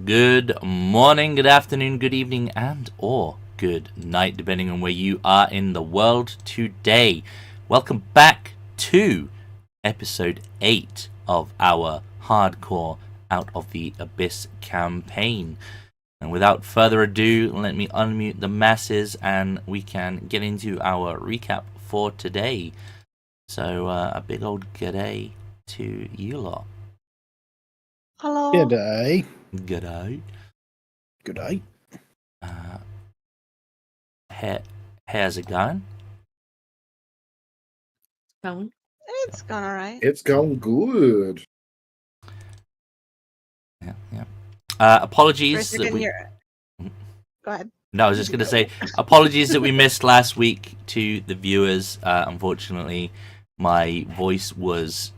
Good morning, good afternoon, good evening, and or good night, depending on where you are in the world today. Welcome back to episode 8 of our hardcore Out of the Abyss campaign. And without further ado, let me unmute the masses and we can get into our recap for today. So a big old g'day to you lot. Hello. G'day. G'day. G'day. How's it going? It's gone alright. It's gone good. Yeah. Apologies that we... Go ahead. No, I was just going to say, apologies that we missed last week to the viewers. Unfortunately, my voice was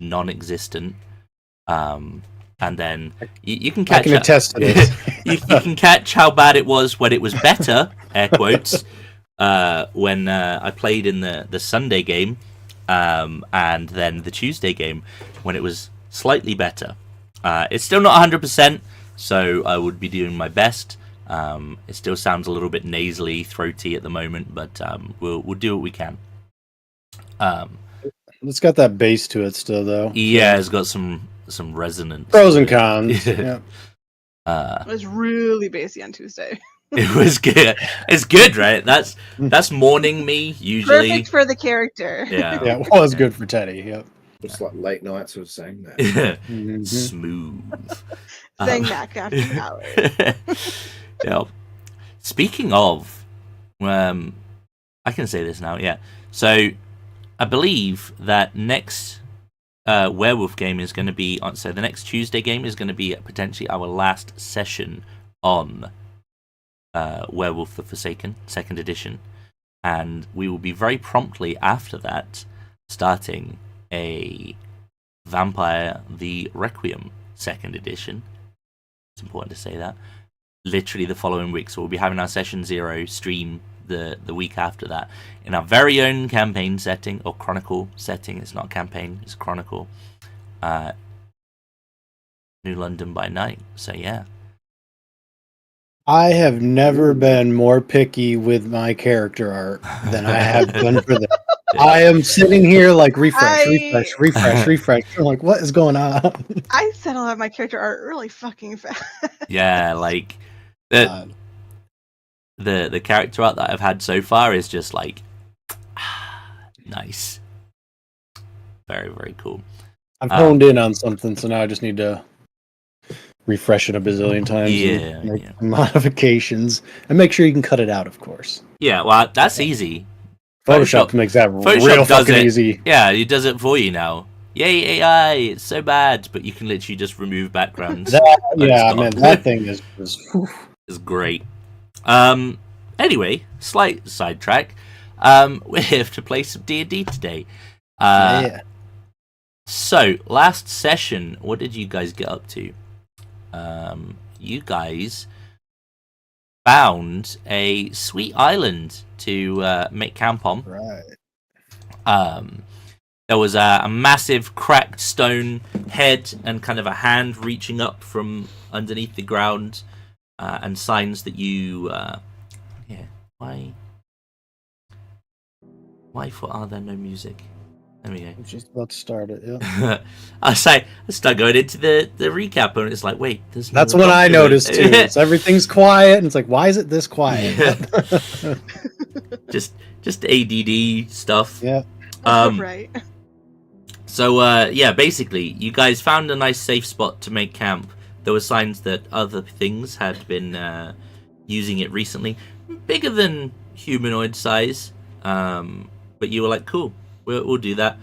non-existent. And then you can catch... I can attest to this. you can catch how bad it was when it was better, air quotes, when I played in the Sunday game, and then the Tuesday game when it was slightly better. It's still not 100%, so I would be doing my best. It still sounds a little bit nasally, throaty at the moment, but we'll do what we can. It's got that bass to it still, though. Yeah, it's got some resonance. Pros and cons. Yeah. It was really bassy on Tuesday. It was good. It's good, right? That's morning me usually. Perfect for the character. Yeah, Yeah, it was good for Teddy. Yep. It's like late nights of saying that. Mhm. Smooth. Saying that after hours. Yeah. Speaking of, I can say this now. Yeah. So, I believe that next werewolf game is going to be on. So the next Tuesday game is going to be potentially our last session on Werewolf the Forsaken, 2nd edition, and we will be very promptly after that starting a Vampire the Requiem 2nd edition. It's important to say that. Literally the following week, so we'll be having our session 0 stream the week after that in our very own campaign setting or chronicle setting. It's not campaign, it's chronicle. New London by night. So yeah. I have never been more picky with my character art than I have been for this. I am sitting here like refresh. I'm like, what is going on? I settle out my character art really fucking fast. Yeah, like the character art that I've had so far is just like nice. Very, very cool. I've honed in on something, so now I just need to refresh it a bazillion times. Yeah, and make modifications and make sure you can cut it out, of course. Yeah, well, that's easy. Photoshop makes that Photoshop real does fucking it. easy. Yeah, it does it for you now. Yay, AI! It's so bad, but you can literally just remove backgrounds. That thing is is great. Anyway, slight sidetrack. We're here to play some D&D today. yeah. So, last session, what did you guys get up to? You guys found a sweet island to make camp on. Right. There was a massive cracked stone head and kind of a hand reaching up from underneath the ground, and signs that you... Why are there no music? There we go. I'm just about to start it, yeah. I start going into the recap and it's like, wait, there's no That's what I noticed too. It's everything's quiet and it's like, why is it this quiet? Yeah. just ADD stuff. Yeah. Right. So yeah, basically, you guys found a nice safe spot to make camp. There were signs that other things had been using it recently, bigger than humanoid size. But you were like, cool. We'll do that.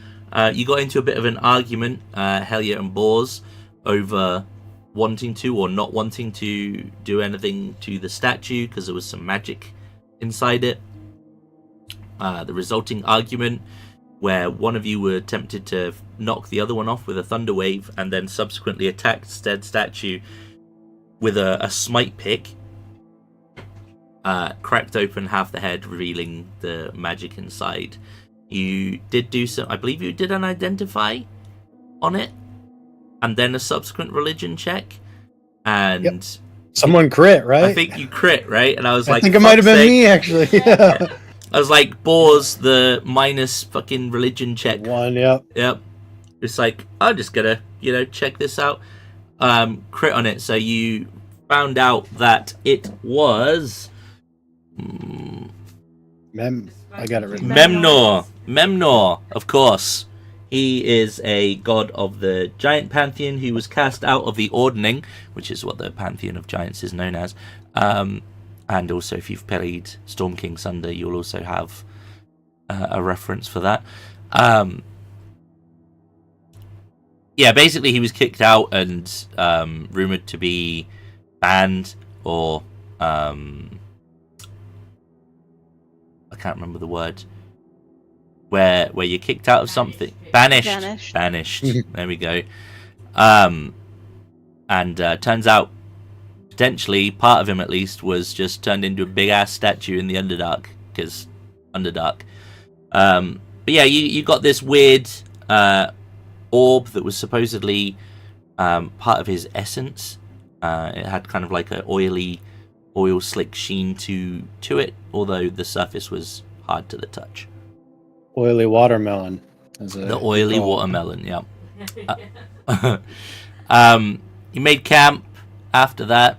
You got into a bit of an argument, Hellier and Bors, over wanting to or not wanting to do anything to the statue because there was some magic inside it. The resulting argument where one of you were tempted to knock the other one off with a Thunderwave and then subsequently attacked said statue with a smite pick. Cracked open half the head, revealing the magic inside. You did do some... I believe you did an identify on it, and then a subsequent religion check. and someone crit, right? I think you crit, right? And I was like, I think it might have been me actually. I was like, Boars, the minus fucking religion check. One, yep. It's like, I'm just gonna, check this out. Crit on it. So you found out that it was I got it written. Memnor, of course. He is a god of the giant pantheon who was cast out of the ordning, which is what the pantheon of giants is known as. And also, if you've played Storm King Sunder, you'll also have a reference for that. Yeah, basically he was kicked out and rumored to be banned or I can't remember the word. Where you're kicked out of something. Banished. There we go. And turns out potentially part of him at least was just turned into a big ass statue in the Underdark, because Underdark. But yeah, you got this weird orb that was supposedly part of his essence. It had kind of like an oil slick sheen to it, although the surface was hard to the touch. Oily watermelon. The oily watermelon, yeah. You made camp after that.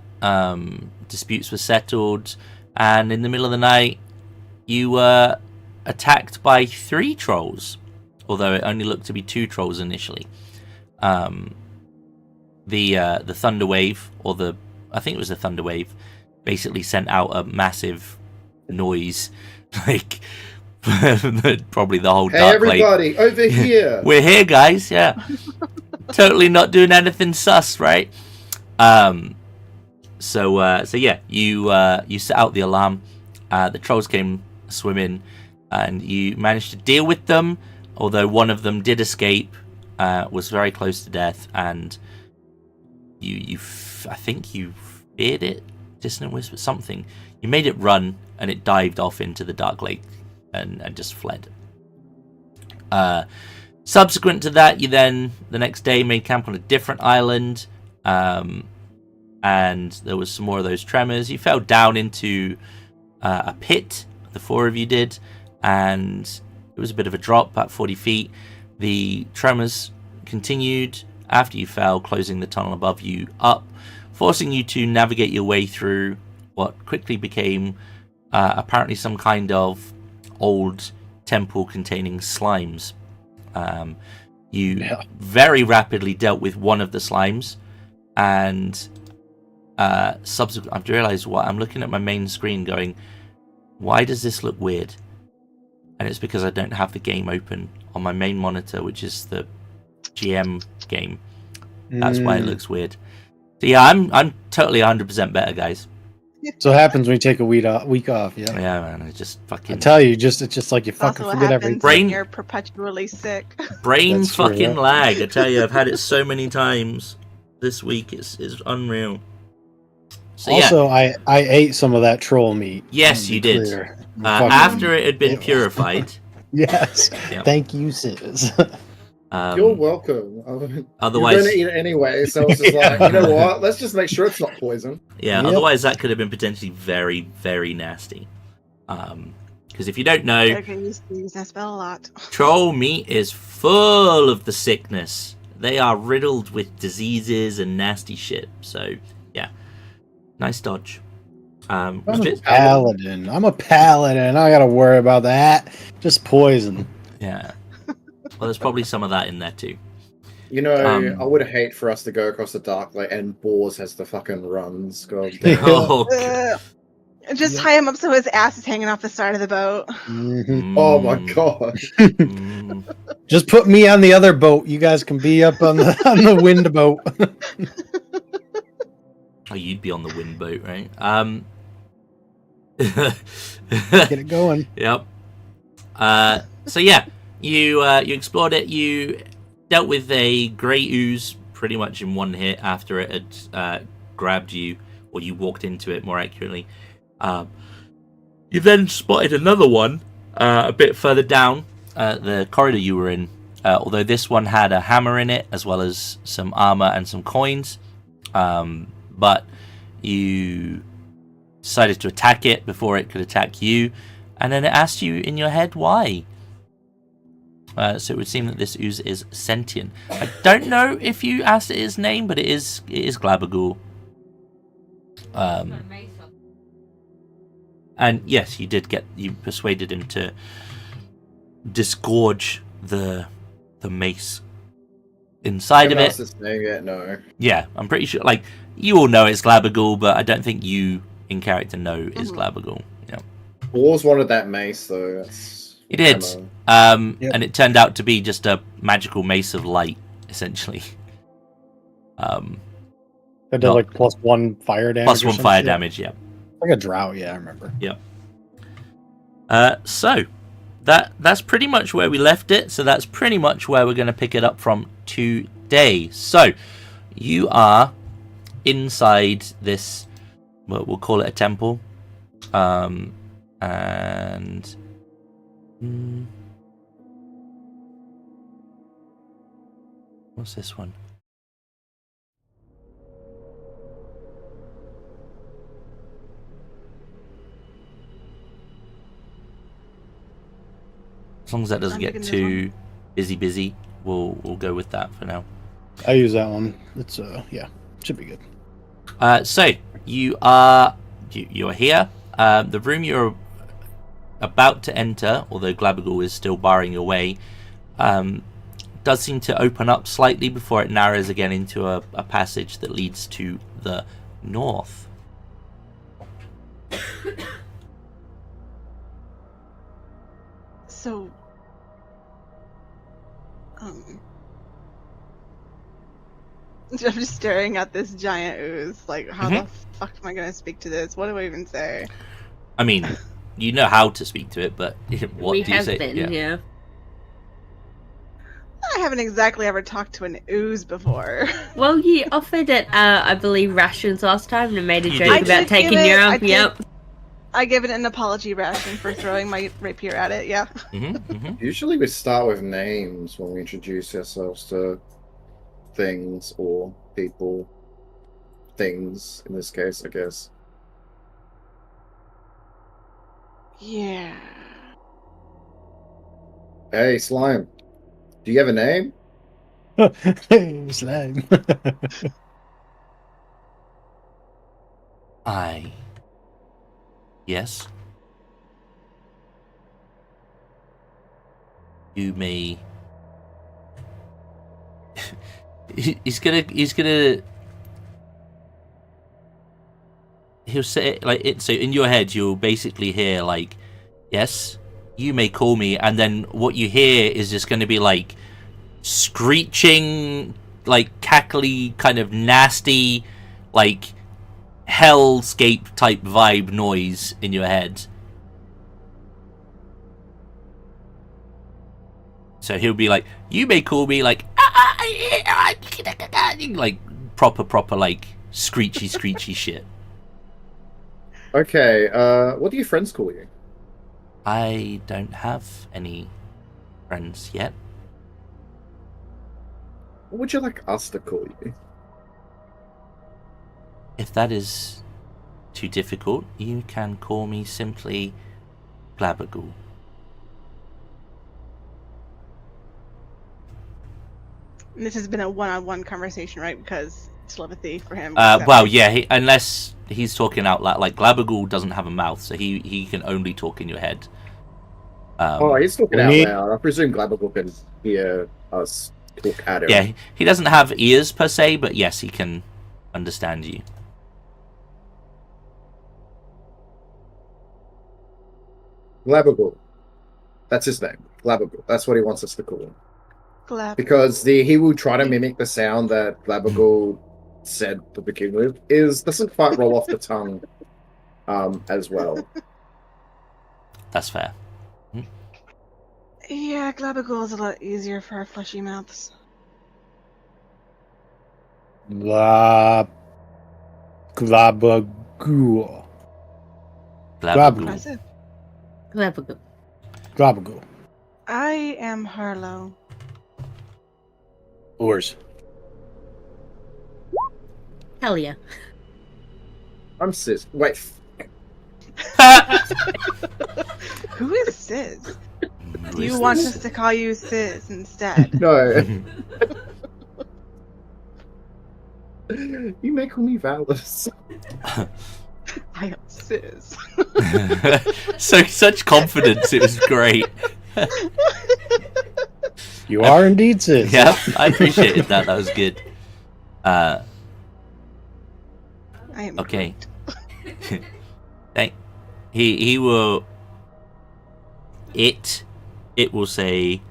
Disputes were settled, and in the middle of the night, you were attacked by 3 trolls, although it only looked to be 2 trolls initially. The Thunderwave, I think it was the Thunderwave, basically sent out a massive noise, like probably the whole dark everybody, over here. We're here, guys. Yeah, totally not doing anything sus, right? So yeah, you set out the alarm. The trolls came swimming, and you managed to deal with them. Although one of them did escape, was very close to death, and I think you feared it. Dissonant whisper, something. You made it run, and it dived off into the dark lake, and just fled. Subsequent to that, you then the next day made camp on a different island. And there was some more of those tremors. You fell down into a pit, the 4 of you did, and it was a bit of a drop, about 40 feet. The tremors continued after you fell, closing the tunnel above you up, forcing you to navigate your way through what quickly became apparently some kind of old temple containing slimes. You very rapidly dealt with one of the slimes, and I've realized what I'm looking at my main screen going, why does this look weird? And it's because I don't have the game open on my main monitor, which is the GM game. That's why it looks weird. So yeah, I'm totally 100% better, guys. So it happens when you take a week off. Yeah. Yeah, man. It just fucking. I tell you, it's just like you fucking forget everything. Brain, you're perpetually sick. Brain That's true, fucking yeah. lag. I tell you, I've had it so many times this week. It's unreal. So, also, I ate some of that troll meat. Yes, you did. After it had been purified. Yes. Yep. Thank you, sis. You're welcome. Otherwise, you're going to eat it anyway, so it's just like, you know what? Let's just make sure it's not poison. Yeah. Yep. Otherwise, that could have been potentially very, very nasty. Because if you don't know, I spell a lot. troll meat is full of the sickness. They are riddled with diseases and nasty shit. So, yeah, nice dodge. I'm a paladin. I gotta worry about that. Just poison. Yeah. Well, there's probably some of that in there too. You know, I would hate for us to go across the dark lake and Boars has the fucking runs. God damn. Oh, Just tie him up so his ass is hanging off the side of the boat. Mm-hmm. Oh my god. Just put me on the other boat. You guys can be up on the wind boat. Oh, you'd be on the wind boat, right? Get it going. Yep. So yeah, you explored it. You dealt with a grey ooze pretty much in one hit after it had grabbed you, or you walked into it more accurately. You then spotted another one a bit further down the corridor you were in, although this one had a hammer in it as well as some armor and some coins. but you decided to attack it before it could attack you, and then it asked you in your head why. So it would seem that this ooze is sentient. I don't know if you asked it its name, but it is Glabagool. And yes, you persuaded him to disgorge the mace inside of it. Its name yet? No. Yeah, I'm pretty sure. Like, you all know it's Glabagool, but I don't think you in character know it's Glabagool. Yeah. Wars wanted that mace though. He did. And it turned out to be just a magical mace of light, essentially. That did like +1 fire damage. +1 fire damage, yeah. Like a drought, yeah, I remember. Yeah. So that's pretty much where we left it. So that's pretty much where we're going to pick it up from today. So you are inside this, well, we'll call it a temple, and what's this one? As long as that doesn't get too busy, we'll go with that for now. I use that one. It's yeah, should be good. So you're here. The room you're about to enter, although Glabagool is still barring your way, does seem to open up slightly before it narrows again into a passage that leads to the north. So, I'm just staring at this giant ooze. Like, how the fuck am I gonna speak to this? What do I even say? I mean, you know how to speak to it, but what do you say? Yeah. I haven't exactly ever talked to an ooze before. Well, you offered it, I believe, rations last time and made a joke about taking your arm. Yep. I gave it an apology ration for throwing my rapier at it, yeah. Usually we start with names when we introduce ourselves to things or people. Things, in this case, I guess. Yeah. Hey, Slime. Do you have a name? Hey, Slime. Yes. You may. He's gonna. He'll say it like it. So in your head, you'll basically hear like, "Yes, you may call me," and then what you hear is just going to be like screeching, like cackly, kind of nasty, like hellscape type vibe noise in your head. So he'll be like, "You may call me," like proper like screechy shit. Okay, what do your friends call you? I don't have any friends yet. What would you like us to call you? If that is too difficult, you can call me simply Glabagool. And this has been a one-on-one conversation, right? Because telepathy for him. Well, yeah, unless he's talking out loud. Like, Glabagool doesn't have a mouth, so he can only talk in your head. He's talking out loud. I presume Glabagool can hear us talk at him. Yeah, he doesn't have ears per se, but yes, he can understand you. Glabagool. That's his name. Glabagool. That's what he wants us to call him. Because he will try to mimic the sound that Glabagool said to begin with. Doesn't quite roll off the tongue as well. That's fair. Yeah, Glabagool is a lot easier for our fleshy mouths. Glabagool. Glabagool. Glabagool. I am Harlow. Oars. Hell yeah. I'm Sis. Wait. Who is Sis? Do you want us to call you Sis instead? No. You may call me Vallis. I am Sis. Such confidence. It was great. You are indeed Sis. Yeah, I appreciated that. That was good. I am Okay. He will. It will say,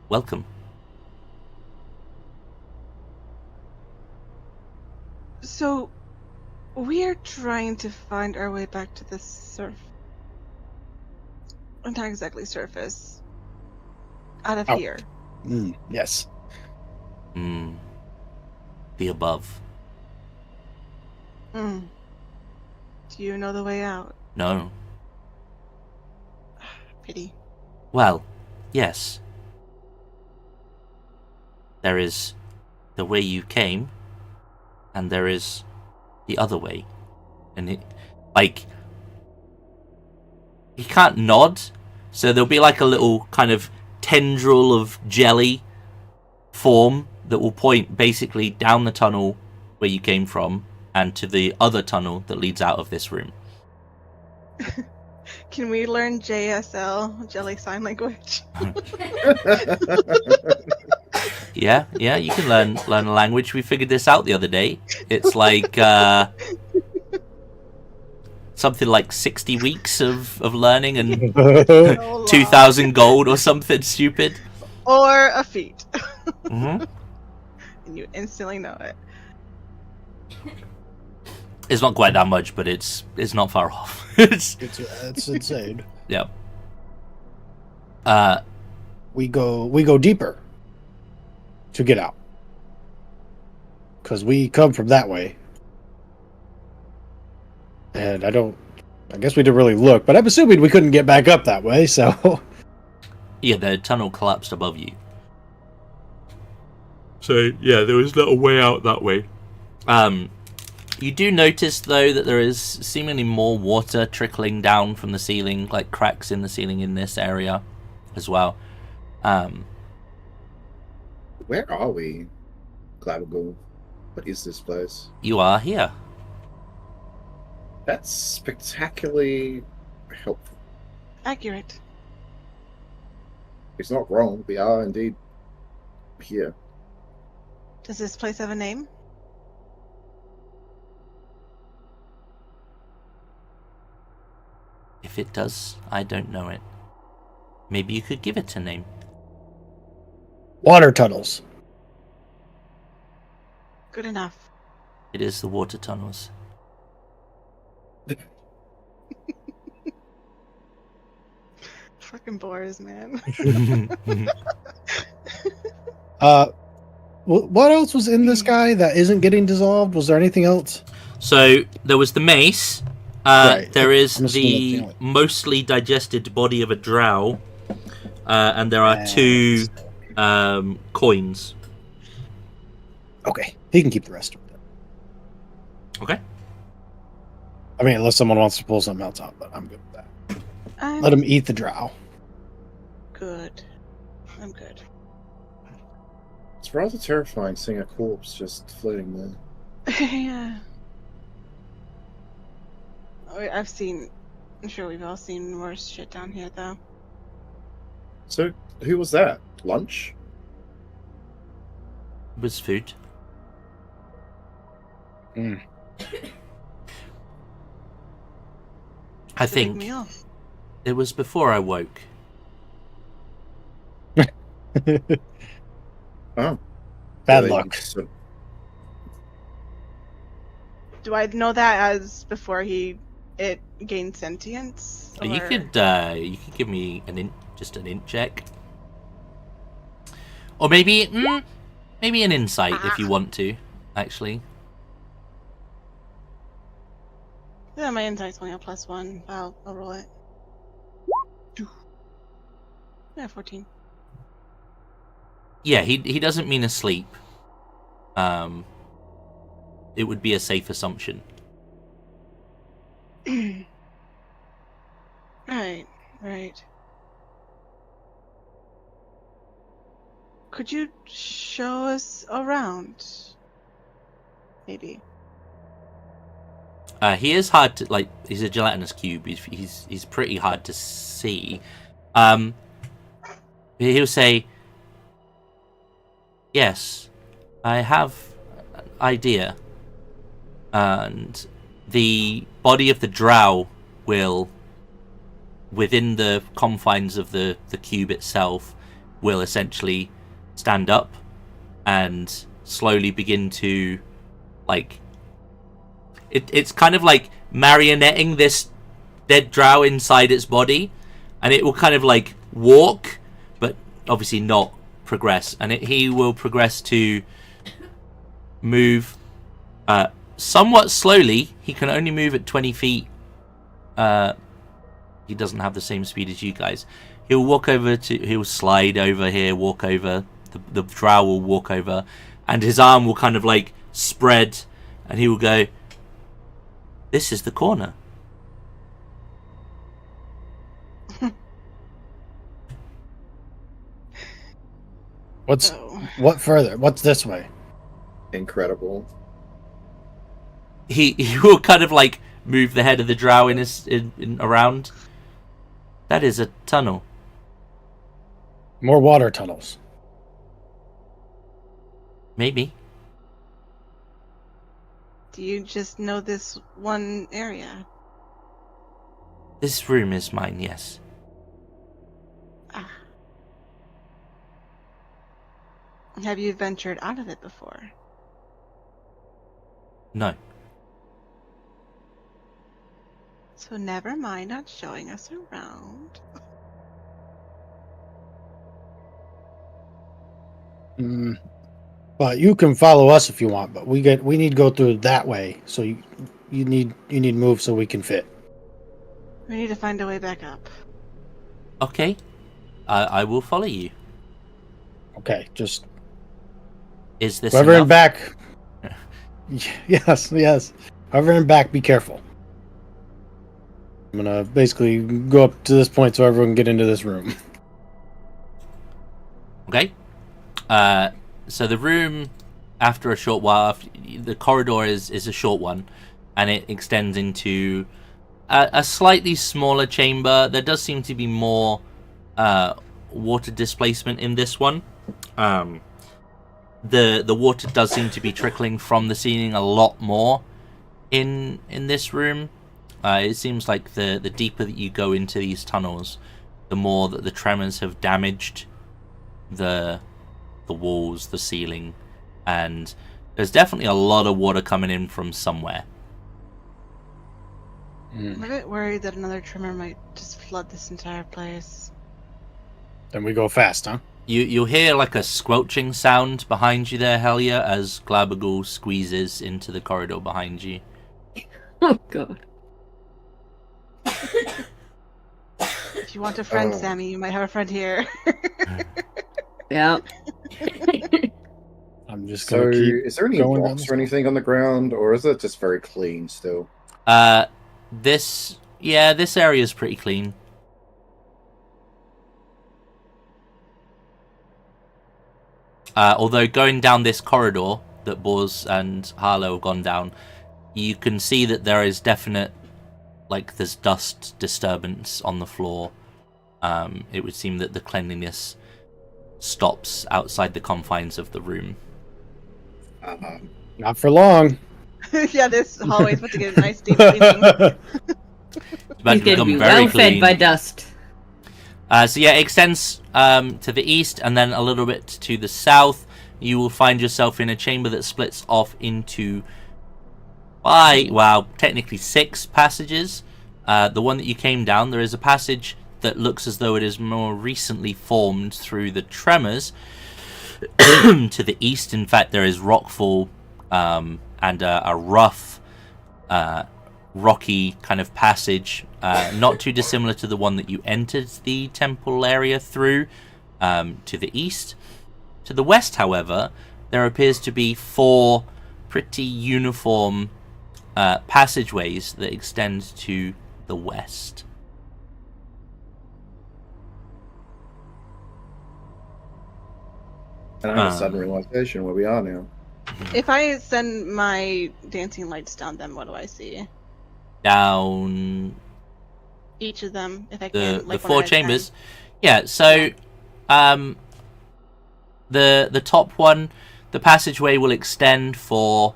welcome. So, we are trying to find our way back to the surf. Not exactly surface. Out of here. Yes. The above. Do you know the way out? No. Pity. Well, yes. There is the way you came, and there is the other way. And it, like, he can't nod, so there'll be like a little kind of tendril of jelly form that will point basically down the tunnel where you came from and to the other tunnel that leads out of this room. Can we learn JSL, Jelly Sign Language? Yeah, you can learn a language. We figured this out the other day. It's like something like 60 weeks of learning and 2,000 gold or something stupid. Or a feat. Mm-hmm. And you instantly know it. It's not quite that much, but it's not far off. it's insane. Yeah. We go deeper to get out, because we come from that way, and I guess we didn't really look, but I'm assuming we couldn't get back up that way. So yeah, the tunnel collapsed above you. So yeah, there was not a way out that way. You do notice, though, that there is seemingly more water trickling down from the ceiling, like cracks in the ceiling in this area as well. Where are we, Clavicle? What is this place? You are here. That's spectacularly helpful. Accurate. It's not wrong. We are indeed here. Does this place have a name? If it does, I don't know it. Maybe you could give it a name. Water tunnels. Good enough. It is the water tunnels. Fucking bores, man. What else was in this guy that isn't getting dissolved? Was there anything else? So there was the mace. Right. There is I'm the mostly digested body of a drow, and there are two coins. Okay, he can keep the rest of it. Okay. I mean, unless someone wants to pull something else out, but I'm good with that. Let him eat the drow. Good. I'm good. It's rather terrifying seeing a corpse just floating there. Yeah. I'm sure we've all seen worse shit down here, though. So, who was that? Lunch? It was food. I think it was before I woke. Oh. Bad luck. Do I know that as before it gained sentience? Or... You could give me just an int check, or maybe an insight if you want to. Actually, yeah, my insight's only a +1. I'll roll it. Yeah, 14. Yeah, he doesn't mean asleep. it would be a safe assumption. Right. Could you show us around? Maybe. He is hard to, like, he's a gelatinous cube. He's pretty hard to see. He'll say, yes, I have an idea. And the body of the drow will, within the confines of the cube itself, will essentially stand up and slowly begin to, like, it's kind of like marionetting this dead drow inside its body, and it will kind of like walk, but obviously not progress, and he will progress to move somewhat slowly. He can only move at 20 feet. He doesn't have the same speed as you guys. He'll slide over here, walk over, the drow will walk over, and his arm will kind of like spread, and he will go, this is the corner. What further? What's this way? Incredible. He will kind of like move the head of the drow around. That is a tunnel. More water tunnels. Maybe. Do you just know this one area? This room is mine, yes. Ah. Have you ventured out of it before? No. So never mind not showing us around. But you can follow us if you want. But we need to go through that way. So you need to move so we can fit. We need to find a way back up. Okay. I will follow you. Okay, just is this whoever enough? in back? Yes. Whoever in back, be careful. I'm gonna basically go up to this point so everyone can get into this room. Okay. So the room, after a short while, the corridor is a short one, and it extends into a slightly smaller chamber. There does seem to be more water displacement in this one. The water does seem to be trickling from the ceiling a lot more in this room. It seems like the deeper that you go into these tunnels, the more that the tremors have damaged the walls, the ceiling, and there's definitely a lot of water coming in from somewhere. I'm a bit worried that another tremor might just flood this entire place. Then we go fast, huh? You'll hear like a squelching sound behind you there, Helia, as Glabagal squeezes into the corridor behind you. Oh god. If you want a friend, Sammy, you might have a friend here. Yeah. I'm just gonna keep is there any going rocks or anything on the ground, or is it just very clean still? This area is pretty clean. Although going down this corridor that Boz and Harlow have gone down, you can see that there is definite, like, there's dust disturbance on the floor. It would seem that the cleanliness stops outside the confines of the room. Not for long. Yeah, this hallway's about to get a nice deep cleaning. It's about He's to going to become be very well fed clean. by dust. So yeah, it extends to the east and then a little bit to the south. You will find yourself in a chamber that splits off into technically 6 passages. The one that you came down, there is a passage that looks as though it is more recently formed through the tremors. To the east, in fact, there is rockfall and a rough, rocky kind of passage, not too dissimilar to the one that you entered the temple area through, to the east. To the west, however, there appears to be 4 pretty uniform passageways that extend to the west. And I have a sudden realization where we are now. If I send my dancing lights down them, what do I see? Down Each of them, if I can. the 4 chambers. Yeah, so the top one, the passageway will extend for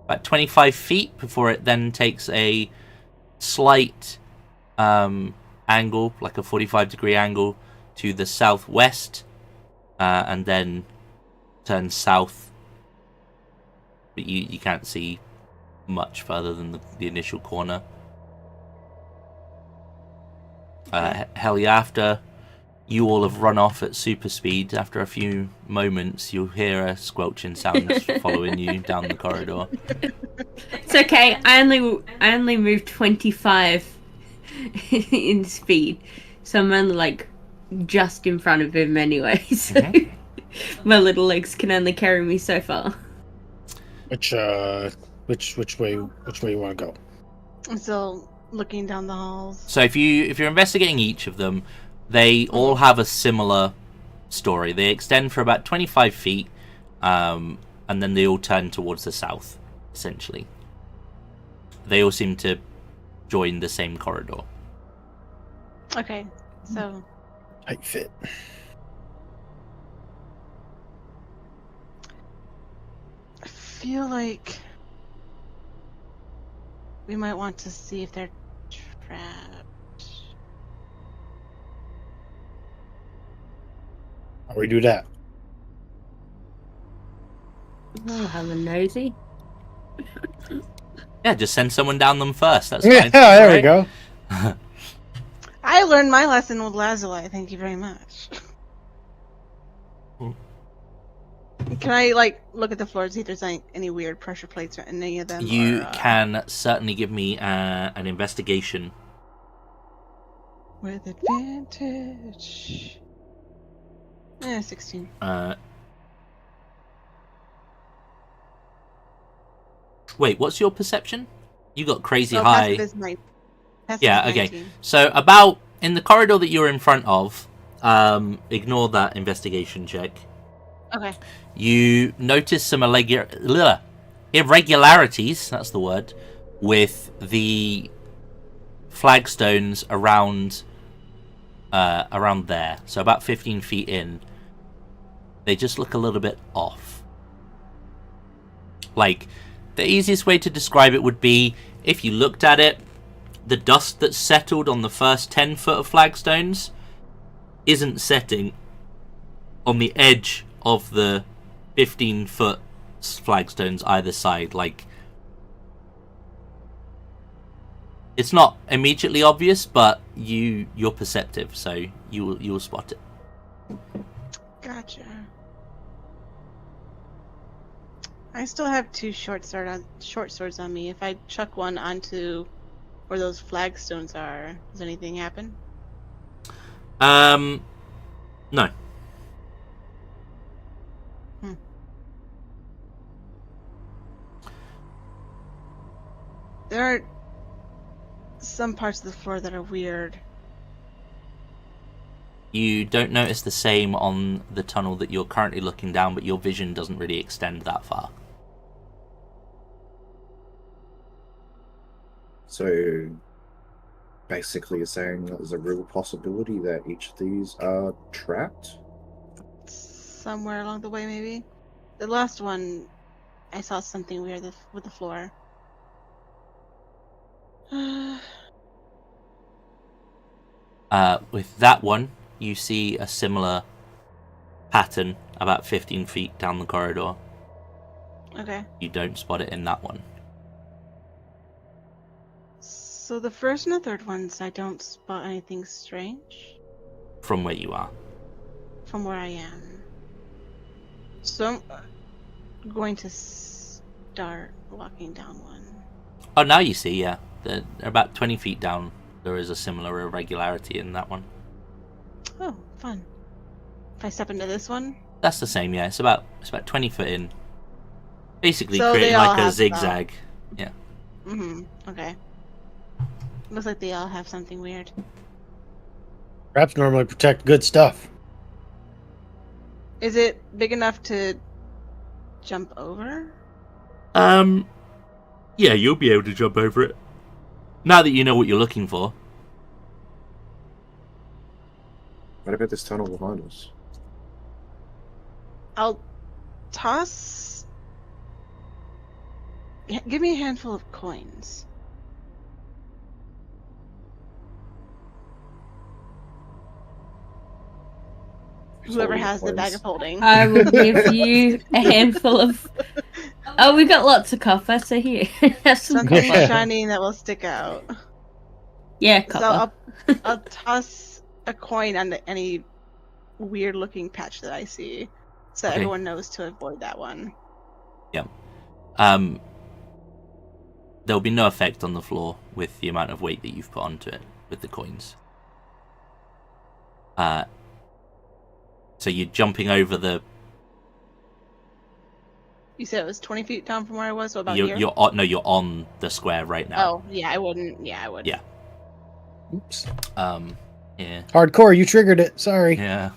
about 25 feet before it then takes a slight angle, like a 45-degree angle, to the southwest, and then turns south. But you can't see much further than the initial corner. Hell yeah, after you all have run off at super speed, after a few moments, you'll hear a squelching sound following you down the corridor. It's okay. I only moved 25 in speed, so I'm only like just in front of him anyway. So my little legs can only carry me so far. Which way you want to go? I'm still looking down the halls. So if you're investigating each of them, they all have a similar story. They extend for about 25 feet, and then they all turn towards the south, essentially. They all seem to join the same corridor. Okay, so... Tight fit. I feel like we might want to see if they're trapped. How do we do that? I'll have a nosy. Yeah, just send someone down them first. That's Yeah, fine. there Right? we go. I learned my lesson with Lazuli, thank you very much. Can I, like, look at the floor and see if there's any weird pressure plates or any of them? You can certainly give me an investigation. With advantage. 16. Wait, what's your perception? You got crazy Oh, high. passive is 9. Passive Yeah, is okay. 19. So about in the corridor that you're in front of, ignore that investigation check. Okay. You notice some irregularities, that's the word, with the flagstones around there. So about 15 feet in, they just look a little bit off. Like, the easiest way to describe it would be, if you looked at it, the dust that's settled on the first 10 foot of flagstones isn't setting on the edge of the 15-foot flagstones either side. Like, it's not immediately obvious, but you're perceptive, so you'll spot it. Gotcha. I still have 2 short swords on me. If I chuck one onto where those flagstones are, does anything happen? No. There are some parts of the floor that are weird. You don't notice the same on the tunnel that you're currently looking down, but your vision doesn't really extend that far. So basically you're saying that there's a real possibility that each of these are trapped? Somewhere along the way, maybe? The last one, I saw something weird with the floor. With that one, you see a similar pattern about 15 feet down the corridor. Okay. You don't spot it in that one. So the first and the third ones, I don't spot anything strange. From where you are. From where I am. So I'm going to start walking down one. Oh, now you see, yeah. They're about 20 feet down. There is a similar irregularity in that one. Oh, fun. If I step into this one, That's the same, yeah. It's about 20 foot in. Basically So creating they all like a have zigzag. Yeah. Okay. Looks like they all have something weird. Traps normally protect good stuff. Is it big enough to jump over? Yeah, you'll be able to jump over it. Now that you know what you're looking for. What about this tunnel behind us? I'll toss. Give me a handful of coins. Whoever has the bag of holding. I will give you a handful of. Oh, we got lots of copper, so here. Have some Something copper. shiny that will stick out. Yeah, So copper. I'll toss a coin on any weird-looking patch that I see, so Okay. everyone knows to avoid that one. There'll be no effect on the floor with the amount of weight that you've put onto it with the coins. So you're jumping over the. You said it was 20 feet down from where I was. So about You're here. you're on the square right now. Oh yeah, I wouldn't. Yeah, I would. Yeah. Oops. Yeah. Hardcore, you triggered it. Sorry. Yeah.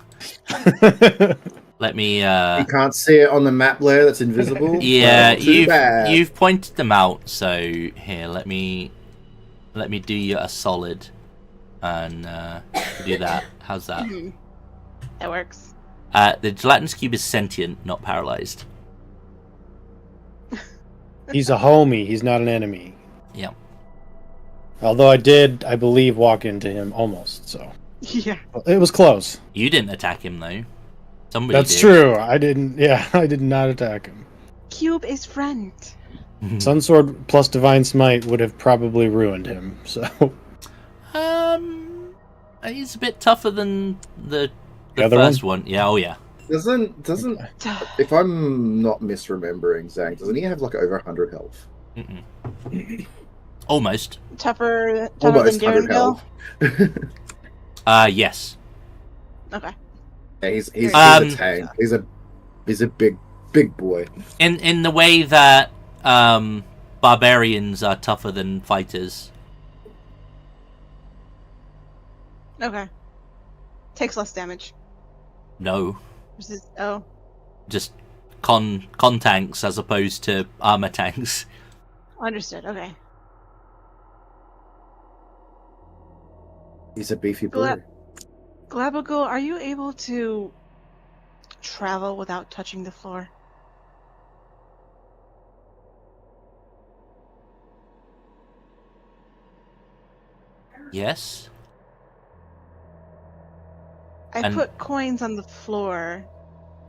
Let me. You can't see it on the map there. That's invisible. Yeah, Well, too bad. you've pointed them out. So here, let me do you a solid, and do that. How's that? Mhm. That works. The gelatinous cube is sentient, not paralyzed. He's a homie. He's not an enemy. Yeah. Although I did, I believe, walk into him almost. So Yeah. it was close. You didn't attack him though. Somebody That's did. true. I didn't. Yeah, I did not attack him. Cube is friend. Sunsword plus Divine Smite would have probably ruined him. So He's a bit tougher than the other first one. Yeah. Oh yeah. Doesn't if I'm not misremembering, Zang, doesn't he have like over 100 health? Mm-mm. Almost. Tougher Almost than 100 Darrenville? health. Yes. Okay. Yeah, he's Um, a tank. He's a big boy. In the way that barbarians are tougher than fighters. Okay. Takes less damage. No. Oh. Just con tanks as opposed to armor tanks. Understood. Okay. He's a beefy boy. Glabagool, are you able to travel without touching the floor? Yes. I And- put coins on the floor.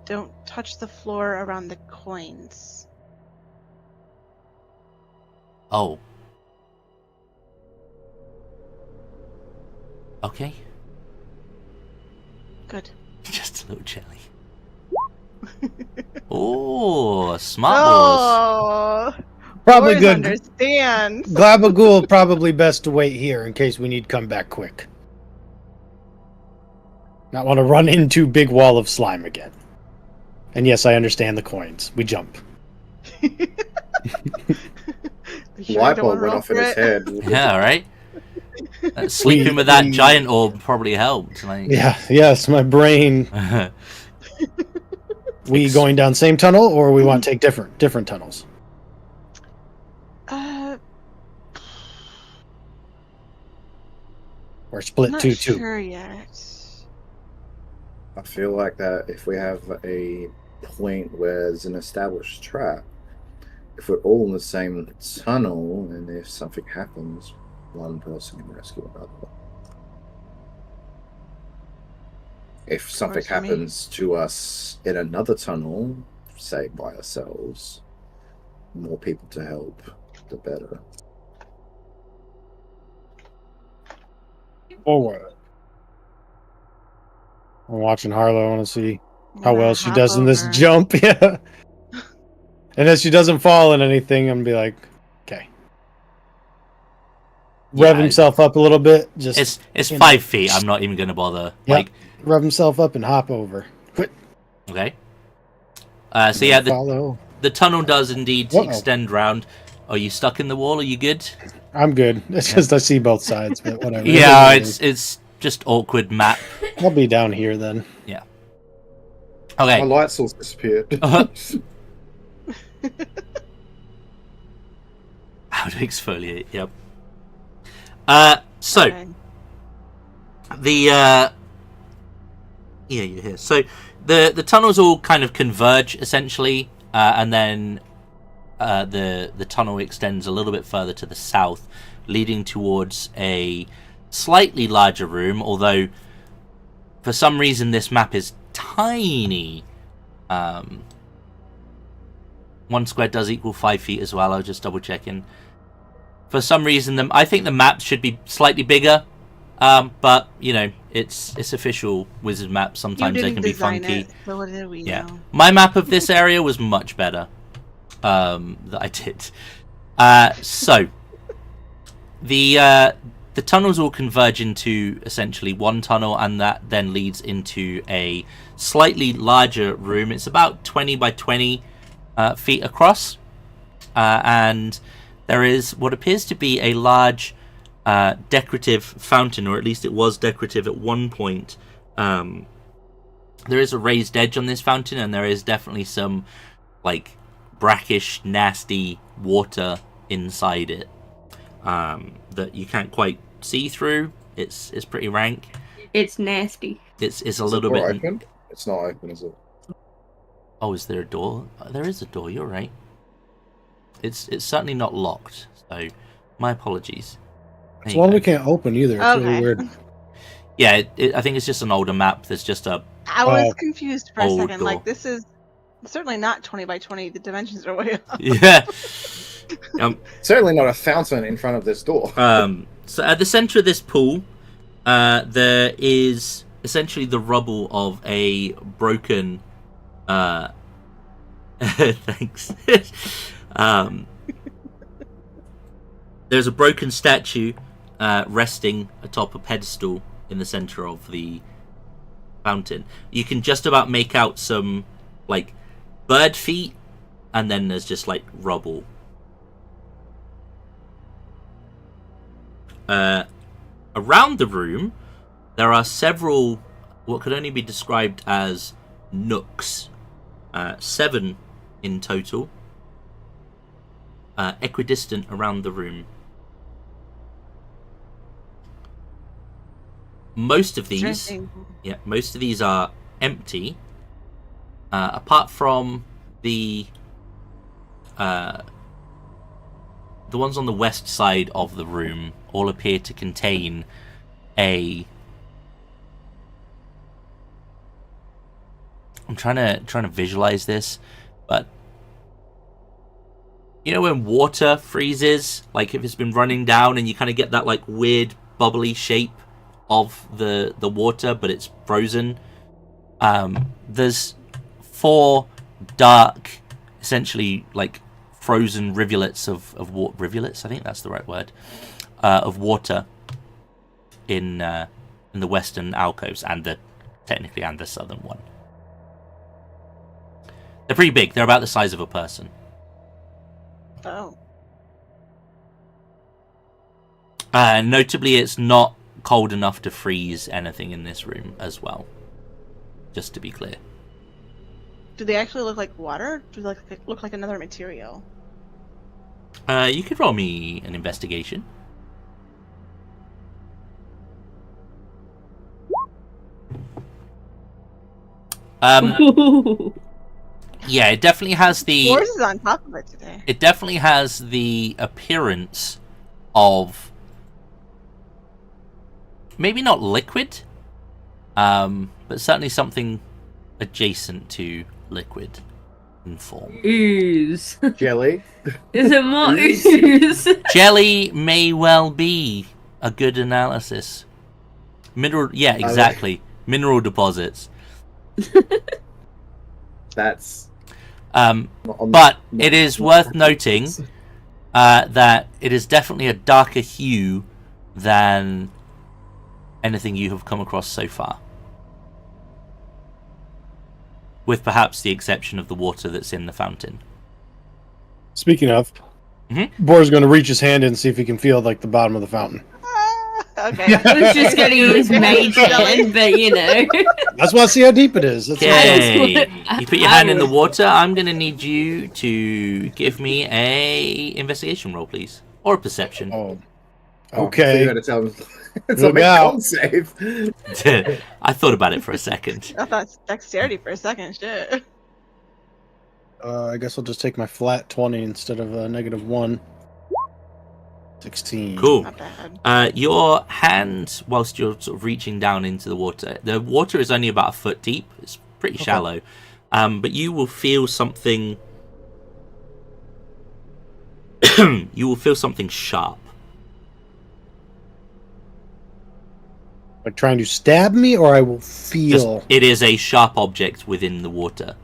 Don't touch the floor around the coins. Oh. Okay. Good. Just a little jelly. Oh, smart balls. Oh, probably Boris good. understands. Glabagool probably best to wait here in case we need come back quick. Not want to run into big wall of slime again. And yes, I understand the coins. We jump. Light bulb went off in his head. Yeah, right. Sleeping with that giant orb probably helped. Like, Yeah, yes, my brain. We going down same tunnel, or we want to take different tunnels? Or split Not 2-2. sure yet. I feel like that if we have a point where there's an established trap, if we're all in the same tunnel, and if something happens, one person can rescue another. If something Works for me. happens to us in another tunnel, say by ourselves, more people to help, the better. Forward. I'm watching Harlow. I want to see I'm how gonna well she hop does in this over. jump. Yeah. And if she doesn't fall in anything, I'm gonna be like, okay. Rev Yeah, himself up a little bit. Just it's you know. 5 feet. I'm not even going to bother. Yep. Like, rev himself up and hop over. Quit. Okay. So yeah, Follow. the tunnel does indeed Uh-oh. extend round. Are you stuck in the wall? Are you good? I'm good. It's just I see both sides, but whatever. Yeah, it's just awkward map. I'll be down here then. Yeah. My Okay. light source disappeared. How to exfoliate? Yep. So Okay. the yeah, you're here. So the tunnels all kind of converge essentially, and then the tunnel extends a little bit further to the south, leading towards a slightly larger room. Although for some reason this map is tiny. 1 square does equal 5 feet as well. I was just double checking. For some reason, I think the map should be slightly bigger, but you know, it's official wizard map. Sometimes You they didn't can be design funky. it, so what do we Yeah, know? my map of this area was much better. That I did. So the tunnels all converge into essentially one tunnel, and that then leads into a slightly larger room. It's about 20 by 20 feet across, and there is what appears to be a large decorative fountain, or at least it was decorative at one point. There is a raised edge on this fountain, and there is definitely some like brackish, nasty water inside it that you can't quite see through. It's pretty rank. It's nasty. It's a Is little the door bit. open? It's not open, is it? Oh, is there a door? There is a door. You're right. It's certainly not locked. So, my apologies. There It's you one go. we can't open either. It's really Okay. weird. Yeah, I think it's just an older map. There's just a I was Oh. confused for a Old second. door. Like, this is certainly not 20 by 20. The dimensions are way off. yeah. Certainly not a fountain in front of this door. So at the center of this pool, there is essentially the rubble of a broken. Thanks. There's a broken statue resting atop a pedestal in the center of the fountain. You can just about make out some like bird feet, and then there's just like rubble. Around the room, there are several what could only be described as nooks, 7 in total, equidistant around the room. Most of these, Interesting. most of these are empty, apart from the ones on the west side of the room. All appear to contain a. I'm trying to visualize this, but you know when water freezes, like if it's been running down, and you kind of get that like weird bubbly shape of the water, but it's frozen. There's 4 dark, essentially like frozen rivulets of water. Rivulets, I think that's the right word. Of water in the western alcoves and the southern one. They're pretty big. They're about the size of a person. Oh. Notably, it's not cold enough to freeze anything in this room as well. Just to be clear. Do they actually look like water? Or do they look like another material? You could roll me an investigation. Yeah, it definitely has the. Yours is on top of it today. It definitely has the appearance of maybe not liquid, but certainly something adjacent to liquid in form. Ooze. Jelly. Is it more ooze? Jelly may well be a good analysis. Mineral, yeah, exactly. Mineral deposits. That's. But it is worth noting that it is definitely a darker hue than anything you have come across so far. with perhaps the exception of the water that's in the fountain. Speaking of, Bor's going to reach his hand in and see if he can feel like the bottom of the fountain. Okay. I was just going to use mage hand, but you know. That's why I see how deep it is. That's Okay, you put your hand in the water. I'm going to need you to give me a investigation roll, please, or a perception. Oh, So okay. you gotta tell him. It's Look a out. con save. I thought about it for a second. I thought dexterity for a second. Shit. I guess I'll just take my flat 20 instead of a -1. 16. Cool. Not bad. Your hand, whilst you're sort of reaching down into the water is only about a foot deep. It's pretty shallow. But you will feel something. You will feel something sharp. Like trying to stab me, or I will feel. It is a sharp object within the water.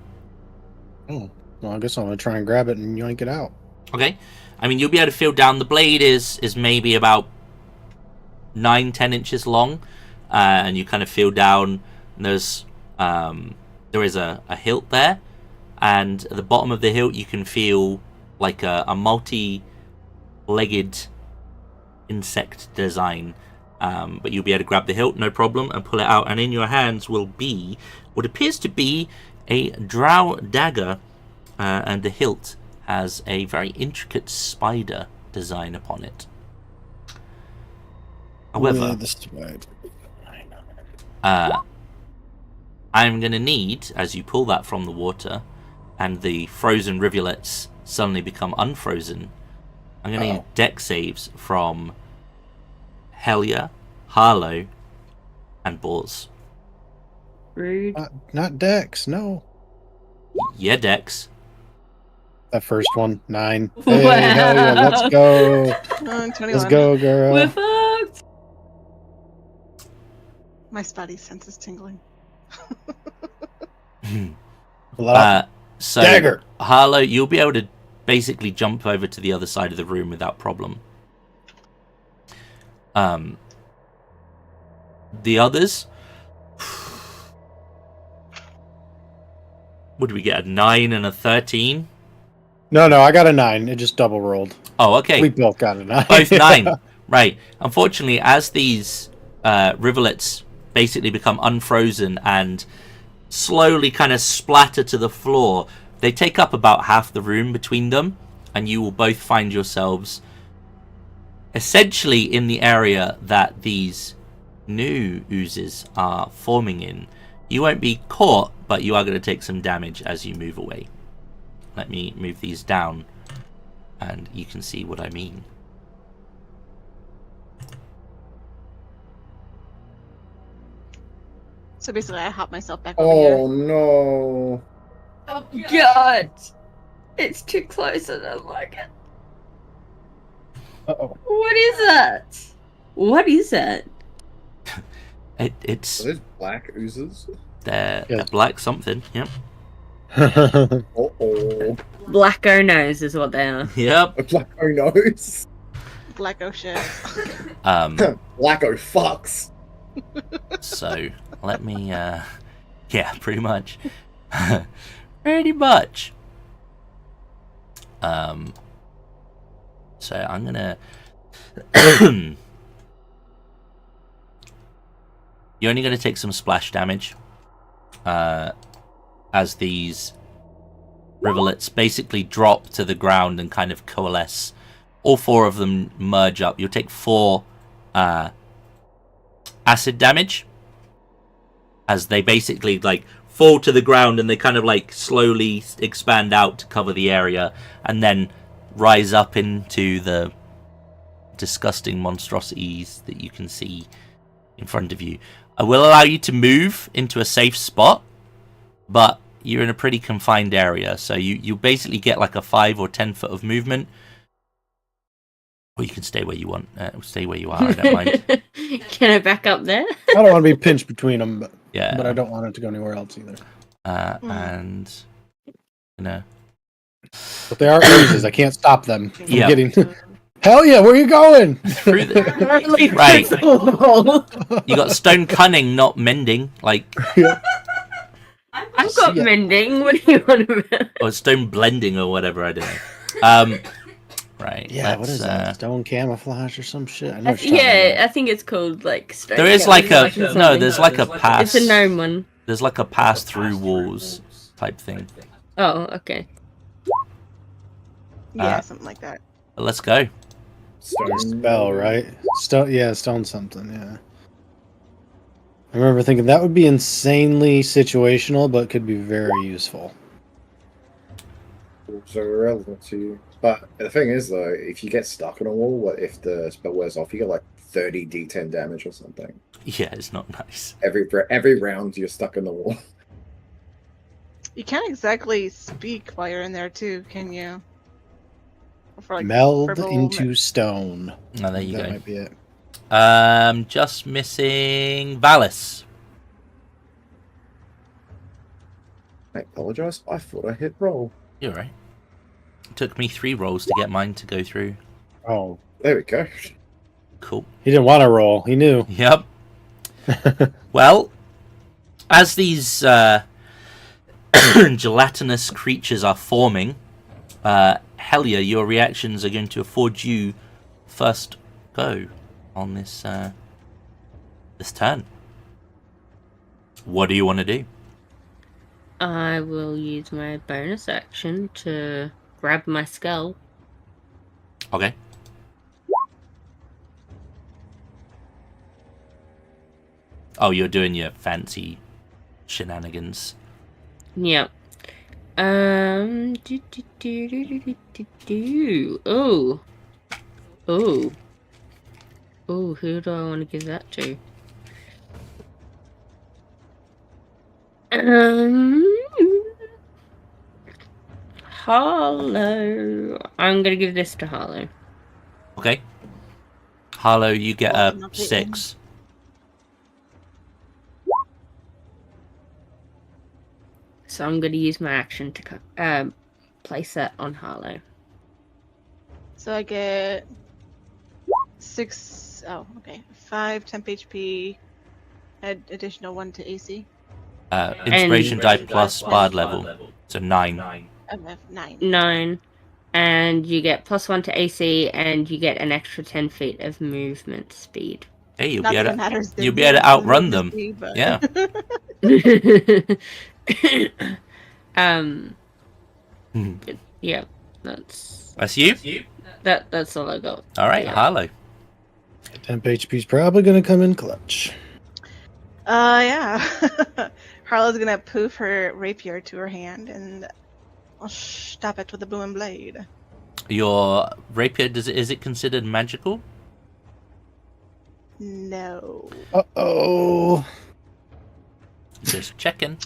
Oh, well, I guess I'm going to try and grab it and yank it out. Okay. I mean, you'll be able to feel down. The blade is maybe about 9-10 inches long, and you kind of feel down. And there is a hilt there, and at the bottom of the hilt you can feel like a multi-legged insect design. But you'll be able to grab the hilt, no problem, and pull it out. And in your hands will be what appears to be a drow dagger, and the hilt has a very intricate spider design upon it. However, I'm going to need, as you pull that from the water, and the frozen rivulets suddenly become unfrozen, I'm going to need deck saves from Helia, Harlow, and Bors. Rude. Not Dex, no. Yeah, Dex. That first one, 9. Hey, hell yeah, let's go. 21. Let's go, girl. We're fucked. My spidey sense is tingling. So, Dagger. Harlow, you'll be able to basically jump over to the other side of the room without problem. The others, what did we get? A 9 and a 13? No, I got a 9. It just double rolled. Oh, okay. We both got a 9. Both 9. Right. Unfortunately, as these rivulets basically become unfrozen and slowly kind of splatter to the floor, they take up about half the room between them, and you will both find yourselves essentially in the area that these new oozes are forming in. You won't be caught, but you are going to take some damage as you move away. Let me move these down, and you can see what I mean. So basically, I hop myself back over here. Oh no! Oh god! It's too close. I don't like it. Uh-oh. What is that? What is that? It's Are those black oozes? they're Yeah. a black something. Yep. Uh-oh. Blacko nose is what they are. Yep. A blacko nose. Black oh shit. Blacko fucks. So let me yeah, pretty much. Pretty much. So I'm gonna you're only gonna take some splash damage as these rivulets basically drop to the ground and kind of coalesce. All 4 of them merge up. You'll take 4 acid damage as they basically like fall to the ground, and they kind of like slowly expand out to cover the area and then rise up into the disgusting monstrosities that you can see in front of you. I will allow you to move into a safe spot, but you're in a pretty confined area, so you basically get like a 5 or 10 foot of movement, or you can stay where you want. Stay where you are. I don't mind. Can I back up there? I don't want to be pinched between them, but, Yeah. but I don't want it to go anywhere else either. And you know, But they are oozes. I can't stop them from Yeah. getting. Hell yeah! Where are you going? through the Apparently Right. it's you got stone cunning, not mending. Like Yeah. I I've got Yeah. mending. What do you want about? Or stone blending or whatever, I don't know. Right. Yeah, what is that? uh, Stone camouflage or some shit? I know what you're talking Yeah, about. I think it's called like. Stone There is like a camouflage or no. something. There's like a pass. It's a gnome one. There's like a pass through walls type thing. Oh, okay. Yeah, something like that. But let's go. Stone Spell, right? Stone something, yeah. I remember thinking that would be insanely situational, but could be very useful. So irrelevant to you. But the thing is, though, if you get stuck on a wall, what if the spell wears off? You get like 30 d10 damage or something. Yeah, it's not nice. Every round you're stuck in the wall. You can't exactly speak while you're in there too, can you? For, like, Meld verbal into stone. Oh, there you That go. might be it. Just missing Vallis. I apologize. I thought I hit roll. You're right. It took me 3 rolls to get mine to go through. Oh, There we go. Cool. he didn't want to roll. He knew. Yep. Well, as these gelatinous creatures are forming, Helia, your reactions are going to afford you first go on this this turn. What do you want to do? I will use my bonus action to grab my skull. Okay. Oh, you're doing your fancy shenanigans. Yep. Oh. Oh. Oh, who do I want to give that to? Harlow. I'm gonna give this to Harlow. Okay. Harlow, you get Oh, a not the 6. So I'm gonna use my action to place that on Harlow. So I get 6. Oh, okay. 5 temp HP. Add additional 1 to AC. Inspiration die plus bard level. So 9. I have 9. 9. And you get +1 to AC, and you get an extra 10 feet of movement speed. Hey, you'll Not be that able it to, matters. you'll be able to outrun them. But... Yeah. Yeah, that's you? that's all I got. All right, Yeah. Harlow. Temp HP's probably going to come in clutch. Yeah. Harlow's gonna poof her rapier to her hand and I'll stab it with a booming blade. Your rapier, is it considered magical? No. Uh-oh. Just checking.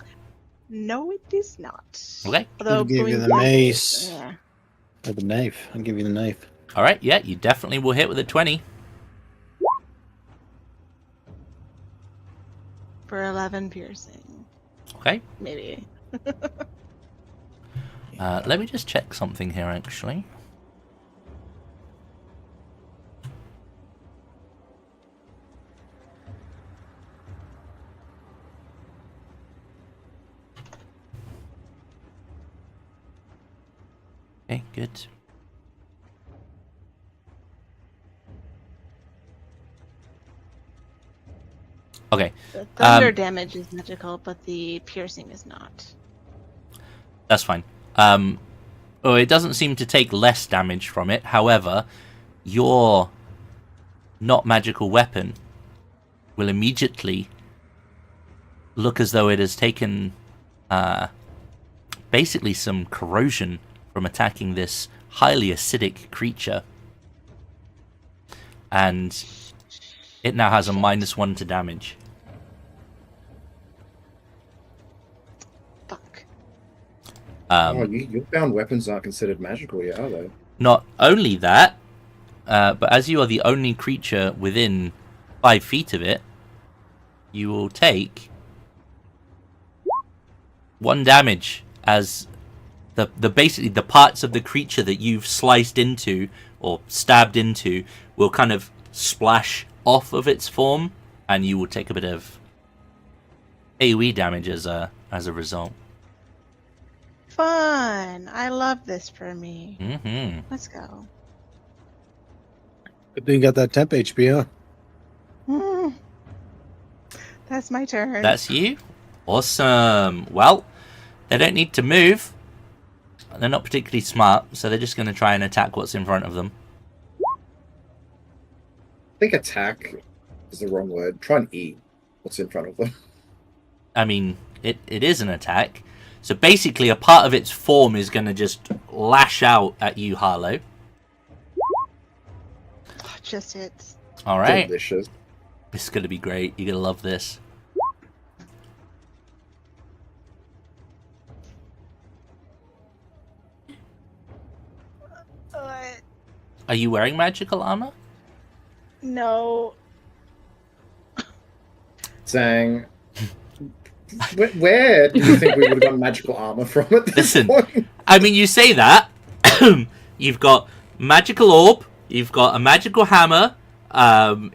No, it is not. Okay. Although I'll give you booming the blade- mace. Yeah. Or the knife. I'll give you the knife. All right, yeah, you definitely will hit with a 20. For 11 piercing. Okay. Maybe. Let me just check something here, actually. Okay, good. Okay, The thunder damage is magical, but the piercing is not. that's fine. Oh, it doesn't seem to take less damage from it. However, your not magical weapon will immediately look as though it has taken basically some corrosion from attacking this highly acidic creature. And it now has a -1 to damage. Fuck. Your bound weapons aren't considered magical yet, are they? Not only that, but as you are the only creature within 5 feet of it, you will take 1 damage as the basically the parts of the creature that you've sliced into or stabbed into will kind of splash off of its form, and you will take a bit of AoE damage as a result. Fun. I love this for me. Mm-hmm. Let's go. Good thing you got that temp HP, huh? Mm. That's my turn. That's you. Awesome. Well, they don't need to move. They're not particularly smart, so they're just going to try and attack what's in front of them. I think attack is the wrong word. Try and eat what's in front of them. I mean, it is an attack. So basically, a part of its form is going to just lash out at you, Harlow. Just hits. All right. Delicious. This is going to be great. You're going to love this. What? Are you wearing magical armor? No. Saying, where do you think we would have gotten magical armor from at this Listen, point? I mean, you say that. You've got magical orb. You've got a magical hammer.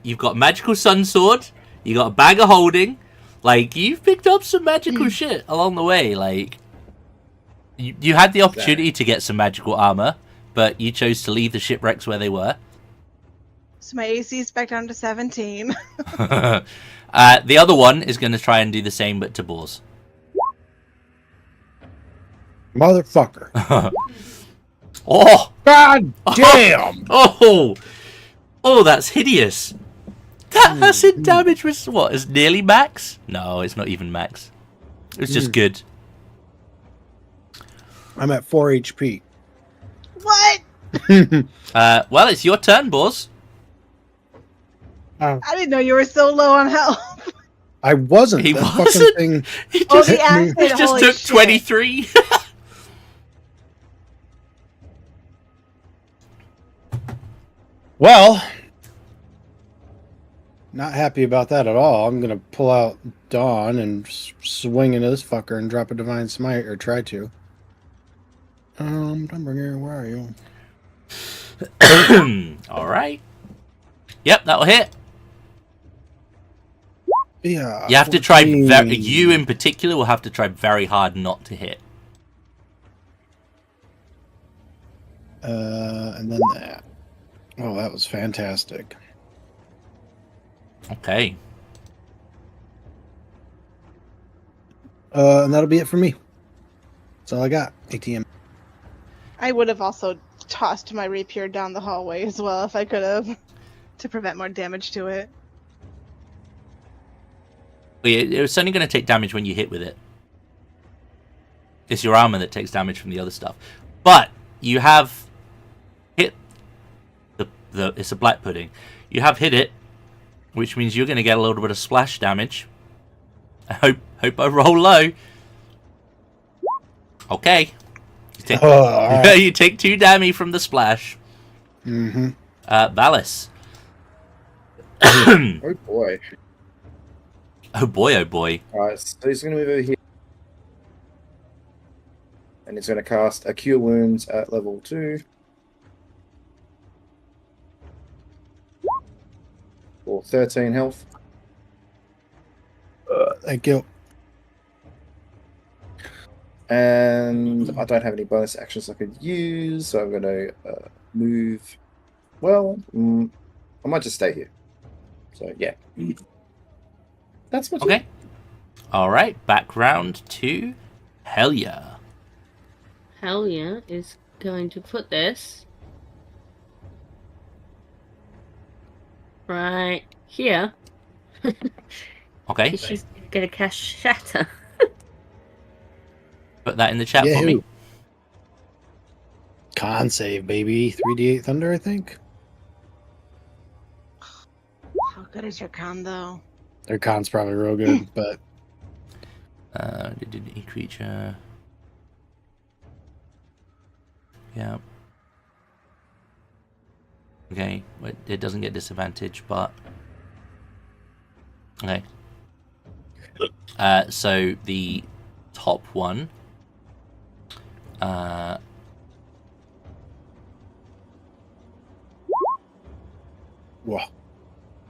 You've got magical sun sword. You got a bag of holding. Like, you've picked up some magical shit along the way. Like, you had the opportunity to get some magical armor, but you chose to leave the shipwrecks where they were. So my AC is back down to 17. The other one is going to try and do the same, but to Boars. Motherfucker. Oh! God damn! Oh, that's hideous. That acid damage was, what, is nearly max? No, it's not even max. It's just good. I'm at 4 HP. What? Well, it's your turn, Boars. I didn't know you were so low on health. I wasn't. He That wasn't? fucking thing. It Oh, just, the acid. it just Holy took shit. 23. Well, not happy about that at all. I'm gonna pull out Dawn and swing into this fucker and drop a divine smite, or try to. Dumbringer, where are you? All right. Yep, that'll hit. Yeah. You have to try 14. you in particular will have to try very hard not to hit. And then that. Oh, that was fantastic. Okay. And that'll be it for me. That's all I got. ATM. I would have also tossed my rapier down the hallway as well if I could have, to prevent more damage to it. Well, it's only going to take damage when you hit with it. It's your armor that takes damage from the other stuff. But you have hit the it's a black pudding. You have hit it, which means you're going to get a little bit of splash damage. I hope I roll low. Okay. All right. You take 2 damage from the splash. Mm-hmm. Vallis. Oh boy. Oh boy, oh boy. Alright, so he's going to move over here. And he's going to cast a Cure Wounds at level 2. For 13 health. Thank you. And I don't have any bonus actions I could use, so I'm going to move. Well, I might just stay here. So, yeah. That's what. Okay. All right. Back round to Helia. Helia is going to put this right here. Okay. 'Cause she's gonna cast Shatter. Put that in the chat for me. Yahoo. Con save, baby. 3d8 thunder, I think. How good is your con, though? Their con's probably real good, but Did each creature? Yeah. Okay. It doesn't get disadvantage, but okay. So the top one. whoa.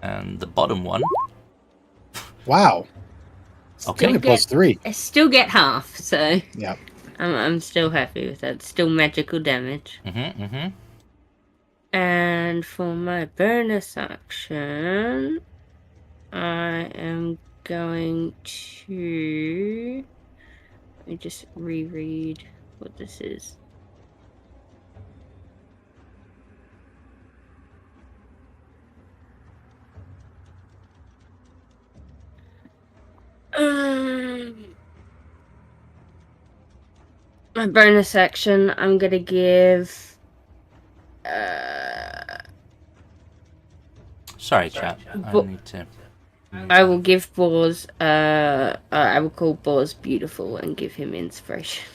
And the bottom one. Wow. Okay. Only plus 3. I still get half, so Yep. I'm still happy with that. Still magical damage. And for my bonus action, I am going to... Let me just reread what this is. My bonus action, I'm gonna give. Sorry, chat. I need to. I will give Boars. I will call Boars beautiful and give him inspiration.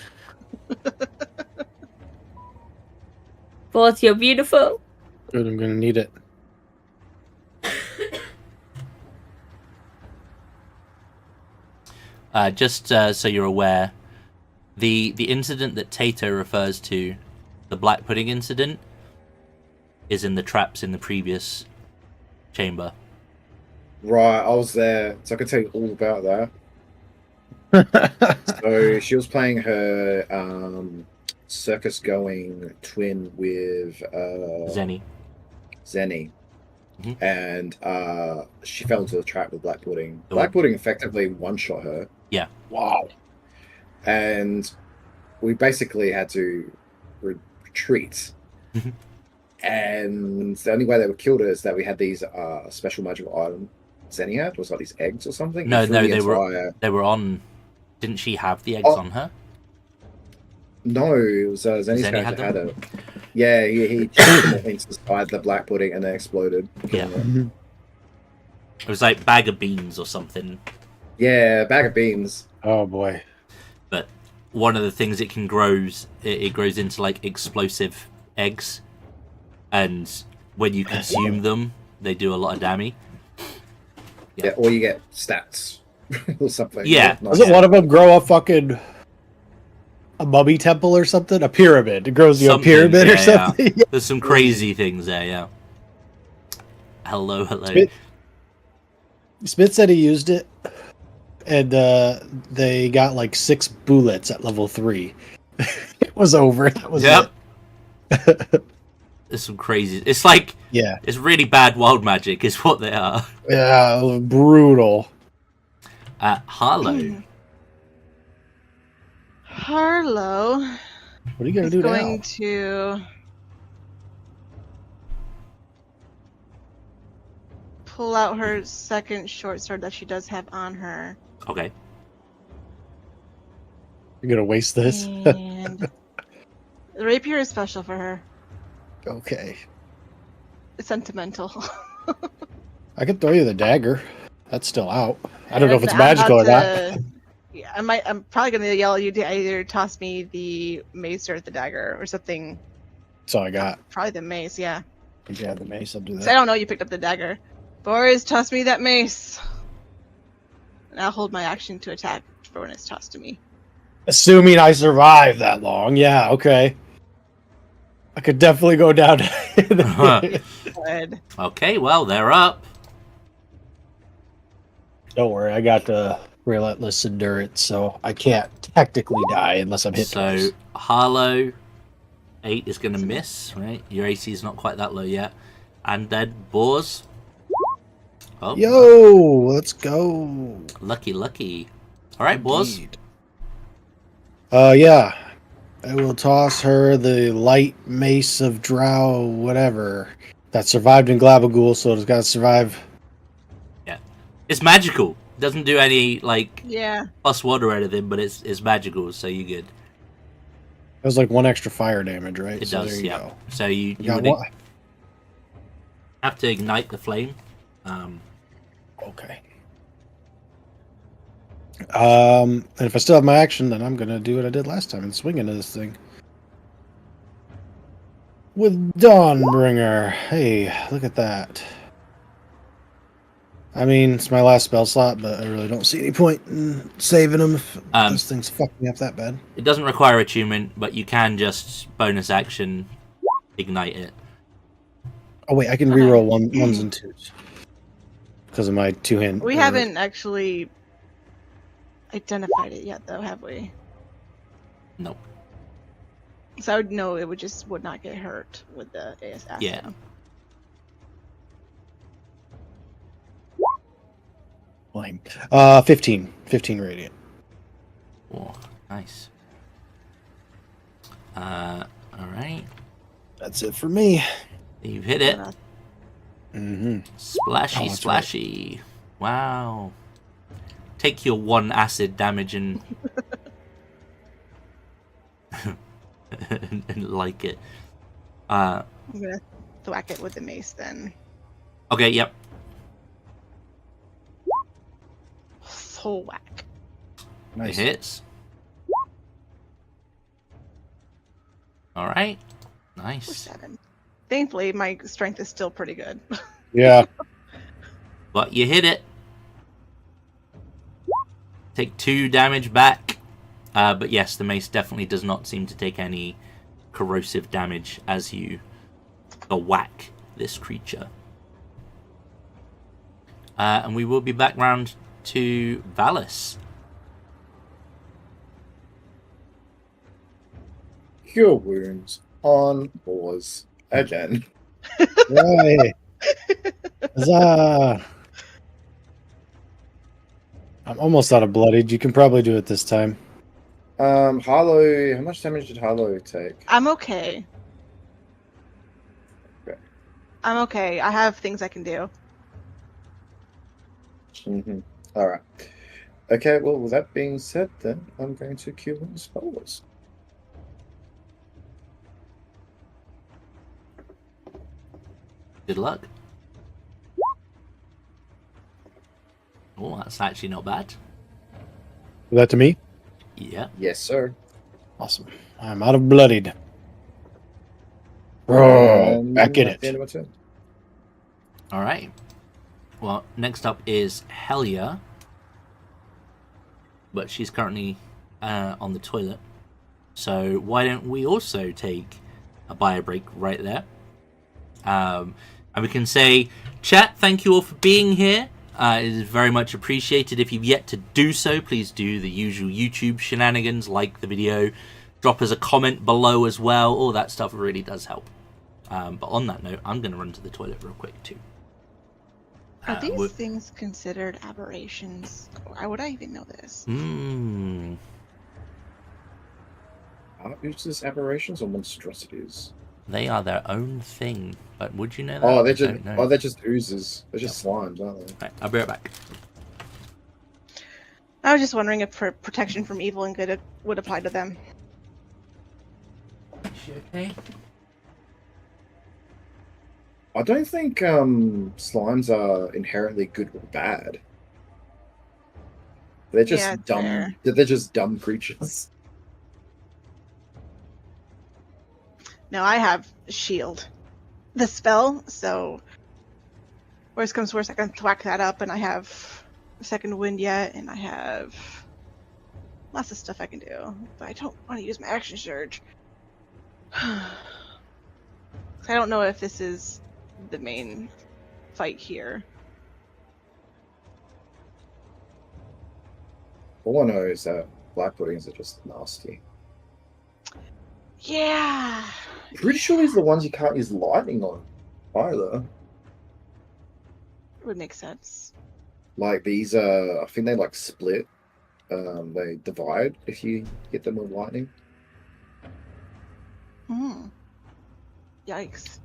Boars, you're beautiful. Good, I'm gonna need it. Just so you're aware, the incident that Tato refers to, the black pudding incident, is in the traps in the previous chamber. Right, I was there, so I can tell you all about that. So she was playing her circus-going twin with Zenny. Mm-hmm. And she fell into the trap with Black Pudding. Oh. Black Pudding effectively one-shot her. Yeah. Wow. And we basically had to retreat. And the only way they were killed her is that we had these special magical items. Zenny had was like these eggs or something. No, they were on. Didn't she have the eggs on her? No, it was Zenny's character had it. Yeah, he went inside the Black Pudding and then exploded. Yeah. It was like bag of beans or something. Yeah, bag of beans. Oh boy. But one of the things it can grows, it grows into like explosive eggs, and when you consume them, they do a lot of damage. Yeah, or you get stats or something. Yeah. Doesn't one of them grow a fucking a mummy temple or something? A pyramid. It grows you a pyramid or something. Yeah. There's some crazy things there, yeah. Hello. Smith said he used it, and they got like 6 bullets at level 3. It was over. That was it. There's some crazy... It's like... Yeah. It's really bad wild magic is what they are. Yeah, brutal. Harlow. What are you going to do now? Going to pull out her second short sword that she does have on her. Okay. You're going to waste this? And the rapier is special for her. Okay. It's sentimental. I could throw you the dagger. That's still out. I don't know if it's magical or not. Yeah, I'm probably gonna yell at you to either toss me the mace or the dagger or something. That's all I got. Probably the mace, yeah. Yeah, the mace. I'll do that. I don't know. You picked up the dagger. Boris, toss me that mace. And I'll hold my action to attack for when it's tossed to me. Assuming I survive that long, yeah, okay. I could definitely go down. Good. Okay, well, they're up. Don't worry, I got the relentless endurance, so I can't technically die unless I'm hit twice. So, Harlow, 8 is going to miss, right? Your AC is not quite that low yet. And then Boars. Oh, yo, let's go. Lucky. All right, Boars. Yeah. I will toss her the light mace of drow, whatever. That survived in Glabagool, so it's got to survive. Yeah. It's magical. It doesn't do any, like, Yeah. plus 1 or anything, but it's magical, so you're good. It was like 1 extra fire damage, right? It So does, there you yeah. go. So you got would what? have to ignite the flame. Okay. And if I still have my action, then I'm gonna do what I did last time and swing into this thing. With Dawnbringer. Hey, look at that. I mean, it's my last spell slot, but I really don't see any point in saving them if this thing's fucking me up that bad. It doesn't require attunement, but you can just bonus action ignite it. Oh wait, I can reroll ones and twos because of my 2-hand. We haven't actually identified it yet, though, have we? Nope. So I would know it would not get hurt with the AS acid. Yeah. Lame. 15 radiant. Oh, nice. All right. That's it for me. You've hit it. Mm-hmm. Splashy, that's splashy. Wow. Take your 1 acid damage and and like it. I'm gonna thwack it with the mace then. Okay, yep. Full whack. It hits. All right. For Nice. 7. Thankfully, my strength is still pretty good. Yeah. But you hit it. Take 2 damage back. But yes, the mace definitely does not seem to take any corrosive damage as you whack this creature. And we will be back round to Vallis. Cure wounds on boars again. Right. Huzzah. I'm almost out of bloodied. You can probably do it this time. Harlow, how much damage did Harlow take? I'm okay. Okay. I'm okay. I have things I can do. Mm-hmm. All right. Okay. Well, with that being said, then I'm going to cure one spells. Good luck. Oh, that's actually not bad. That to me? Yeah. Yes, sir. Awesome. I'm out of bloodied. Oh, And back in that's the end it. of my turn. All right. Well, next up is Helia. But she's currently on the toilet. So why don't we also take a bio break right there? And we can say, chat, thank you all for being here. It is very much appreciated. If you've yet to do so, please do the usual YouTube shenanigans, like the video, drop us a comment below as well. All that stuff really does help. But on that note, I'm going to run to the toilet real quick too. Are these things considered aberrations? Why would I even know this? Are oozes aberrations or monstrosities? They are their own thing. But would you know that? Oh, I don't know. they're just oozes. They're just slimes, aren't they? Right, I'll be right back. I was just wondering if protection from evil and good would apply to them. Is she okay? I don't think slimes are inherently good or bad. They're just Yeah, dumb. fair. They're just dumb creatures. No, I have shield. The spell, so worst comes worst, I can thwack that up, and I have second wind yet, and I have lots of stuff I can do. But I don't want to use my action surge. I don't know if this is the main fight here. All I know is that black puddings are just nasty. Yeah. Pretty sure these are the ones you can't use lightning on either. Would make sense. Like these I think they like split. They divide if you hit them with lightning. Yikes.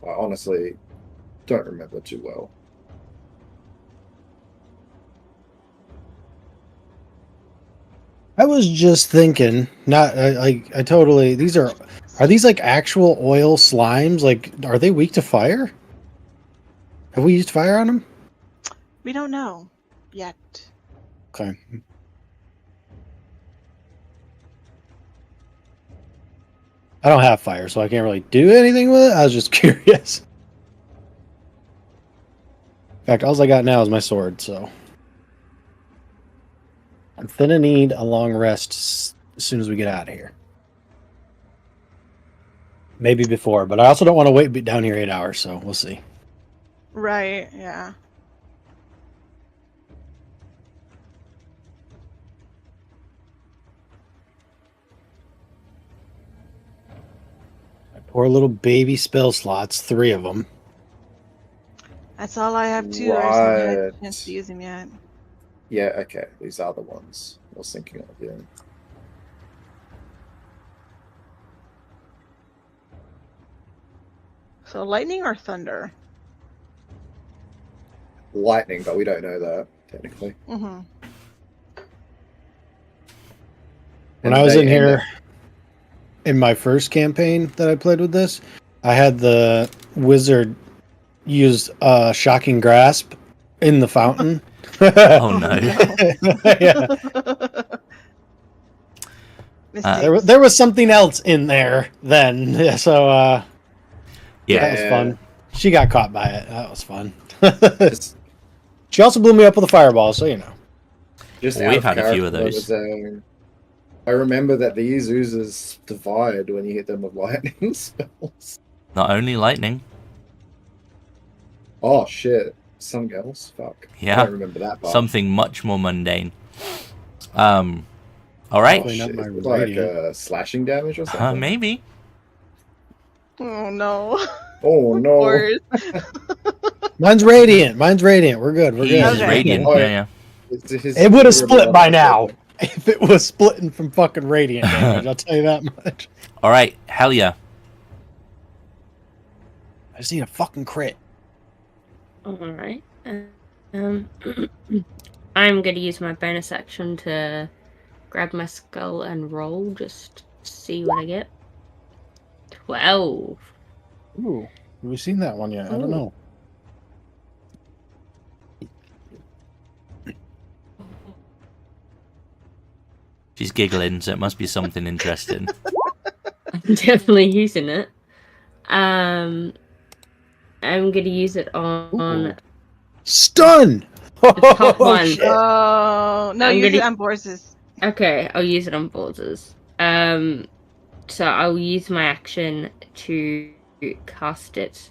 I honestly don't remember too well. I was just thinking, I totally, are these like actual oil slimes? Like, are they weak to fire? Have we used fire on them? We don't know yet. Okay. I don't have fire, so I can't really do anything with it. I was just curious. In fact, all I got now is my sword, so. I'm gonna need a long rest as soon as we get out of here. Maybe before, but I also don't want to wait down here 8 hours, so we'll see. Right, yeah. Poor little baby spell slots, 3 of them. That's all I have too. I just haven't had a Right. chance to use them yet. Yeah, okay. These are the ones I was thinking of, yeah. So lightning or thunder? Lightning, but we don't know that, technically. Mm-hmm. When I was in here in my first campaign that I played with this, I had the wizard use shocking grasp in the fountain. Oh no. Yeah. Mistakes. There was something else in there then. Yeah, so Yeah. that was fun. She got caught by it. That was fun. Just, She also blew me up with a fireball, so you know. just Well, out we've of had a few of character, those. I remember that these oozes divide when you hit them with lightning spells. Not only lightning. Oh shit. Something else? Fuck. Yeah. I don't remember that part. Something much more mundane. All right. Oh, Clean up shit. my It's like radiant. slashing damage or something? Maybe. Oh no. Oh no. Or- Mine's radiant. We're good. We're He good. uses Okay. radiant. Oh, Yeah, yeah. It would have split by now if it was splitting from fucking radiant damage. I'll tell you that much. All right. Hell yeah. I just need a fucking crit. Alright. I'm gonna use my bonus action to grab my skull and roll, just see what I get. 12. Ooh, have we seen that one yet? I don't know. She's giggling, so it must be something interesting. I'm definitely using it. I'm gonna use it on Stun! the top one. shit. Oh no! I'm Use it gonna- on Boris's. Okay, I'll use it on borders. So I'll use my action to cast it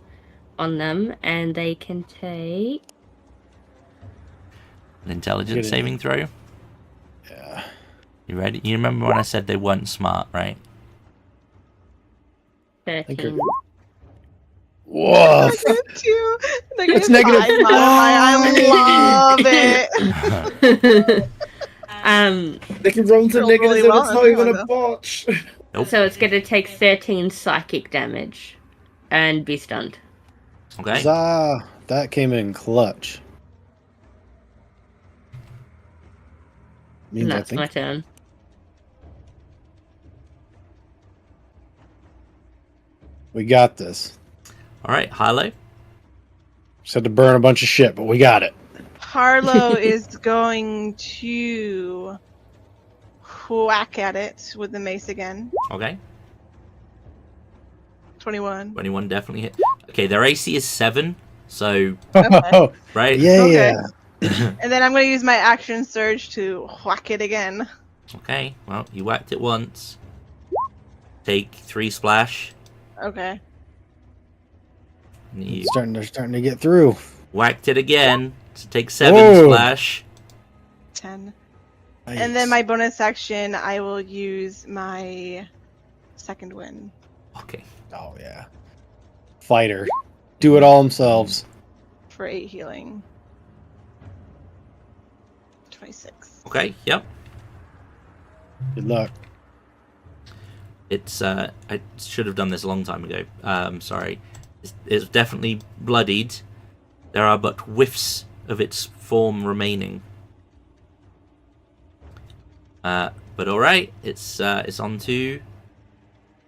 on them, and they can take. An intelligence Get in. saving throw. Yeah. You ready? You remember when I said they weren't smart, right? 13. Whoa. -2. It's -5 negative modifier. I love it. They can roll to Roll negatives really and well it's on not that even one, a though. botch. Nope. So it's gonna take 13 psychic damage and be stunned. Okay. Huzzah. That came in clutch. And Means I that's my think turn. we got this. All right, Harlow. Just had to burn a bunch of shit, but we got it. Harlow is going to whack at it with the mace again. Okay. 21. 21 definitely hit. Okay, their AC is 7, so Okay. right. Yeah, Okay. yeah. And then I'm going to use my action surge to whack it again. Okay. Well, you whacked it once. Take 3 splash. Okay. And you They're starting to get through. whacked it again. So take 7 Whoa. splash. 10. Nice. And then my bonus action, I will use my second wind Okay. Oh yeah. Fighter. Do it all themselves. for 8 healing. 26. Okay. Yep. Good luck. It's I should have done this a long time ago. Sorry. It's definitely bloodied. There are but whiffs of its form remaining. But all right, it's on to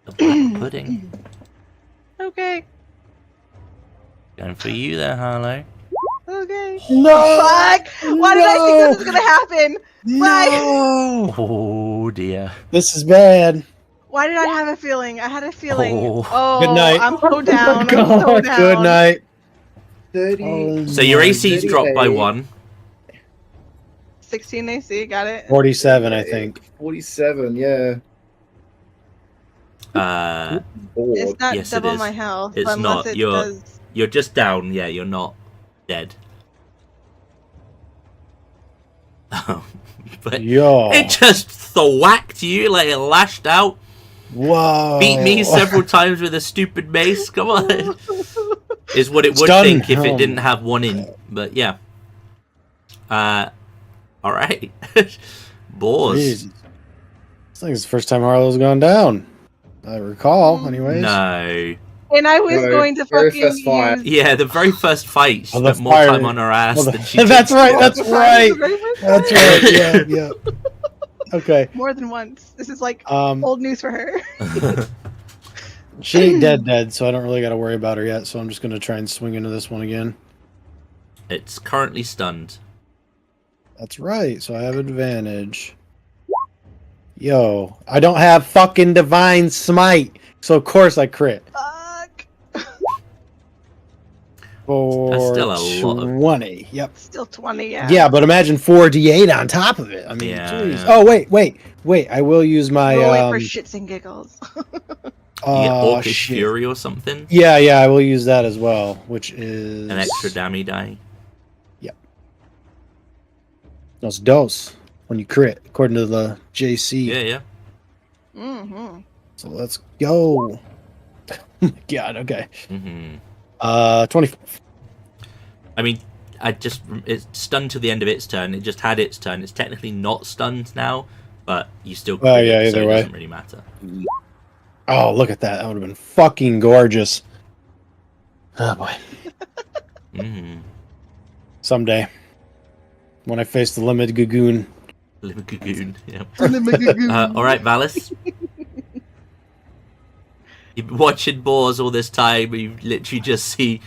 the black pudding. Okay. Going for you there, Harlow. Okay. No! Fuck! Why did I think this was gonna happen? No! Oh dear. This is bad. Why did I have a feeling? I had a feeling. Oh. Oh, Good night. I'm so down. I'm God, so down. good night. 30. Oh So your my- AC's dropped by 38. 1. 16 AC, got it. 47, I think. 47, yeah. Bored. It's not Yes, it double is. my health. It's unless not. It You're- does... You're just down. Yeah, you're not dead. But Yo. it just thwacked you like it lashed out. Whoa. Beat me several times with a stupid mace. Come on. Is what it would Stun. think if it didn't have one in. But yeah. Alright. Boars. Jesus. I think it's the first time Harlow's gone down. I recall, anyways. No. And I was No, going to very fucking first fight. use... Yeah, the very first fight, she Oh, the spent more fire- time on her ass Oh, than she did. that's right. That's The right. very first That's time. right. Yeah. Yeah. Okay. More than once. This is like Um, old news for her. she ain't dead, so I don't really got to worry about her yet. So I'm just gonna try and swing into this one again. It's currently stunned. That's right. So I have advantage. Yo, I don't have fucking divine smite, so of course I crit. Fuck. For still a lot of- 20. Yep. Still 20, yeah. Yeah, but imagine 4d8 on top of it. I mean, Yeah, jeez. yeah. Oh, wait. I will use my Roll it for shits and giggles. You get Orcish shit. Fury or something. Yeah, I will use that as well, which is An extra dammy die. Dos dos when you crit, according to the JC. Yeah, yeah. Mm-hmm. So let's go. Oh my God. Okay. hmm 20. I mean, it's stunned to the end of its turn. It just had its turn. It's technically not stunned now, but you still crit yeah, it, so either it way. doesn't really matter. Oh, look at that. That would have been fucking gorgeous. Oh boy. Mm. Someday. When I face the limited Gagoon. Little cocoon. Yeah. Mm-hmm. All right, Vallis. You've been watching Boars all this time. You literally just see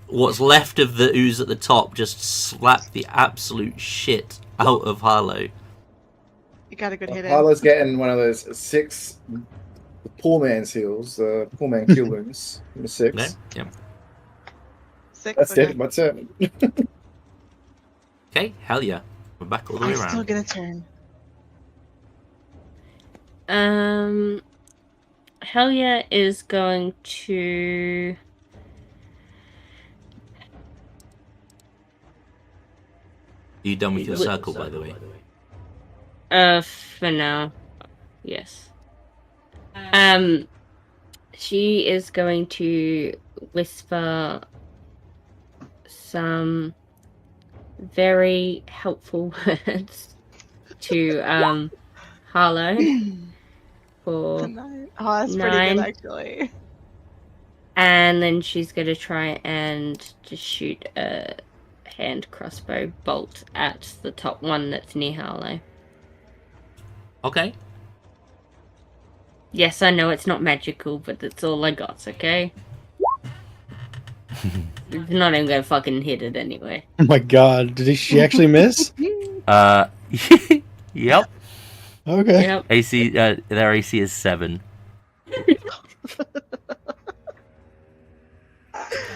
what's left of the ooze at the top just slap the absolute shit out of Harlow. You got a good hit in. Harlow's getting one of those 6 poor man's heals, poor man kill wounds. Number 6. No? Yeah. 6. That's okay. it. That's it. Okay, hell yeah. We're back all the I way still around. get a turn. Helia is going to. Are you done with your circle, by the way? For now, yes. She is going to whisper some very helpful words to Harlow for, Tonight. Oh, that's pretty 9. good, actually. and then she's gonna try and just shoot a hand crossbow bolt at the top one that's near Harlow. Okay. Yes, I know it's not magical, but that's all I got, okay? It's not even gonna fucking hit it anyway. Oh my God. Did she actually miss? Yep. Okay. Yep. AC, their AC is 7.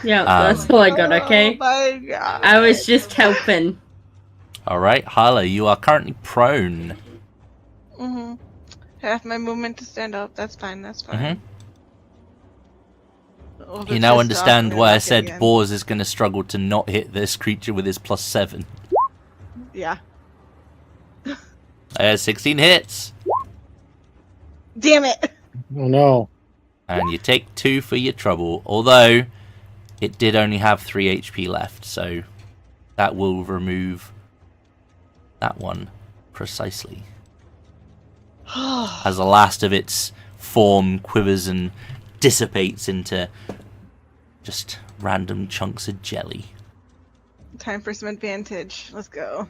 Yeah, that's all I got, okay? Oh my God. I was just helping. Alright, Harlow, you are currently prone. Mm-hmm. Half my movement to stand up. That's fine. That's fine. Mhm. Oh, You now understand why I said Again. Boars is going to struggle to not hit this creature with his +7. Yeah. I had 16 hits. Damn it. Oh no. And you take 2 for your trouble. Although, it did only have 3 HP left. So, that will remove that one precisely. As the last of its form quivers and dissipates into just random chunks of jelly. Time for some advantage. Let's go.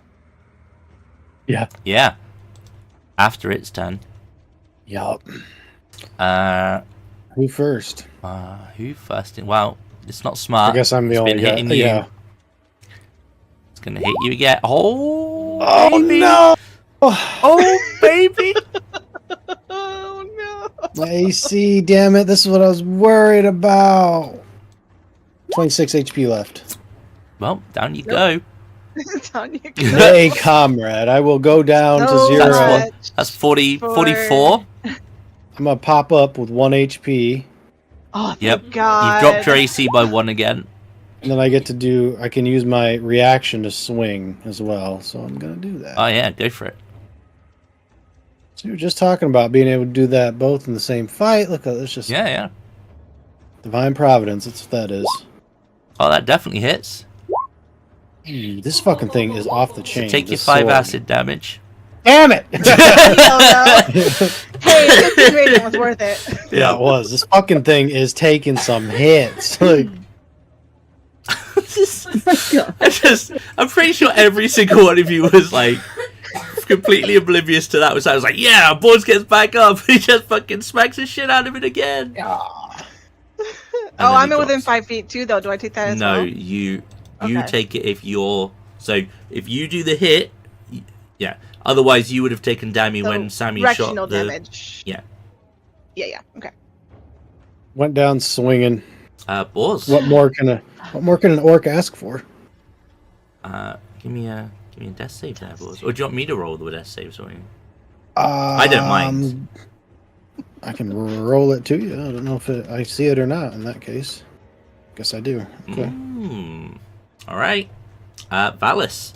Yeah. Yeah. After its turn. Yup. Uh, Who first? who first? Well, it's not smart. I guess I'm the It's only been guy. hitting you. Yeah. It's gonna hit you again. Oh, Oh baby. no! Oh, baby. Oh My AC, damn it. This is what I was worried about. 26 HP left. Well, down you go. no. Down you go. Hey, comrade. I will go down to So 0. That's what- much That's 40, for- 44. I'm going to pop up with 1 HP. Oh, thank Yep. God. You've dropped your AC by 1 again. And then I can use my reaction to swing as well. So I'm going to do that. Oh, yeah, go for it. So you're just talking about being able to do that both in the same fight. Look, it's just Yeah. divine providence. That's what that is. Oh, that definitely hits. This fucking thing is off the So chain. take your This 5 sword. acid damage. Damn it! Oh, no. Hey, 15 rating was worth it. Yeah, it was. This fucking thing is taking some hits. Like, I'm pretty sure every single one of you was like completely oblivious to that. I was like, yeah, Boards gets back up. He just fucking smacks the shit out of it again. ah. Oh, I'm within 5 feet too, though. Do I take that as No, well? you Okay. take it if you're. So if you do the hit, yeah. Otherwise, you would have taken Dammy So, when Sammy directional shot the. damage. Yeah. Yeah. Okay. Went down swinging. Boars. What more can an orc ask for? Give me a death save there, Boars. Or do you want me to roll the death save or something? I don't mind. I can roll it to you. I don't know if I see it or not. In that case, guess I do. Okay. All right, Vallis.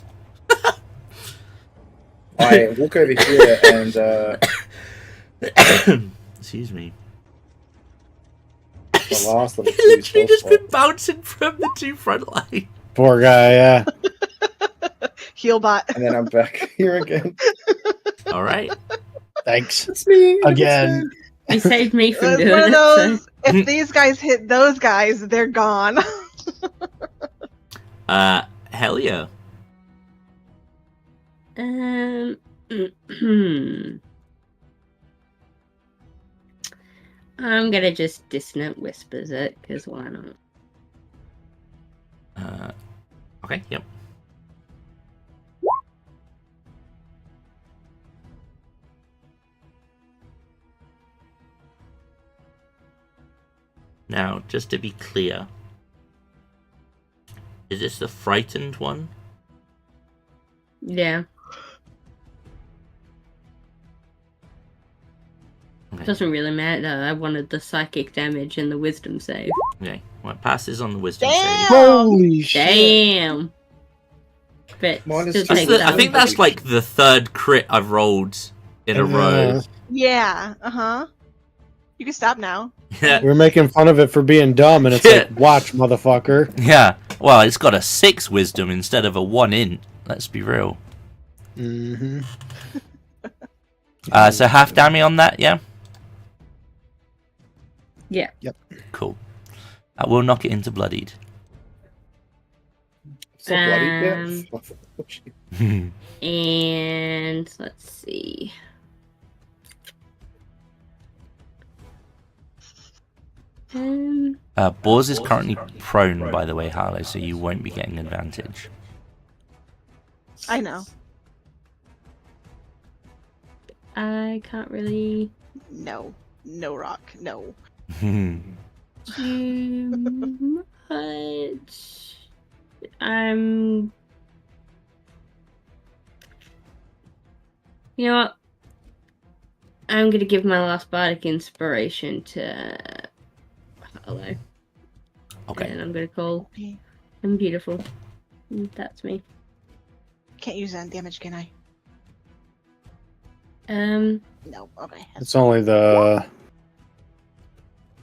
I walk over here and Excuse me. the last of the He literally just been bouncing from the 2 front lines. Poor guy. Yeah. Heal bot. and then I'm back here again. All right. Thanks It's me again. You saved me from It's doing one of it. those. So. If these guys hit those guys, they're gone. Hell yeah. I'm gonna just dissonant whispers it, because why not? Okay. Yep. Now, just to be clear, is this the frightened one? Yeah. Okay. Doesn't really matter. I wanted the psychic damage and the wisdom save. Okay. Well, it passes on the wisdom Damn! save. Holy shit! Damn. But Mine is still That's take I damage. think that's like the 3rd crit I've rolled in a row. Yeah. You can stop now. Yeah. We're making fun of it for being dumb, and it's like, watch, motherfucker. Yeah. Well, it's got a 6 wisdom instead of a 1 int. Let's be real. Mm-hmm. So half damage on that, yeah? Yeah. Yep. Cool. That will knock it into bloodied. So bloody death. And let's see. Boars is currently prone, by the way, Harlow, so you won't be getting advantage. I know. I can't really No. No rock. No. do much. You know what? I'm gonna give my last bardic inspiration to Harlow. Okay. And I'm gonna call Okay. him beautiful. And that's me. Can't use that damage, can I? No. Okay. It's only the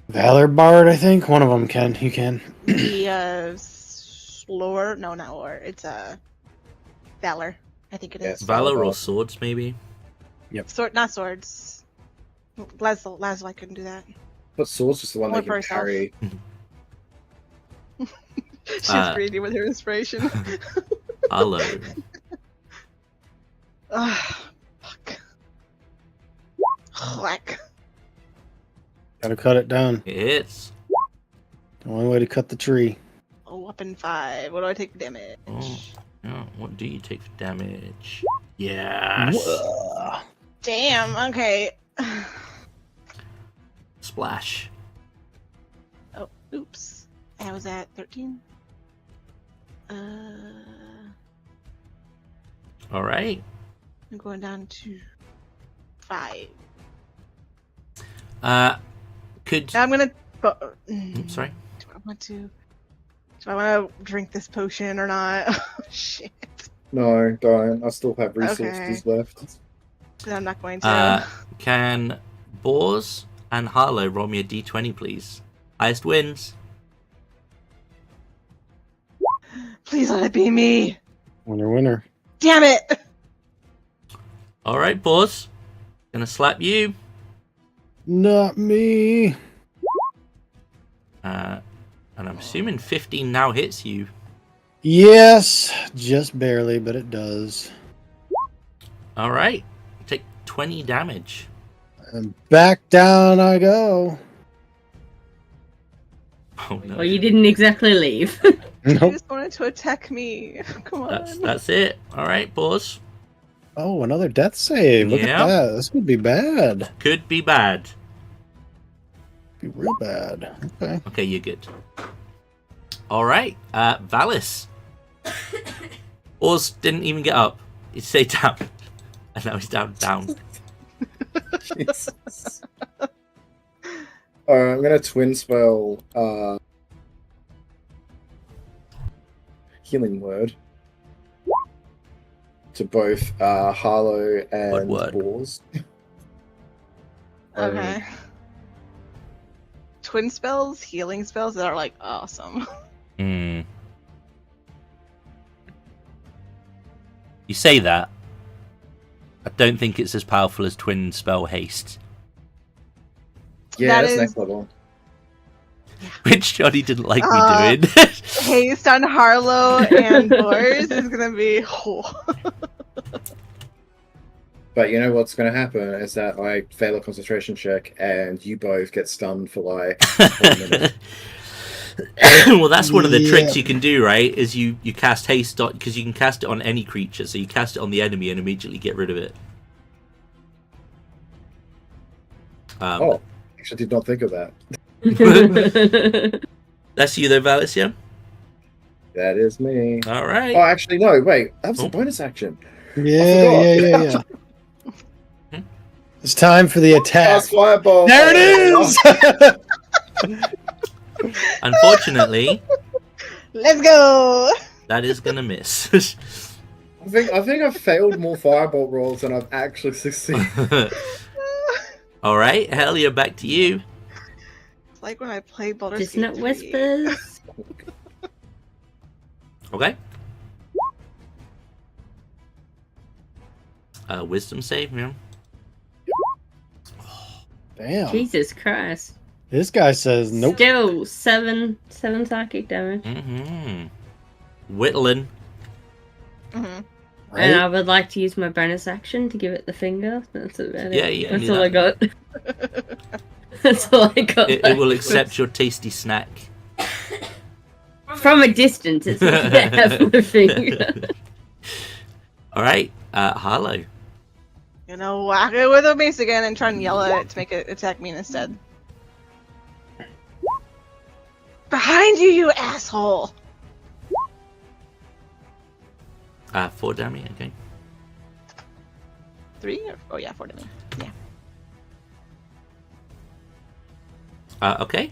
Valor Bard, I think. One of them can. You can. The lore. No, not lore. It's valor. I think it is. Yes. Valor or swords, maybe? Sword, not swords. Laszlo couldn't do that. But Sword's just the one Only that for can herself. carry. She's greedy with her inspiration. Harlow. Fuck. Whack. Gotta cut it down. It hits. The only way to cut the tree. Oh, up in 5. What do I take damage? Oh, yeah. What do you take for damage? Yes. Damn. Okay. Splash. Oh, oops. I was at 13. All right. I'm going down to 5. Could. I'm gonna. Sorry. Do I want to drink this potion or not? Oh, shit. No, don't. I still have resources left. 'Cause I'm not going to. Can Boars and Harlow roll me a d20, please? Highest wins. Please let it be me. Winner, winner. Damn it! All right, Boars. Gonna slap you. Not me. And I'm assuming 15 now hits you. Yes, just barely, but it does. All right. You take 20 damage. And back down I go. Oh no. Well, you didn't exactly leave. You Nope. just wanted to attack me. Come on. That's it. All right, Boars. Oh, another death save. Look Yeah. at that. This would be bad. Could be bad. Be real bad. Okay. Okay, you're good. All right, Vallis. Oz didn't even get up. He stayed down. And now he's down. Jesus. I'm gonna twin spell healing word to both Harlow and What word? Boars. Okay. Twin spells, healing spells that are like awesome. You say that. I don't think it's as powerful as Twin Spell Haste, Yeah, That that's is- next level. which Johnny didn't like Uh, me doing. Haste on Harlow and Boars is gonna be. But you know what's going to happen is that I fail a concentration check and you both get stunned for like 1 minute. Well, that's one of the Yeah. tricks you can do, right? Is you cast haste because you can cast it on any creature, so you cast it on the enemy and immediately get rid of it. Oh, actually did not think of that. That's you though, Vallis, yeah? That is me. All right. Oh, actually, no, wait. That was Oh. a bonus action. Yeah. It's time for the attack. Cast fireball. There it is! Unfortunately, Let's go. that is gonna miss. I think I've failed more fireball rolls than I've actually succeeded. All right, Helia, back to you. It's like when I play Baldur's Just Gate not 3. whispers. Okay. Wisdom save, yeah. Damn. Jesus Christ. This guy says nope. Still seven psychic damage. Mm-hmm. Whittling. Mhm. And I Right? would like to use my bonus action to give it the finger. That's about Yeah, it. you can That's do all I got. That's all I got. It will accept your tasty snack. From a distance, it's not gonna have my finger. All right, Harlow. You know, whack it with a mace again and try and yell at it to make it attack me instead. Behind you, you asshole! 4 damage, okay. 3? Oh yeah, 4 to me. Yeah. Okay.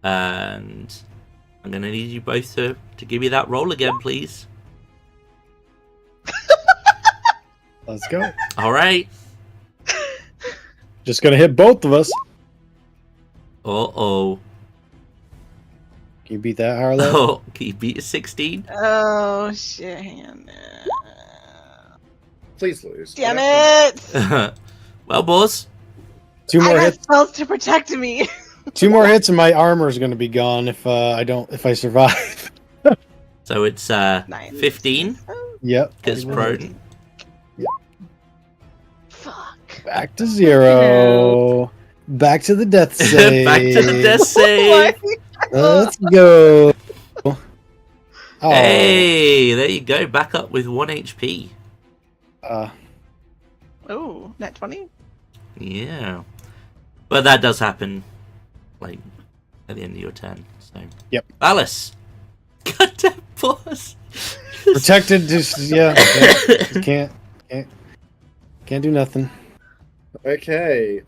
And I'm gonna need you both to give me that roll again, please. Let's go. All right. Just gonna hit both of us. Uh-oh. Can you beat that, Harlow? Oh, can you beat a 16? Oh shit, hang on. Please lose. Damn it! Well, boss. Two I more got hits. spells to protect me. 2 more hits, and my armor is gonna be gone if I survive. So it's Nice. 15 Yep. because prone. Fuck. Back to 0. Back to the death save. Back to the death save. Let's go. Oh, Hey, there you go. Back up with 1 HP. Oh, net 20? Yeah. But that does happen, like, at the end of your turn. So. Yep. Vallis. Goddamn boss. protected. Just can't do nothing. Okay.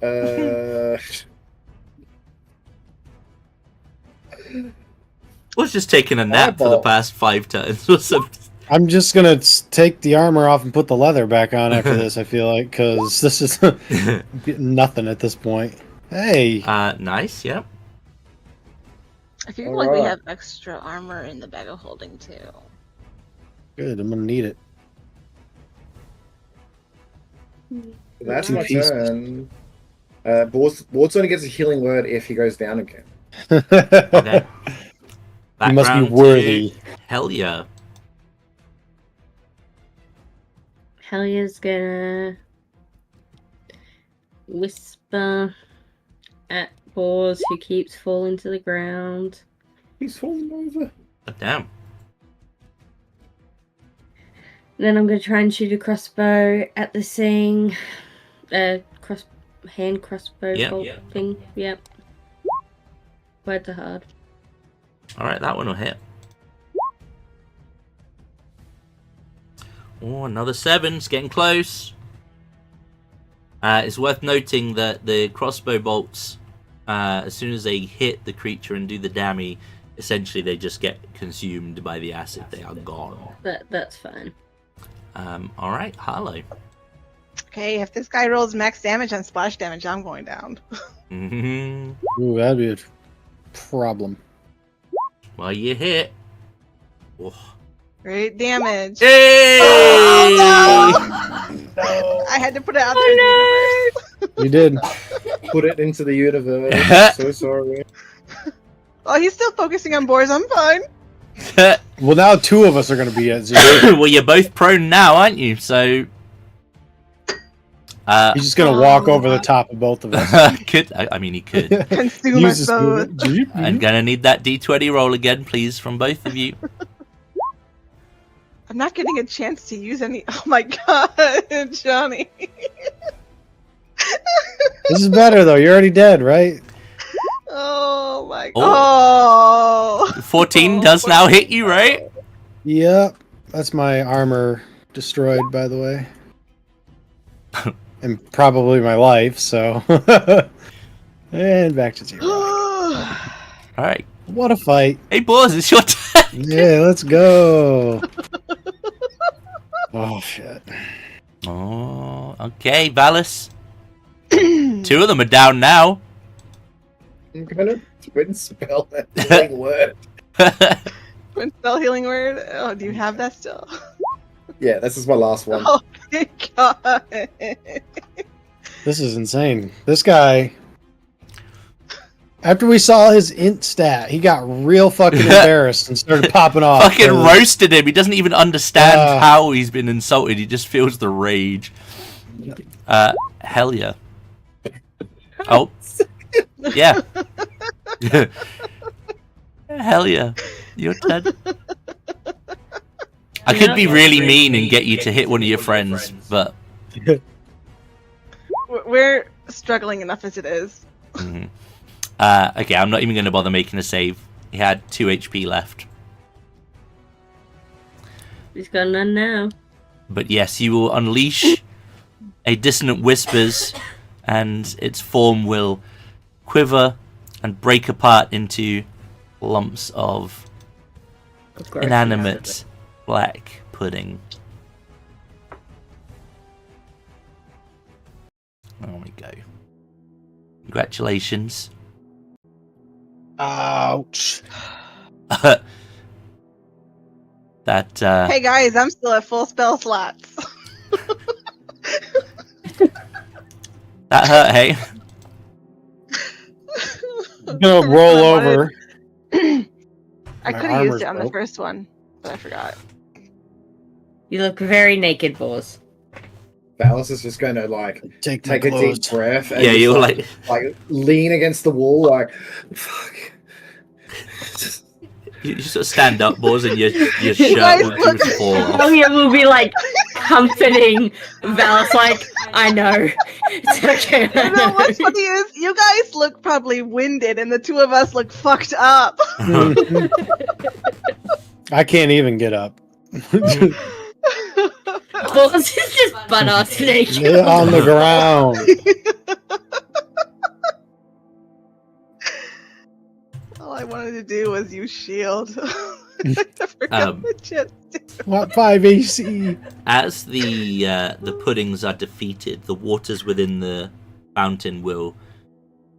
Was just taking a nap for the Eyeball. past 5 turns or something. I'm just gonna take the armor off and put the leather back on after this. I feel like because this is getting nothing at this point. Hey, nice. Yep. I feel like we have extra armor in the bag of holding too. good. I'm gonna need it. That's Two my pieces. turn. Bort's only gets a healing word if he goes down again. Okay. You must be Background worthy. to Helia. Helia's gonna whisper at Bors, who keeps falling to the ground. He's falling over. Oh, damn. Then I'm gonna try and shoot a crossbow at the thing. Hand crossbow bolt thing. Yep. Words are hard. Alright, that one will hit. Oh, another 7. It's getting close. It's worth noting that the crossbow bolts, as soon as they hit the creature and do the damage, essentially they just get consumed by the acid. They are gone. That's fine. Alright, Harlow. Okay, if this guy rolls max damage on splash damage, I'm going down. Ooh, that'd be a problem. Well, you hit. Oh. Great damage. Hey! Oh, no! I had to put it out there in the universe. You did. Put it into the universe. So sorry. Oh, he's still focusing on boars. I'm fine. Well, now 2 of us are gonna be at 0. Well, you're both prone now, aren't you? So. He's just gonna walk over the top of both of us. I mean, he could. Consume Use us his both. movement. I'm gonna need that D20 roll again, please, from both of you. I'm not getting a chance to use any. Oh my god, Johnny. This is better though. You're already dead, right? Oh my god. 14 does now hit you, right? Yep. That's my armor destroyed, by the way. And probably my life, so. And back to 0. Alright. What a fight. Hey, boys, it's your turn. Yeah, let's go. Oh, shit. Oh, okay, Vallis. 2 of them are down now. I'm gonna twin spell that healing word. Twin spell healing word. Oh, do you have that still? Yeah, this is my last one. Oh my god. This is insane. This guy. After we saw his int stat, he got real fucking embarrassed and started popping off. Fucking roasted him. He doesn't even understand how he's been insulted. He just feels the rage. Helia. Oh. Yeah. Helia. Your turn. I could be really mean and get you to hit one of your friends, but... We're struggling enough as it is. Mm-hmm. Okay, I'm not even going to bother making a save. He had 2 HP left. He's got none now. But yes, you will unleash a dissonant whispers, and its form will quiver and break apart into lumps of inanimate black pudding. There we go. Congratulations. Ouch. That Hey guys, I'm still at full spell slots. that hurt, hey? I'm gonna roll over. I My could have used it on armor's the first one, but I forgot. You look very naked, Bors. Vallis is just gonna Take take a deep breath and Yeah, just, you're like lean against the wall like fuck. You sort of stand up, Boz, and your guys shirt will look- just fall off. Helia will be like comforting Vallis, like, I know. It's okay. You know what's funny is you guys look probably winded, and the 2 of us look fucked up. I can't even get up. Bors is just butt ass naked. Yeah, on the ground. All I wanted to do was use shield. I forgot the shit. What 5 AC? As the puddings are defeated, the waters within the fountain will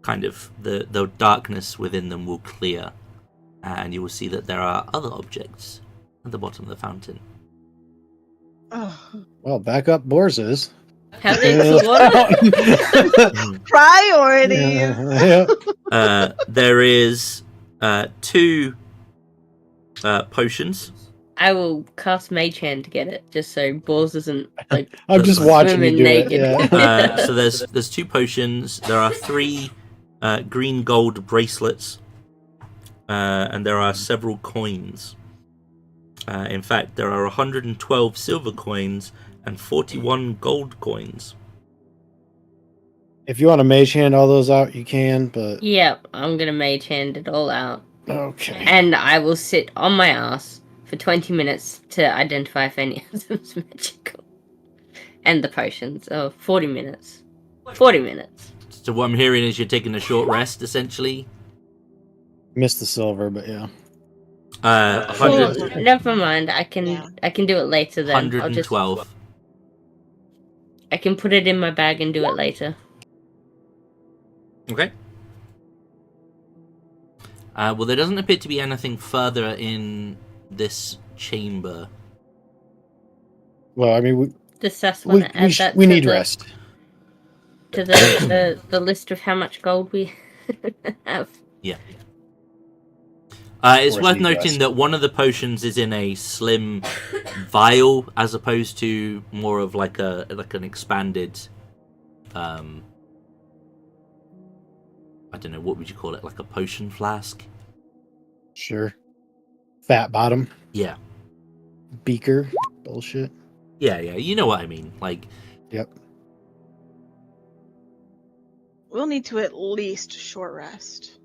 kind of the darkness within them will clear, and you will see that there are other objects at the bottom of the fountain. Oh. Well, back up Borza's. How big's the water? Priorities. Yeah. There is 2 potions. I will cast Mage Hand to get it, just so Balls isn't like. I'm just watching you swimming do naked. it. Yeah. So there's 2 potions. There are 3 green gold bracelets, and there are several coins. In fact, there are 112 silver coins and 41 gold coins. If you want to mage hand all those out, you can, but Yep, I'm gonna Mage Hand it all out, okay. and I will sit on my ass for 20 minutes to identify if any of them's magical. And the potions. 40 minutes. 40 minutes. So what I'm hearing is you're taking a short rest, essentially. Missed the silver, but yeah. 100, Well, never mind. I can do it later then. 112. I can put it in my bag and do it later. Okay. Well, there doesn't appear to be anything further in this chamber. Well, I mean, Just want to add that we to need the, rest. to the list of how much gold we have. Yeah. It's course worth need noting rest. that one of the potions is in a slim vial, as opposed to more of like an expanded, I don't know, what would you call it? Like a potion flask? Sure. Fat bottom. Yeah. Beaker. Bullshit. Yeah, you know what I mean. Like, Yep. We'll need to at least short rest.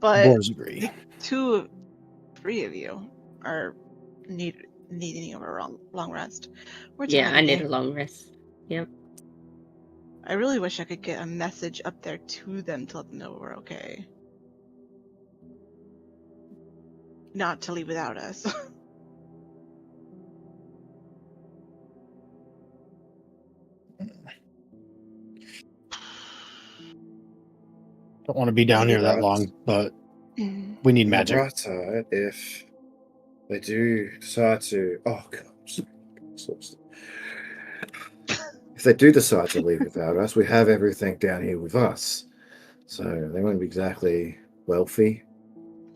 But Boars agree. 3 of you are needing a long rest. Yeah, I need a long rest. Yep. I really wish I could get a message up there to them to let them know we're okay. Not to leave without us. Don't want to be down here that long, but we need magic. Right, if they do decide to, oh god, I'm so exhausted. If they do decide to leave without us, we have everything down here with us, so they won't be exactly wealthy.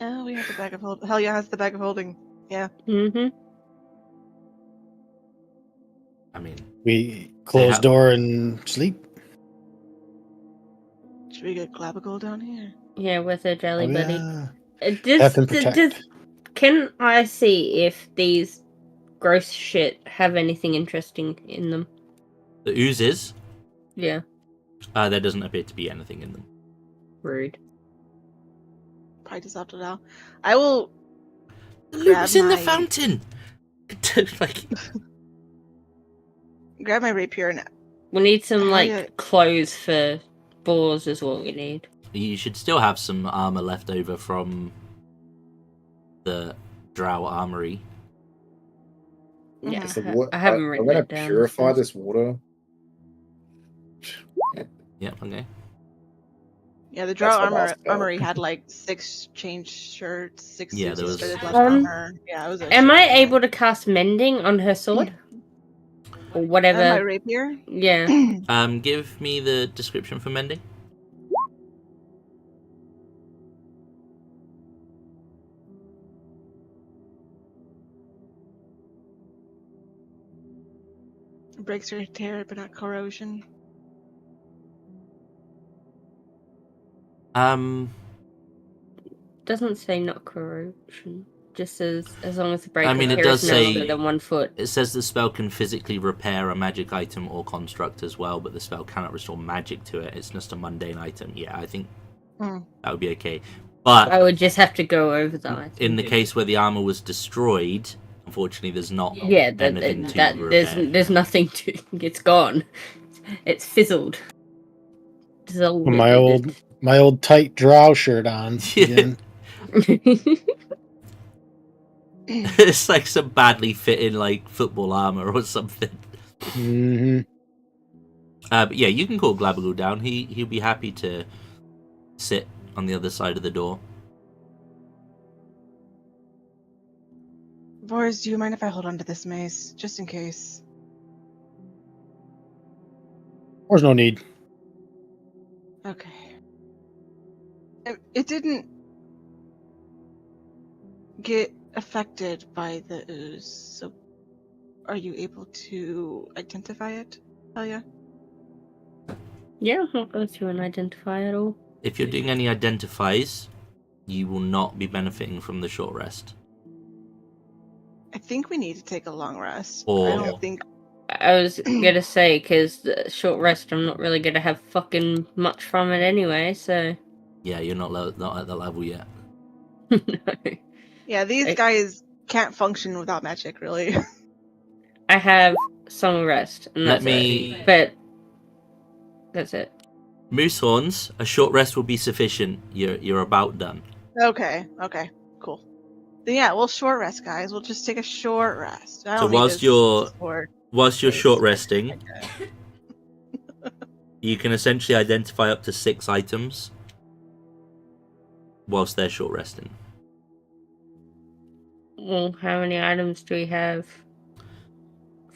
Oh, we have the bag of holding. Hell yeah, has the bag of holding. Yeah. Mm-hmm. I mean, We close door and sleep. Should we get Clavicle down here? Yeah, with a jelly Oh, buddy. yeah. Have him protect. Can I see if these gross shit have anything interesting in them? the oozes, Yeah. there doesn't appear to be anything in them. Rude. Probably just opted out. I will. The loot's in the my- fountain! Like, Grab my rapier and We need some, Yeah. clothes for boars is what we need. you should still have some armor left over from the drow armory. Yeah, Is the wa- I haven't I'm written going it to down. purify this water. Yeah, okay. Yeah, the drow That's what I'll spell. armory had 6 changed shirts, 6 Yeah, suits there of was- studded left Um, armor. Yeah, it was. Am I able to cast mending on her sword? Or My whatever. rapier? Yeah. Give me the description for mending. Breaks or tear, but not corrosion. Doesn't say not corrosion. Just as long as the break I mean, or it tear does is no say- longer than 1 foot. It says the spell can physically repair a magic item or construct as well, but the spell cannot restore magic to it. It's just a mundane item. Yeah, I think that would be okay. But I would just have to go over that. in the case where the armor was destroyed, unfortunately, there's not Yeah, anything to repair. there's nothing to. It's gone. It's fizzled. Dissolved. My old tight drow shirt on again. It's like some badly fitting like football armor or something. Mm-hmm. But yeah, you can call Glabagoo down. He'll be happy to sit on the other side of the door. Boris, do you mind if I hold on to this mace, just in case? There's no need. Okay. It didn't get affected by the ooze, so are you able to identify it, Talia? Yeah, I'll go through and identify it all. If you're doing any identifies, you will not be benefiting from the short rest. I think we need to take a long rest. Or- I don't think. I was gonna say, because the short rest, I'm not really gonna have fucking much from it anyway, so. Yeah, you're not at that level yet. No. Yeah, these guys can't function without magic, really. I have some rest, and Let that's me- it. But that's it. Moose horns, a short rest will be sufficient. You're about done. Okay, cool. Then yeah, we'll short rest, guys. We'll just take a short rest. I So don't need whilst this you're- sword. Whilst you're Mace. short resting, you can essentially identify up to 6 items whilst they're short resting. Well, how many items do we have?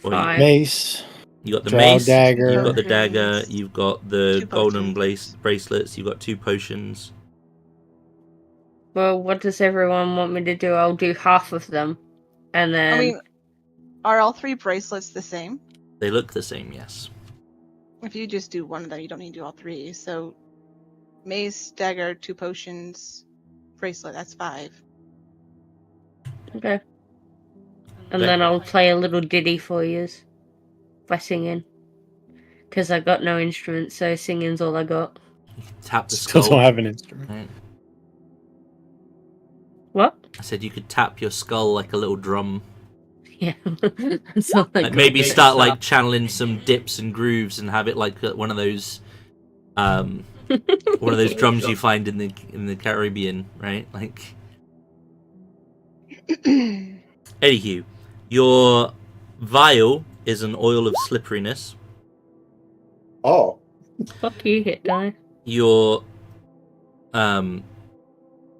Well, you- 5. Mace. You got the Drow mace, dagger. you've got the Potions. dagger, you've got the 2 golden potions. bracelets, you've got 2 potions. Well, what does everyone want me to do? I'll do half of them, and then. I mean, are all 3 bracelets the same? They look the same, yes. If you just do one of them, you don't need to do all 3. So, mace, dagger, 2 potions, bracelet. That's 5. Okay. And Okay. then I'll play a little ditty for you by singing. Because I got no instrument, so singing's all I got. Tap the Still skull. don't have an instrument. Right. What? I said you could tap your skull like a little drum. Yeah. That's all I Like got. maybe start like channeling some dips and grooves and have it like one of those drums you find in the Caribbean, right? Like anywho, your vial is an oil of slipperiness. Oh, Fuck you, hit die. Your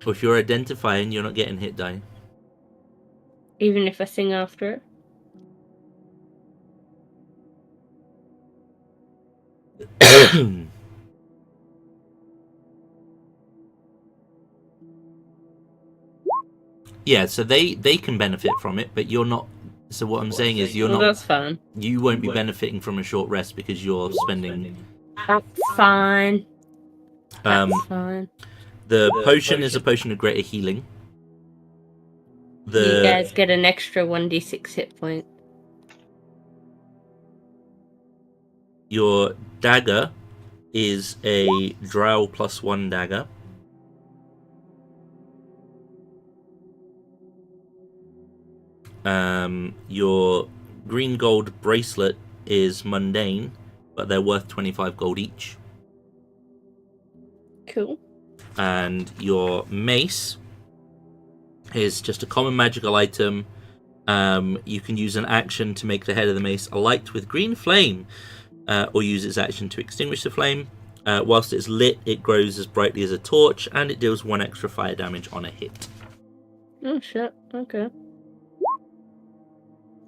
if you're identifying, you're not getting hit die. Even if I sing after it. Yeah, so they can benefit from it, but you're not. So what I'm saying is you're Well, not. that's fine. You won't be benefiting from a short rest because you're spending. That's fine. Um, That's fine. the potion is a potion of greater healing. You guys get an extra 1d6 hit point. Your dagger is a drow +1 dagger. Your green gold bracelet is mundane, but they're worth 25 gold each. Cool. And your mace is just a common magical item. You can use an action to make the head of the mace alight with green flame, or use its action to extinguish the flame. Whilst it's lit, it grows as brightly as a torch, and it deals 1 extra fire damage on a hit. Oh shit, okay.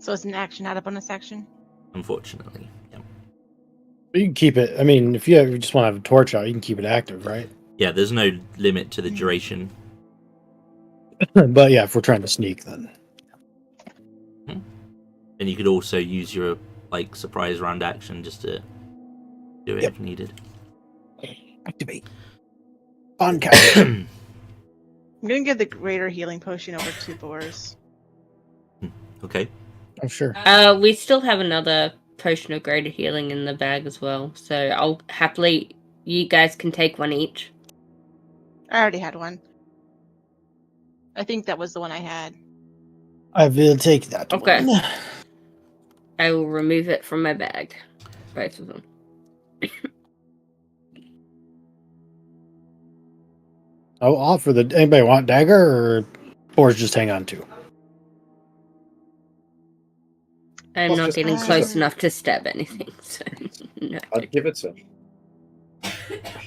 So it's an action, not a bonus action? Unfortunately, yeah. You can keep it. I mean, if you just want to have a torch out, you can keep it active, right? Yeah, there's no limit to the duration. But yeah, if we're trying to sneak, then And you could also use your like surprise round action just to do it if needed. activate. On count. I'm gonna give the greater healing potion over to Boris. Okay. Oh, sure. We still have another potion of greater healing in the bag as well, so I'll happily. You guys can take 1 each. I already had one. I think that was the one I had. I will take that. Okay. one. I will remove it from my bag. Both of them. I'll offer the. Anybody want dagger or just hang on to? I'm Well, not just getting consider- close enough to stab anything, so no. I'd give it to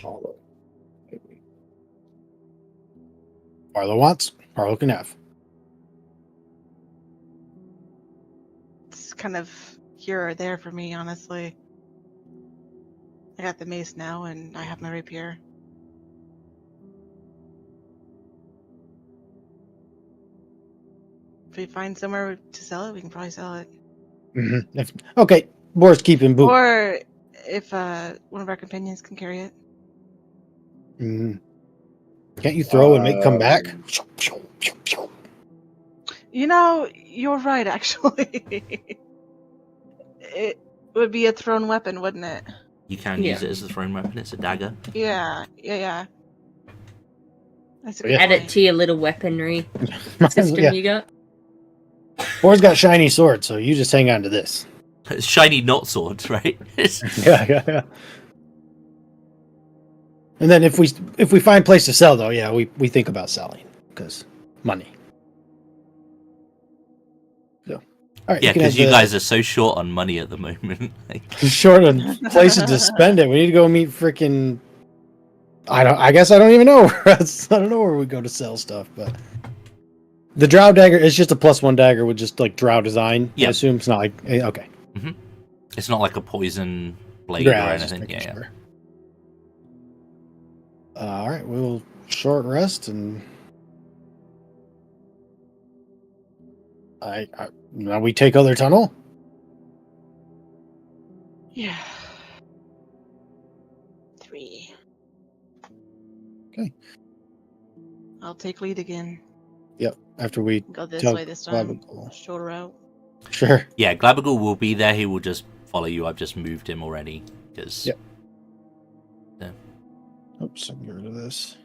Harlow. Maybe. Harlow wants. Harlow can have. It's kind of here or there for me, honestly. I got the mace now, and I have my rapier. If we find somewhere to sell it, we can probably sell it. Okay, Boris keeping boot. Or if one of our companions can carry it. Mhm. Can't you throw and make come back? You know, you're right, actually. It would be a thrown weapon, wouldn't it? You can Yeah. use it as a thrown weapon. It's a dagger. Yeah. That's a good Yeah. Add it point. to your little weaponry system Yeah. you got. Boris got shiny sword, so you just hang on to this. It's shiny not sword, right? Yeah. And then if we find place to sell, though, yeah, we think about selling because money. So, all right, Yeah, can because have you the- guys are so short on money at the moment. Like, short on places to spend it. We need to go meet freaking. I guess I don't even know. I don't know where we go to sell stuff, but the drow dagger is just a +1 dagger with just like drow design. Yeah. I assume it's not like okay. it's not like a poison blade Yeah, or I was just anything. making Yeah, sure. All right, we'll short rest and now we take other tunnel. Yeah. 3. Okay. I'll take lead again. Yep. After we Go this tell way this time. Clavicle. Shorter route. Sure. yeah. Glabagal will be there. He will just follow you. I've just moved him already because. Yep. Oops, I'm getting rid of this.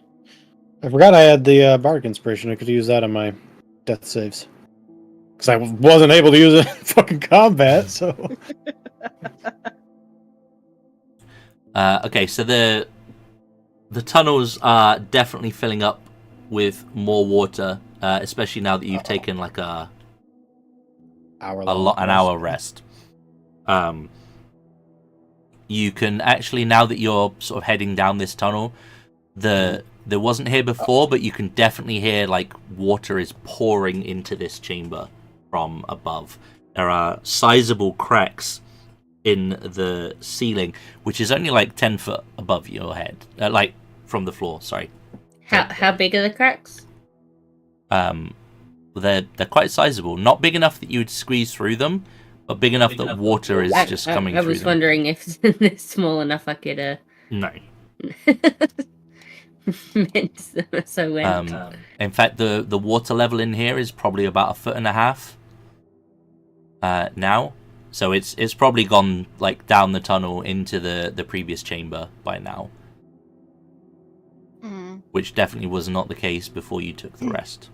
I forgot I had the Bardic Inspiration. I could use that on my death saves. Because I wasn't able to use it in fucking combat, so... Okay, so the tunnels are definitely filling up with more water, especially now that you've taken like an hour rest. You can actually, now that you're sort of heading down this tunnel, there wasn't here before, but you can definitely hear like water is pouring into this chamber from above. There are sizable cracks in the ceiling, which is only like 10 foot above your head, like from the floor. Sorry. How big are the cracks? They're quite sizable. Not big enough that you would squeeze through them, but big enough that water is just coming through them. I was wondering if they're small enough I could. No. So when In fact, the water level in here is probably about 1.5 feet now. So it's probably gone like down the tunnel into the previous chamber by now, which definitely was not the case before you took the rest.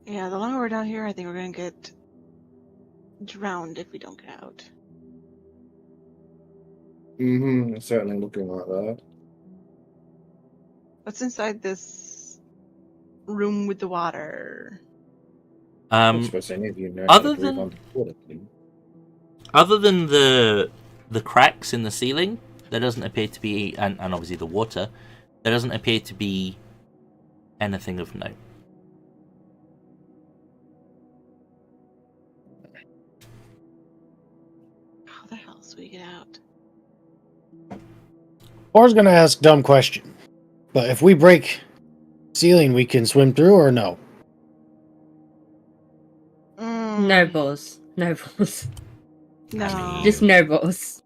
Yeah, the longer we're down here, I think we're gonna get drowned if we don't get out. It's certainly looking like that. What's inside this room with the water? I suppose any of you know other how to breathe than- underwater, please. Other than the cracks in the ceiling, there doesn't appear to be, and obviously the water, there doesn't appear to be anything of note. How the hell do we get out? Or's gonna ask dumb question. But if we break ceiling, we can swim through or no? no balls, no balls, No. I mean- just no balls.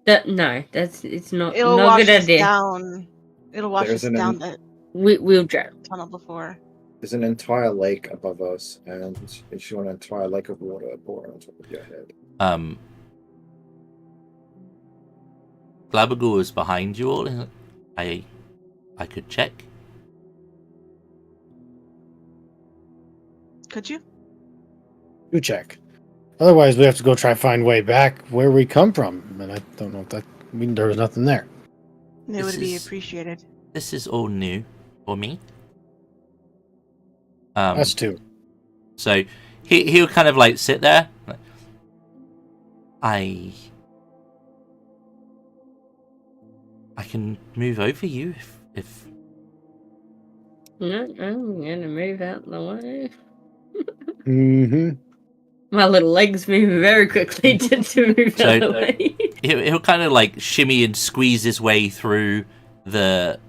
No, it's not It'll not a wash good us idea. down. It'll wash There's us an down the We'll drown. tunnel before. There's an entire lake above us, and if you want an entire lake of water pouring on top of your head. Glabagal is behind you all. I could check. Could you? You check. Otherwise, we have to go try find way back where we come from. And I don't know if that... I mean, there was nothing there. It This would be is- appreciated. This is all new for me. Us too. So he'll kind of like sit there. Like, I can move over you if. No, I'm gonna move out the way. Mm-hmm. My little legs move very quickly to move out the way. He'll kind of like shimmy and squeeze his way through the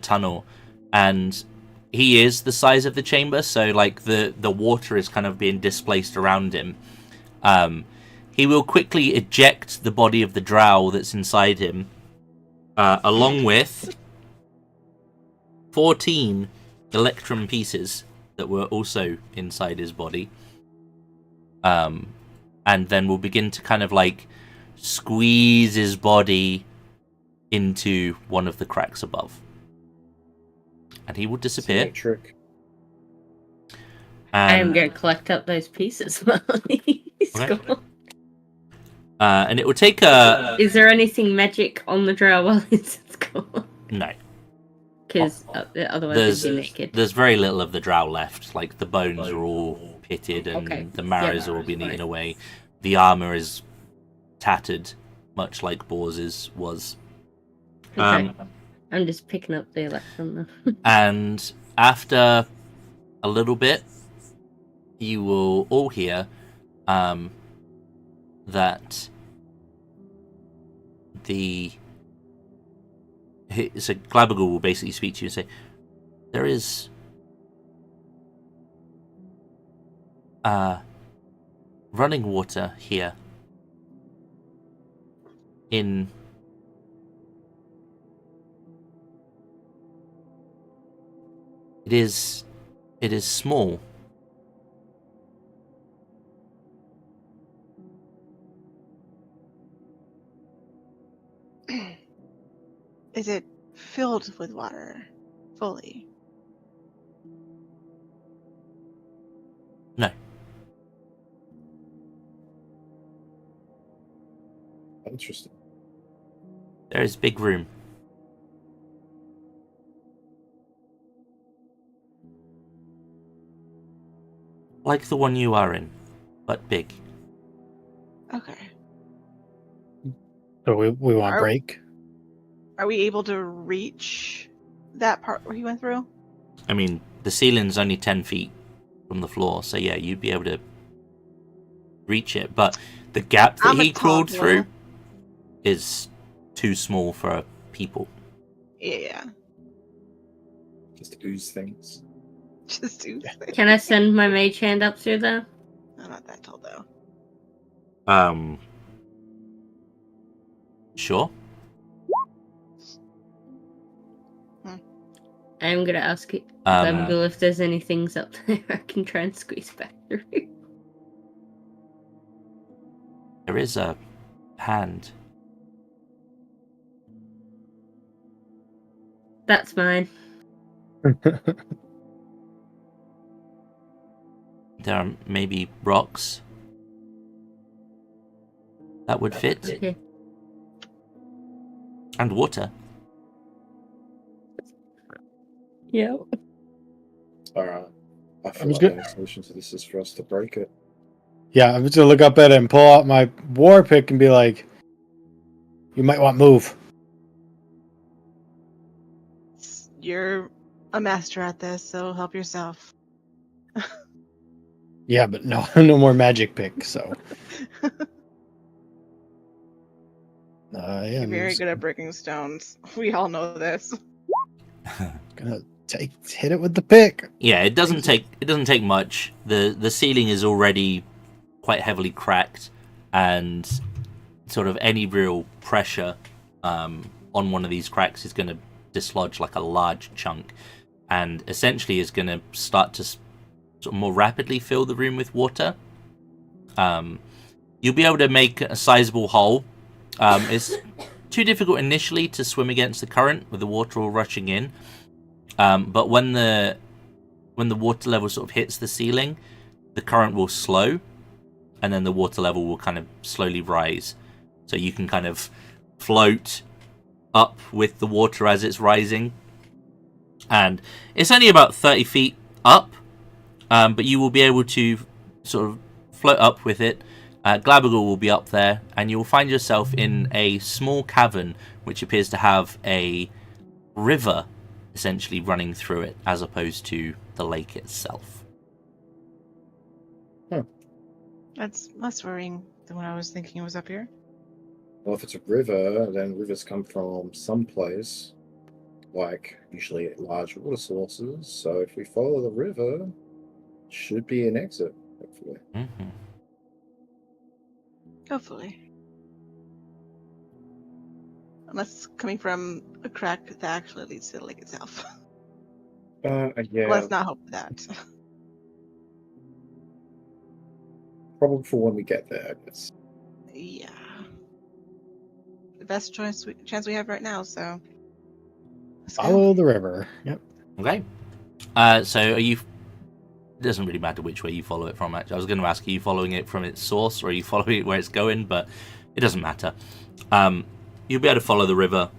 tunnel, and he is the size of the chamber, so like the water is kind of being displaced around him. He will quickly eject the body of the drow that's inside him, along with 14 electrum pieces that were also inside his body. And then we'll begin to kind of like squeeze his body into one of the cracks above. And he will disappear. Trick. I am going to collect up those pieces while he's gone. And it will take a... Is there anything magic on the drow while it's gone? No. Because otherwise he'd be naked. There's very little of the drow left. Like, the bones are all pitted and the marrow's all been eaten away. The armor is tattered, much like Borz's was. Okay. I'm just picking up the electrum now. And after a little bit, you will all hear that so Glabergal will basically speak to you and say, there is running water here in it is small. Is it filled with water fully? No. Interesting. There is big room. Like the one you are in, but big. Okay. So we want break? Are we able to reach that part where he went through? I mean, the ceiling's only 10 feet from the floor, so yeah, you'd be able to reach it. But the gap that he crawled through is too small for people. Yeah. Just ooze things. Just ooze things. Can I send my mage hand up through there? I'm not that tall, though. Sure. I'm gonna ask it if there's any things up there I can try and squeeze back through. There is a hand. That's mine. There are maybe rocks that would fit. Okay. And water. Yeah. Alright. I feel was like good. the only solution to this is for us to break it. Yeah, I'm just gonna look up at it and pull out my war pick and be like, you might want move. You're a master at this, so help yourself. Yeah, but no no more magic pick, so. Yeah, You're I'm very just good at breaking stones. We all know this. gonna hit it with the pick. Yeah, it doesn't take much. The ceiling is already quite heavily cracked, and sort of any real pressure on one of these cracks is going to dislodge like a large chunk, and essentially is going to start to sort of more rapidly fill the room with water. You'll be able to make a sizable hole. It's too difficult initially to swim against the current with the water all rushing in. But when the water level sort of hits the ceiling, the current will slow, and then the water level will kind of slowly rise. So you can kind of float up with the water as it's rising. And it's only about 30 feet up. but you will be able to sort of float up with it. Glabagal will be up there, and you'll find yourself in a small cavern which appears to have a river essentially running through it, as opposed to the lake itself. That's less worrying than what I was thinking was up here. Well, if it's a river, then rivers come from someplace, like usually large water sources. So if we follow the river, should be an exit, hopefully. Mm-hmm. Hopefully. Unless it's coming from a crack that actually leads to the lake itself. Yeah. Let's not hope for that. Probably for when we get there, I guess. Yeah. The best chance we have right now, so. Let's go. Follow the river. Yep. Okay. So are you... It doesn't really matter which way you follow it from, actually. I was going to ask, are you following it from its source, or are you following it where it's going? But it doesn't matter. You'll be able to follow the river.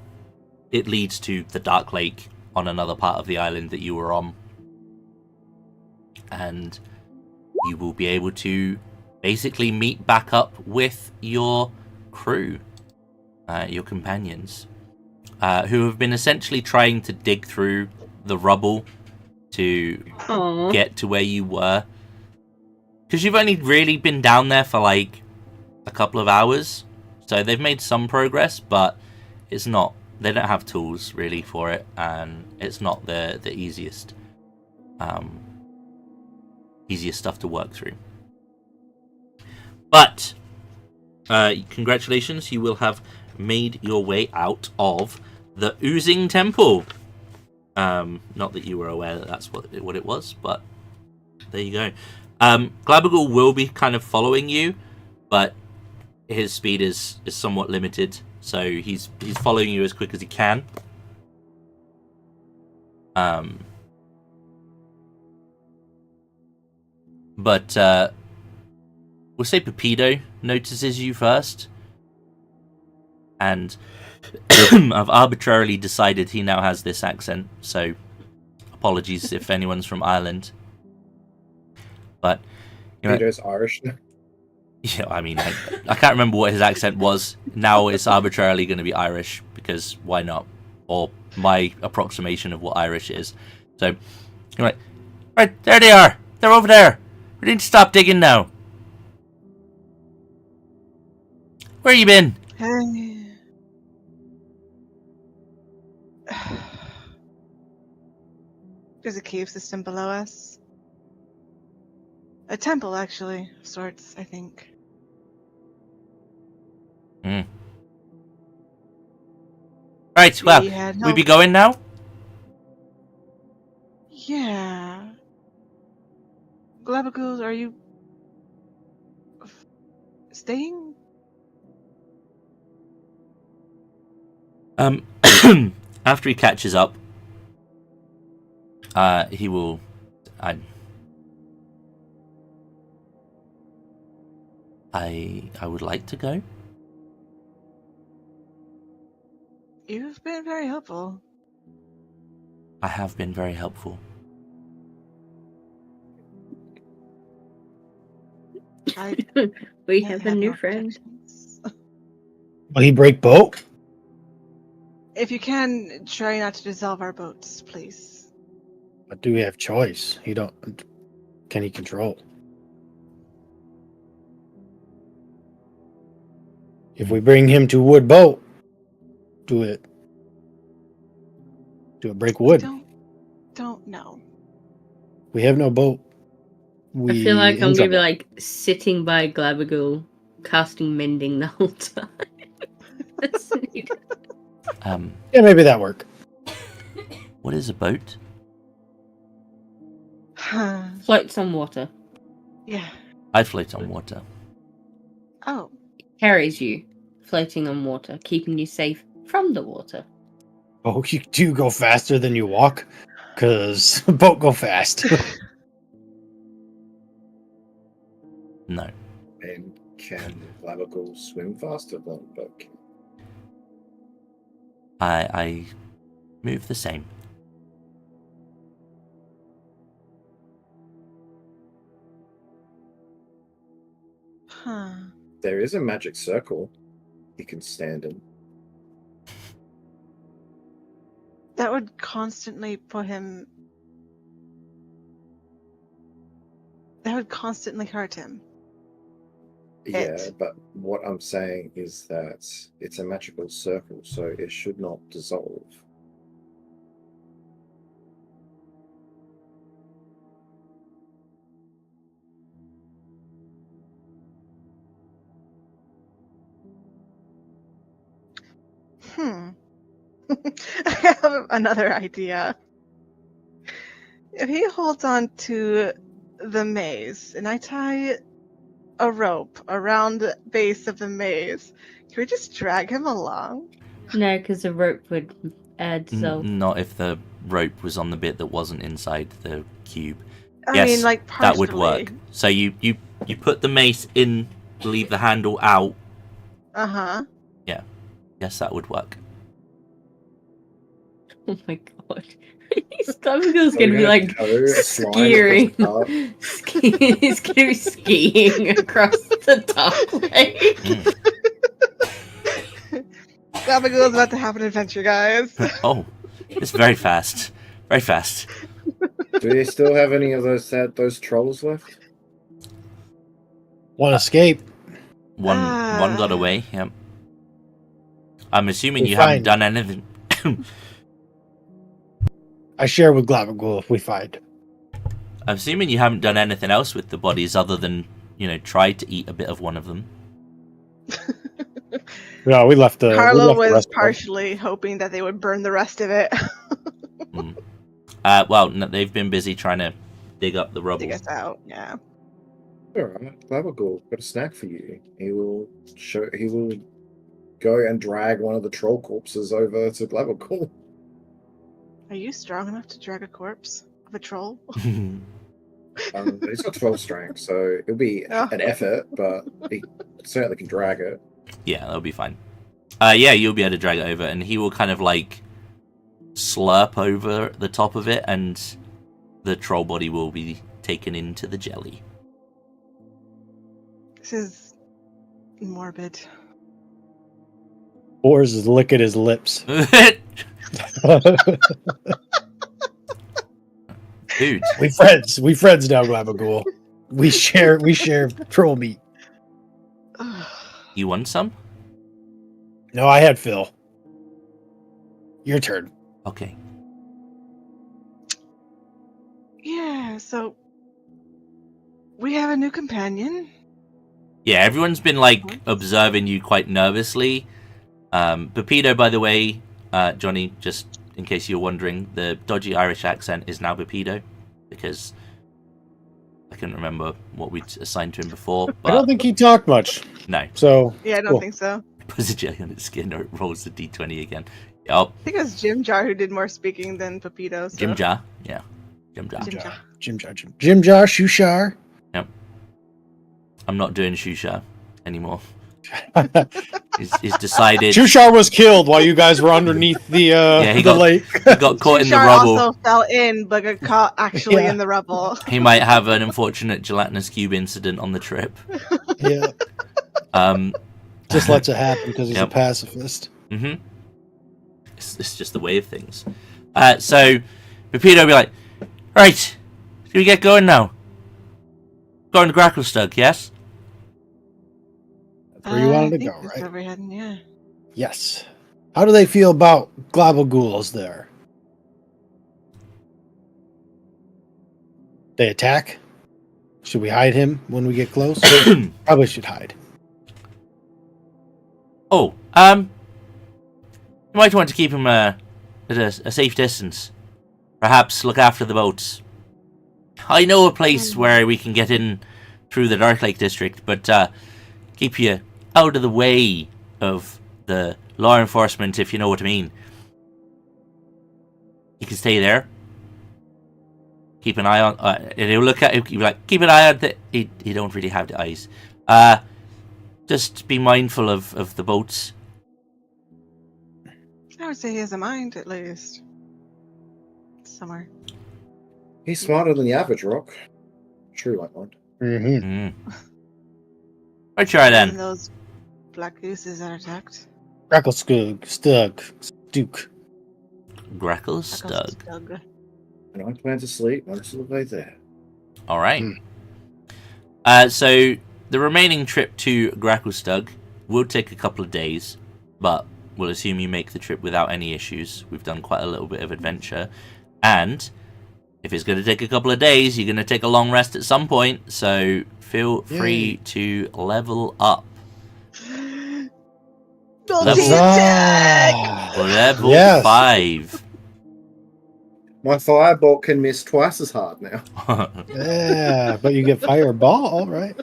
It leads to the Dark Lake on another part of the island that you were on. And you will be able to basically meet back up with your crew, your companions, who have been essentially trying to dig through the rubble to get to where you were. Because you've only really been down there for like a couple of hours. So they've made some progress, but it's not... They don't have tools really for it, and it's not the easiest stuff to work through. But congratulations, you will have made your way out of the Oozing Temple. Not that you were aware that that's what it was, but there you go. Glabagal will be kind of following you, but his speed is somewhat limited, so he's following you as quick as he can. But we'll say Pepido notices you first, and I've arbitrarily decided he now has this accent, so apologies if anyone's from Ireland. But Peter's Irish. yeah, I mean, I can't remember what his accent was. Now it's arbitrarily going to be Irish, because why not? Or my approximation of what Irish is. So, you're like, right, there they are. They're over there. We need to stop digging now. Where you been? Hey. There's a cave system below us. A temple, actually, of sorts, I think. Right, well, we be going now? Yeah. Glabagoos, are you staying? After he catches up, he will... I would like to go. You've been very helpful. I have been very helpful. We have a new friend. Will he break boat? If you can, try not to dissolve our boats, please. But do we have choice? Can he control? If we bring him to wood boat, do it break wood? Don't know. We have no boat. I feel like I'm gonna be like sitting by Glabagal, casting mending the whole time. Yeah, maybe that work. What is a boat? Floats on water. Yeah. I float on water. Oh. Carries you, floating on water, keeping you safe from the water. Oh, you do go faster than you walk? Because boat go fast. No. And can Glabagal swim faster than a boat can? I move the same. Huh. There is a magic circle he can stand in. That would constantly put him. That would constantly hurt him. Yeah, but what I'm saying is that it's a magical circle, so it should not dissolve. I have another idea. If he holds on to the maze and I tie a rope around the base of the maze, can we just drag him along? No, because the rope would dissolve. Not if the rope was on the bit that wasn't inside the cube. I Yes, mean, like, partially. that would work. So you put the mace in, leave the handle out. Uh-huh. Yeah. Yes, that would work. Oh my god. Stomach's gonna be like skiing. He's gonna be skiing across the top lake. Gabagool's about to have an adventure, guys. Oh, it's very fast. Very fast. Do they still have any of those trolls left? One escape. One got away, yep. I'm assuming We you haven't find- done anything. I share with Glabagool if we find. I'm assuming you haven't done anything else with the bodies other than, try to eat a bit of one of them. No, we left the. Harlow we left the was rest of them. partially hoping that they would burn the rest of it. Well, no, they've been busy trying to dig up the rubble. Dig us out, yeah. Alright, Glabagool, got a snack for you. He will go and drag one of the troll corpses over to Glabagool. Are you strong enough to drag a corpse of a troll? He's got 12 strength, so it'll be an effort, but he certainly can drag it. Yeah, that'll be fine. Yeah, you'll be able to drag it over, and he will kind of like slurp over the top of it, and the troll body will be taken into the jelly. This is morbid. Boris is licking his lips. Dude, We friends now, Glabagool. We share troll meat. you want some? No, I had Phil. Your turn. Okay. Yeah, so we have a new companion. Yeah, everyone's been like observing you quite nervously. Pepito, by the way, Johnny, just in case you're wondering, the dodgy Irish accent is now Pepito because I couldn't remember what we'd assigned to him before. But I don't think he talked much. No. So Yeah, I don't cool. think so. Puts a jelly on its skin or it rolls the d20 again. Yep. I think it was Jim Jar who did more speaking than Pepito. So. Jim Jar. Yeah. Jim Jar. Jim Jar. Jim Jar, Shushar. Yep. I'm not doing Shusha anymore. He's decided. Shushar was killed while you guys were underneath the the lake. He got caught in the Shar rubble. also fell in, but got caught actually in the rubble. He might have an unfortunate gelatinous cube incident on the trip. Yeah. Just lets it happen because he's a pacifist. Mm-hmm. It's just the way of things. So Pepito will be like, right, should we get going now? Going to Gracklestug, yes? That's where you wanted to I think go, that's right? where we're heading, yeah. Yes. How do they feel about Glabagools there? They attack? Should we hide him when we get close? Probably should hide. Oh, you might want to keep him at a safe distance. Perhaps look after the boats. I know a place where we can get in through the Dark Lake district, but keep you out of the way of the law enforcement, if you know what I mean. You can stay there. Keep an eye on. And he'll look at. He'll be like, keep an eye on the. He don't really have the eyes. Just be mindful of the boats. I would say he has a mind, at least. Somewhere. He's smarter than the average rock. True, like one. Mm-hmm. Mm. Right, try And then. those black gooses that attacked. Crackle Stug, Duke. Grackle That goes Stug. Stug. And I went to sleep. Most of the way there. All right. Hmm. So the remaining trip to Gracklestug will take a couple of days, but we'll assume you make the trip without any issues. We've done quite a little bit of adventure, and if it's going to take a couple of days, you're going to take a long rest at some point. So feel free to level up. Multi-attack! Level Yes. 5. My firebolt can miss twice as hard now. Yeah, but you get fireball, right?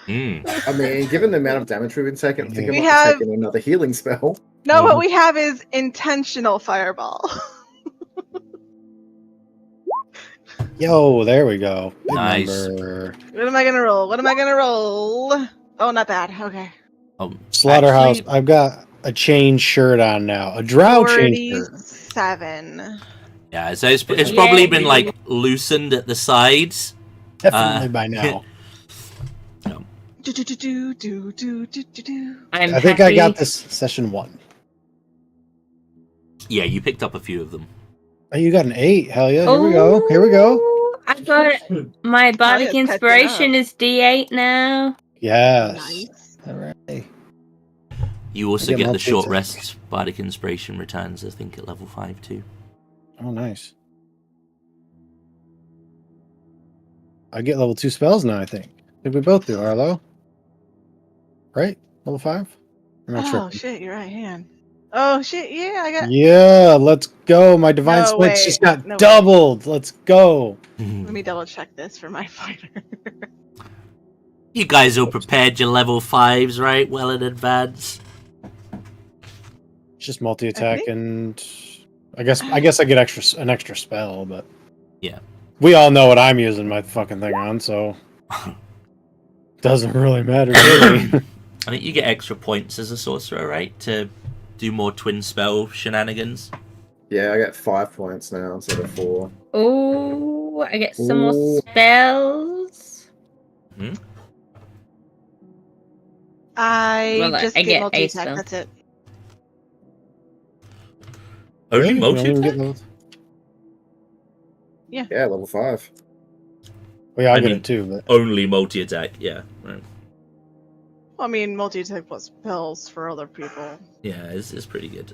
I mean, given the amount of damage we've been taking, I think I We might have- be taking another healing spell. No, what we have is intentional fireball. Yo, there we go. Big Nice. number. What am I gonna roll? What am I gonna roll? Oh, not bad. Okay. Slaughterhouse. Actually, I've got a chain shirt on now. A drow chain shirt. 47. yeah, so it's Yeah. probably been like loosened at the sides. Definitely by now. Do, do, do, do, do, do, do, do, do. I'm I think I happy. got this session 1. Yeah, you picked up a few of them. Oh, you got an 8. Hell yeah. Here we go. Here we go. I got my bardic catching inspiration up. is D8 now. Yes. Nice. All right. You also I get get the short multi-attack. rest. Bardic Inspiration returns, I think, at level 5 too. Oh, nice. I get level 2 spells now, I think. I think we both do, Harlow. Right? Level 5? I'm not Oh, sure. shit, your right hand. Oh, shit, yeah, I got. Yeah, let's go. My divine No splits way. just got No way. doubled. Let's go. Let me double check this for my fighter. You guys all prepared your level 5s, right? Well in advance. It's just multi-attack, think- and I guess I get an extra spell, but Yeah. we all know what I'm using my fucking thing on, so doesn't really matter to me. I think you get extra points as a sorcerer, right? To do more twin spell shenanigans. Yeah, I get 5 points now instead of 4. Oh, I get some Ooh. more spells. I Well, just I get get a multi-attack, spell. that's it. Only Really? You don't even multi-attack? get those? Yeah, level 5. Well, yeah, I I get mean- it too, but Only multi-attack, yeah. Right. Well, I mean, multi-attack plus spells for other people. Yeah, it's pretty good.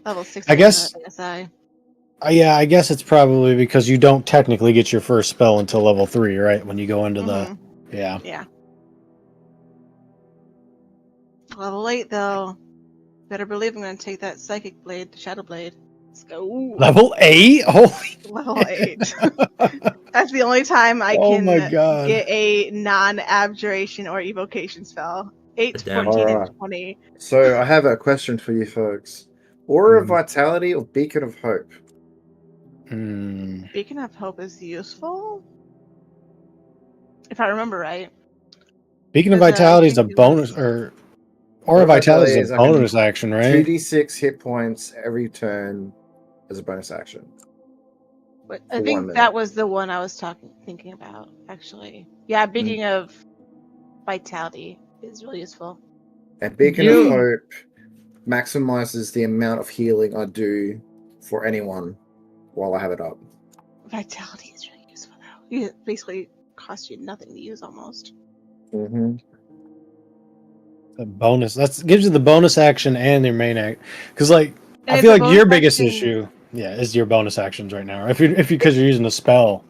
Level 6. I guess- SI. yeah, I guess it's probably because you don't technically get your first spell until level 3, right? When you go into the yeah. Yeah. Level 8, though. Better believe I'm going to take that psychic blade, the shadow blade. Let's go. Level 8? Holy! Level 8. That's the only time I Oh can my God. get a non-abjuration or evocation spell. 8, Damn. 14, Alright. and 20. So I have a question for you folks. Aura of Mhm. Vitality or Beacon of Hope? Hmm. Beacon of Hope is useful? If I remember right. Beacon of Because, I Vitality is a think it bonus, was- or Aura of Vitality Vitality is is a like a bonus action, right? 2d6 hit points every turn as a bonus action. But For I 1 think minute. that was the one I was thinking about, actually. Yeah, Beacon of Vitality is really useful. And Beacon Yeah. of Hope maximizes the amount of healing I do for anyone while I have it up. Vitality is really useful, though. It basically costs you nothing to use, almost. Mm-hmm. A bonus. That gives you the bonus action and your main act. Because like And I it's feel a like your bonus biggest action- issue, is your bonus actions right now. If you because you're using a spell.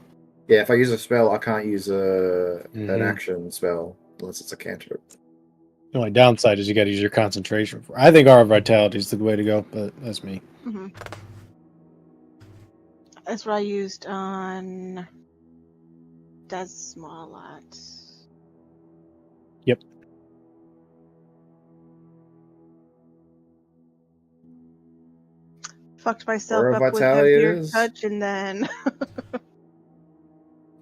Yeah, if I use a spell, I can't use an Mhm. action spell unless it's a cantrip. The only downside is you got to use your concentration. I think our vitality is the way to go, but that's me. hmm That's what I used on Desma a lot. Yep. Fucked myself Aura up with Vitality it Vampire is. Touch and then...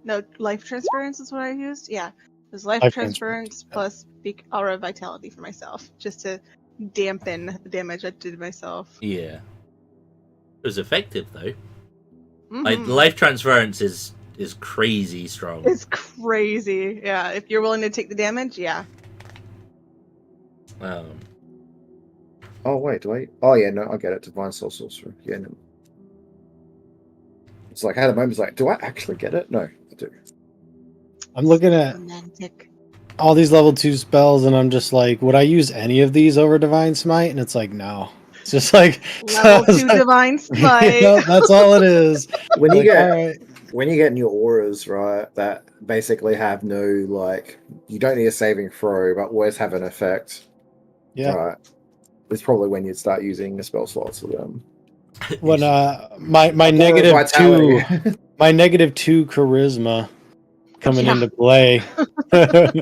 No, Life Transference is what I used? Yeah. It was Life Life Transference plus Aura Vitality for myself, just to dampen the damage I did to myself. Yeah. It was effective, though. Mhm. Like, life transference is is crazy strong. It's crazy. Yeah, if you're willing to take the damage, yeah. Oh wait, do I? Oh yeah, no, I get it. Divine Soul Sorcerer. Yeah, no. It's like I had a moment. It's like, do I actually get it? No, I do. I'm looking at Romantic. all these level 2 spells, and I'm just like, would I use any of these over Divine Smite? And it's like, no. It's just like Level 2 like, Divine Smite. you know, that's all it is. When you Like, get all right. when you get new auras, right, that basically have no like, you don't need a saving throw, but always have an effect. Yeah. Right. It's probably when you'd start using the spell slots for them. When my Aura of negative Vitality. 2 charisma coming Yeah. into play. My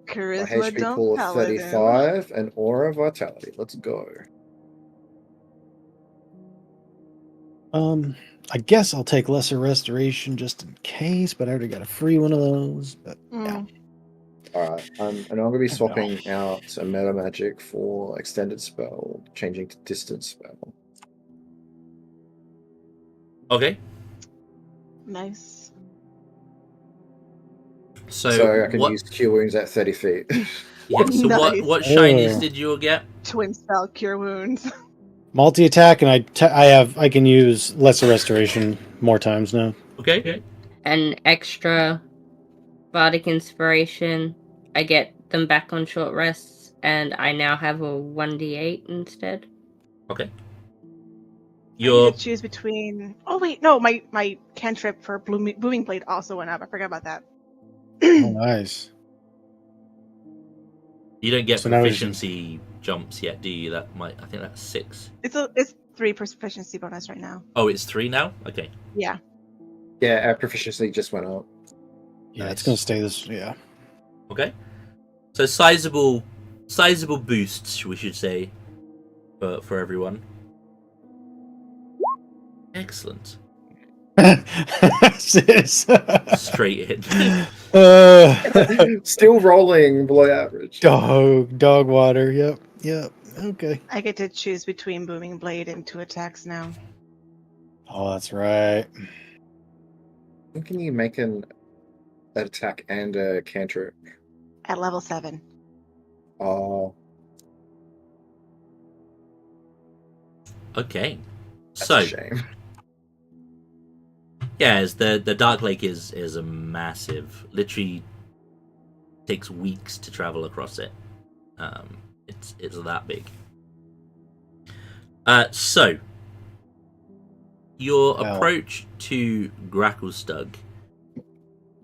Charisma HP dump pool of paladin. 35 and Aura of Vitality. Let's go. I guess I'll take Lesser Restoration just in case, but I already got a free one of those. But yeah. Alright, and I'm going to be swapping out a Meta Magic for Extended Spell, changing to Distance Spell. Okay. Nice. So I can what? use Cure Wounds at 30 feet. Yeah. So Nice. what shinies Oh. did you get? Twin spell cure wounds. Multi attack, and I can use Lesser Restoration more times now. Okay. An extra bardic inspiration. I get them back on short rests, and I now have a 1d8 instead. Okay. I Your get to choose between. Oh wait, no, my cantrip for booming blade also went up. I forgot about that. Oh, nice. you don't get So now it's- proficiency jumps yet, do you? That might. I think that's 6. It's 3 proficiency bonus right now. Oh, it's 3 now. Okay. Yeah. Yeah, our proficiency just went up. Yeah, it's Nice. gonna stay this. Yeah. Okay. So sizable boosts, we should say, for everyone. Excellent. Sis. Straight in. Still rolling below average. Dog water. Yep. Okay. I get to choose between booming blade and 2 attacks now. Oh, that's right. When can you make an attack and a cantrip? At level 7. Oh, Okay. that's So a shame. yeah, the Dark Lake is a massive. Literally takes weeks to travel across it. It's that big. So your Wow. approach to Gracklestug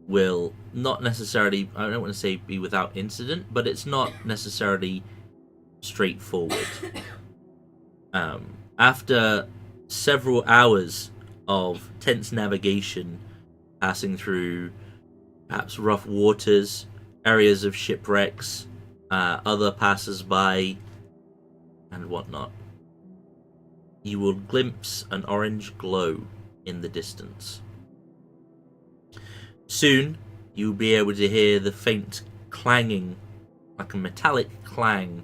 will not necessarily, I don't want to say be without incident, but it's not necessarily straightforward. After several hours of tense navigation, passing through perhaps rough waters, areas of shipwrecks, other passers-by, and whatnot, you will glimpse an orange glow in the distance. Soon, you'll be able to hear the faint clanging, like a metallic clang,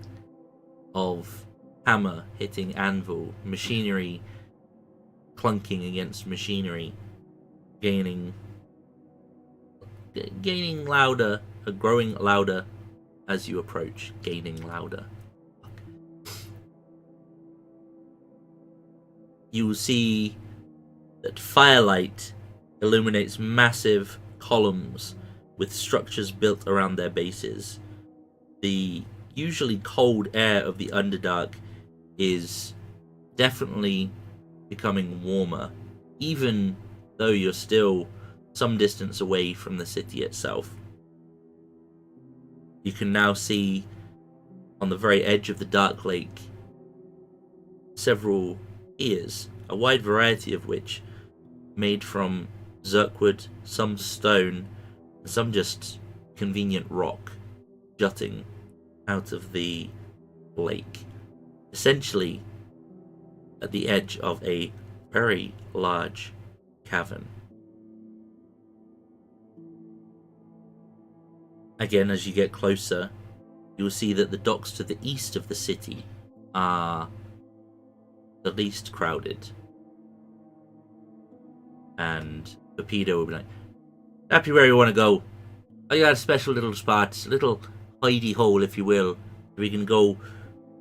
of hammer hitting anvil, machinery clunking against machinery, gaining louder, growing louder as you approach, gaining louder. You will see that firelight illuminates massive columns with structures built around their bases. The usually cold air of the Underdark is definitely becoming warmer, even though you're still some distance away from the city itself. You can now see on the very edge of the Dark Lake several ears, a wide variety of which made from zirkwood, some stone, and some just convenient rock jutting out of the lake, essentially at the edge of a very large cavern. Again, as you get closer, you'll see that the docks to the east of the city are the least crowded. And Pepito will be like, happy where you want to go. I got a special little spot, a little hidey hole, if you will. We can go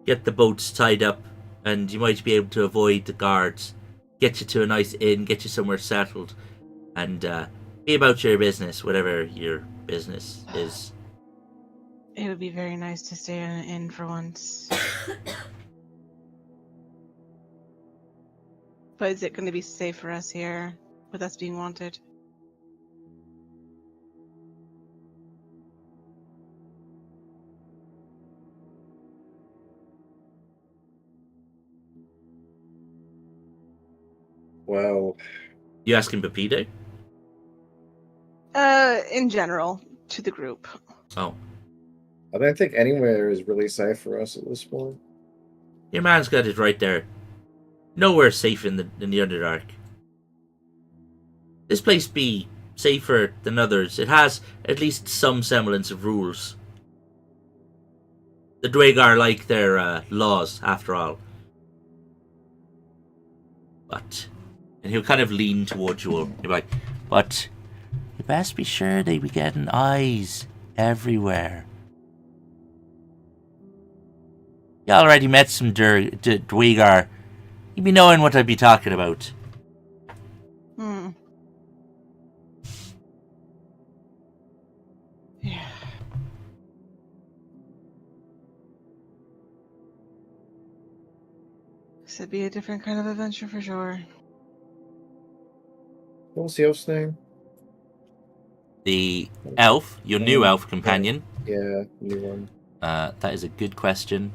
get the boats tied up, and you might be able to avoid the guards. Get you to a nice inn, get you somewhere settled, and be about your business, whatever your business is. It would be very nice to stay in an inn for once. But is it going to be safe for us here, with us being wanted? Well, You asking Pepito? In general, to the group. Oh. I don't think anywhere is really safe for us at this point. Your man's got it right there. Nowhere safe in the Underdark. This place be safer than others. It has at least some semblance of rules. The Dwagar like their laws, after all. But, and he'll kind of lean towards you all. He'll be like, but you best be sure they be getting eyes everywhere. You already met some Dwagar. You be knowing what I'd be talking about. Yeah. This would be a different kind of adventure for sure. What was the elf's name? The elf, your new elf companion. Yeah, new one. That is a good question.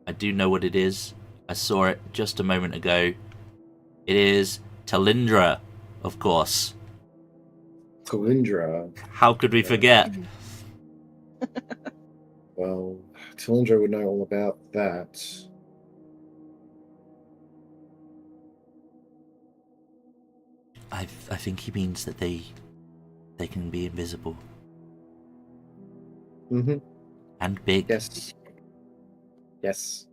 I do know what it is. I saw it just a moment ago. It is Talindra, of course. Talindra. How could we forget? Well, Talindra would know all about that. I think he means that they can be invisible. Mm-hmm. And big. Yes. Yes.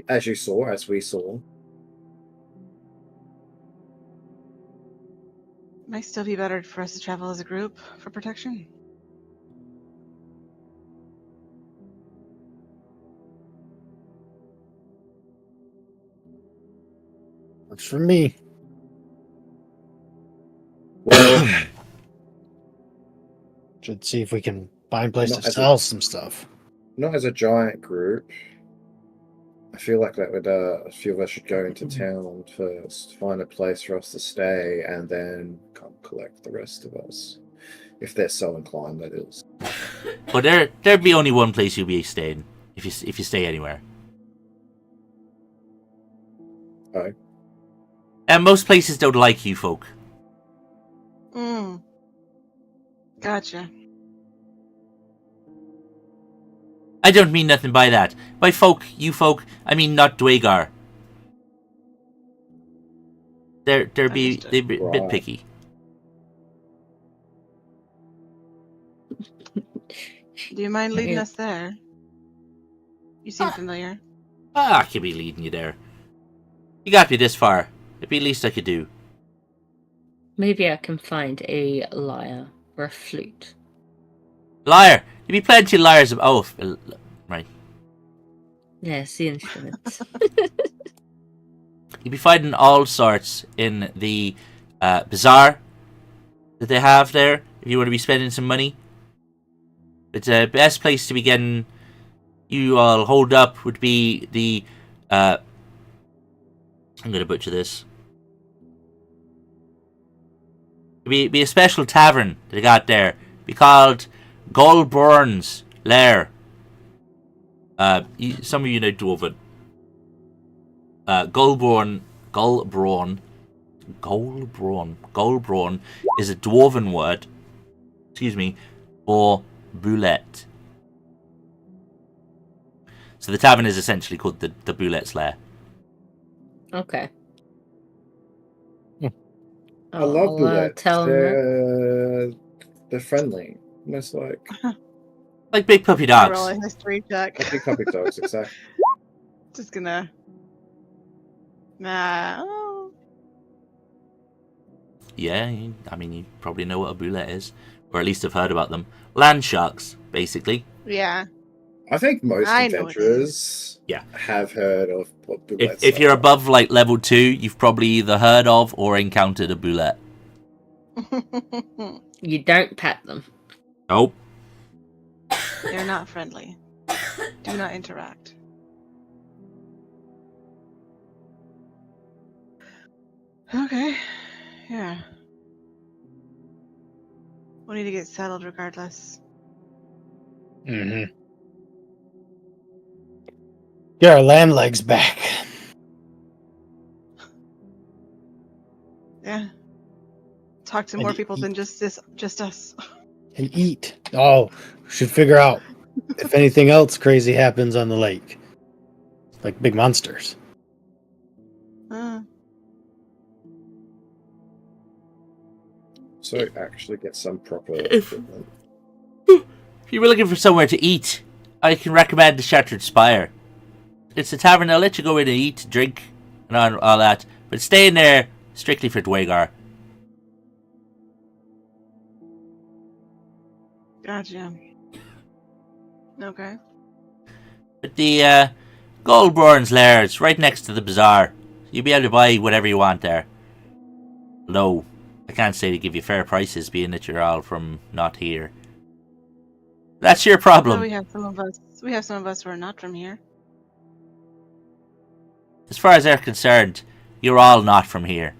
As you saw, as we saw. Might still be better for us to travel as a group for protection. Works for me. Well, Should see if we can find a place Not to as sell some stuff. not as a giant group. I feel like that would a few of us should go into town first, find a place for us to stay, and then come collect the rest of us. If they're so inclined, that is. But there'd be only one place you'll be staying if you stay anywhere. Oh. And most places don't like you folk. Gotcha. I don't mean nothing by that. By folk, you folk, I mean not Dwagar. They're be Understood. they be a bit Right. picky. Do you mind leading Yeah. us there? You seem familiar. I could be leading you there. You got me this far. It'd be the least I could do. Maybe I can find a lyre or a flute. Liar! There'd be plenty of liars. Right. Yes, the instruments. You'd be finding all sorts in the bazaar that they have there. If you want to be spending some money, it's the best place to be getting you all hold up would be the. I'm gonna butcher this. It'd be a special tavern that they got there. Be called Golborn's Lair. Some of you know Dwarven. Golborn is a Dwarven word. Excuse me, for boulette. So the tavern is essentially called the Boulette's Lair. Okay. I love boulettes. Tell them that. They're friendly. Almost Like big puppy dogs. Rolling history check. like big puppy dogs, exactly. Just gonna. Nah. yeah, I mean, you probably know what a boulette is, or at least have heard about them. Land sharks, basically. Yeah. I think most I know what it adventurers Yeah. have heard of what boulettes If you're are. above like level 2, you've probably either heard of or encountered a boulette. You don't pet them. Nope. They're not friendly. Do not interact. Okay. Yeah. We need to get settled regardless. Mm-hmm. Get our land legs back. Yeah. Talk to And more people eat. than just us. And eat. Oh, we should figure out if anything else crazy happens on the lake. Like big monsters. So actually get some proper If equipment. you were looking for somewhere to eat, I can recommend the Shattered Spire. It's a tavern that'll let you go in and eat, drink, and all that, but stay in there strictly for Dwagar. Gotcha. Okay. But the Goldborn's lair is right next to the bazaar. You'll be able to buy whatever you want there. Although, I can't say to give you fair prices, being that you're all from not here. That's your problem. Well, we have some of us who are not from here. As far as they're concerned, you're all not from here.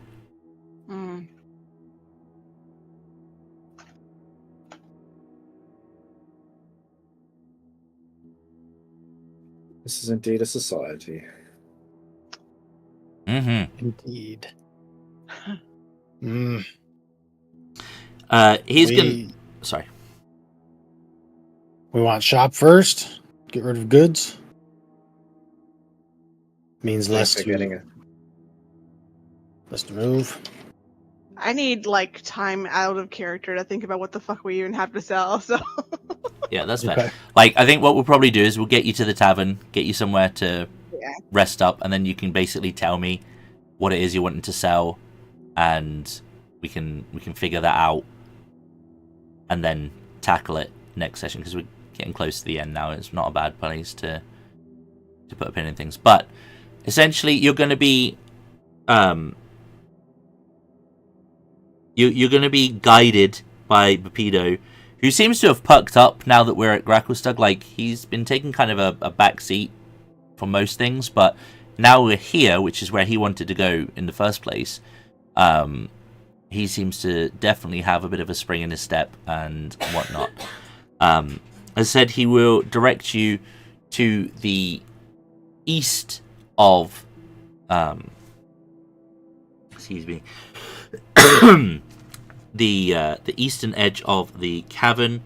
Mm. This is indeed a society. Mm-hmm. Indeed. Mm. He's gonna... Sorry. We want shop first. Get rid of goods. Means less Thanks for getting to, it. less to move. I need like time out of character to think about what the fuck we even have to sell. So Yeah, that's fair. Okay. Like, I think what we'll probably do is we'll get you to the tavern, get you somewhere to rest up, and then you can basically tell me what it is you're wanting to sell, and we can figure that out, and then tackle it next session, because we're getting close to the end now. It's not a bad place to put a pin in things. But essentially, you're going to be you're going to be guided by Bapido, who seems to have pucked up now that we're at Gracklestug. Like, he's been taking kind of a back seat for most things, but now we're here, which is where he wanted to go in the first place. He seems to definitely have a bit of a spring in his step and whatnot. As I said, he will direct you to the east of excuse me the eastern edge of the cavern,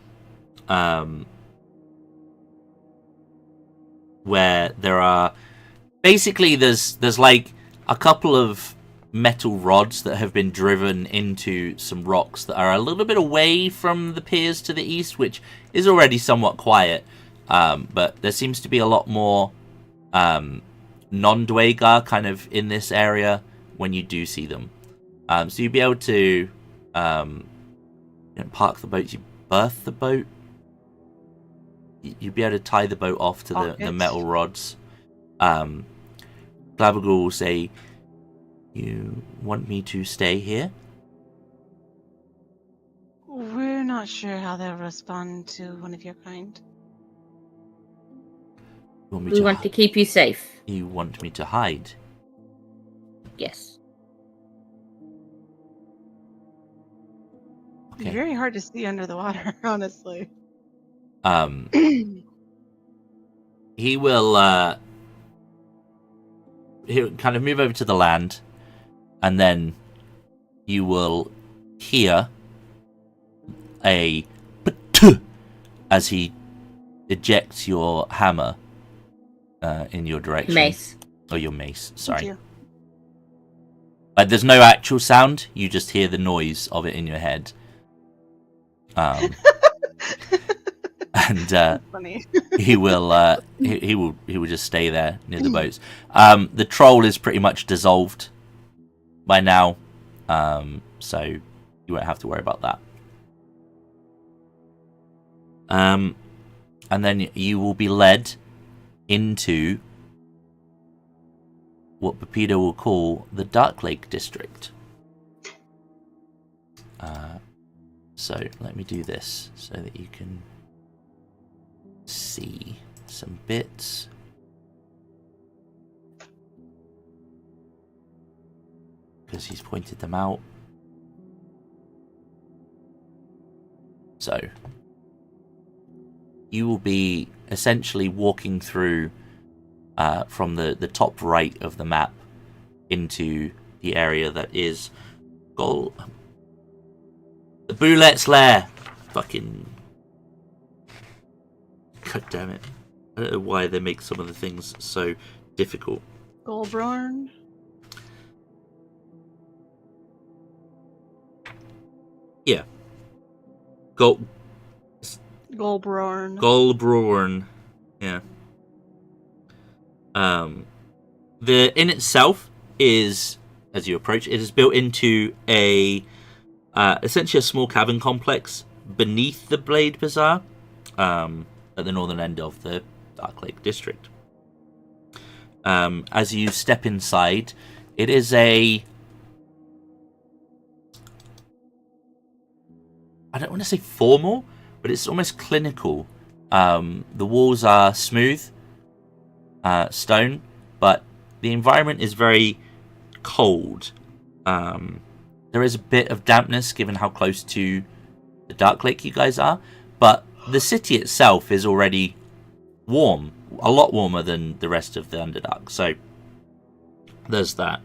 where there are basically there's like a couple of metal rods that have been driven into some rocks that are a little bit away from the piers to the east, which is already somewhat quiet, but there seems to be a lot more non-Dwagar kind of in this area when you do see them. So you'll be able to park the boat, you berth the boat, you'll be able to tie the boat off to the metal rods. Glavagul will say, "You want me to stay here?" we're not sure how they'll respond to one of your kind. You want me We want to keep you safe. You want me to hide? Yes. Okay. It's very hard to see under the water, honestly. He will he'll kind of move over to the land, and then you will hear a "p't" as he ejects your hammer in your direction. Mace. Or your mace, Thank sorry. you. Like, there's no actual sound, you just hear the noise of it in your head. And Funny. he will he will just stay there near the boats. The troll is pretty much dissolved by now, so you won't have to worry about that. And then you will be led into what Pepito will call the Dark Lake District. So let me do this so that you can see some bits. Because he's pointed them out. So you will be essentially walking through from the top right of the map into the area that is the Boulette's lair. Fucking god damn it. I don't know why they make some of the things so difficult. Golborn. Yeah. Golborn. Golborn. Yeah. The inn itself is, as you approach, it is built into a essentially a small cabin complex beneath the Blade Bazaar, at the northern end of the Dark Lake District. As you step inside, it is I don't want to say formal, but it's almost clinical. The walls are smooth stone, but the environment is very cold. There is a bit of dampness given how close to the Dark Lake you guys are, but the city itself is already warm, a lot warmer than the rest of the Underdark. So there's that.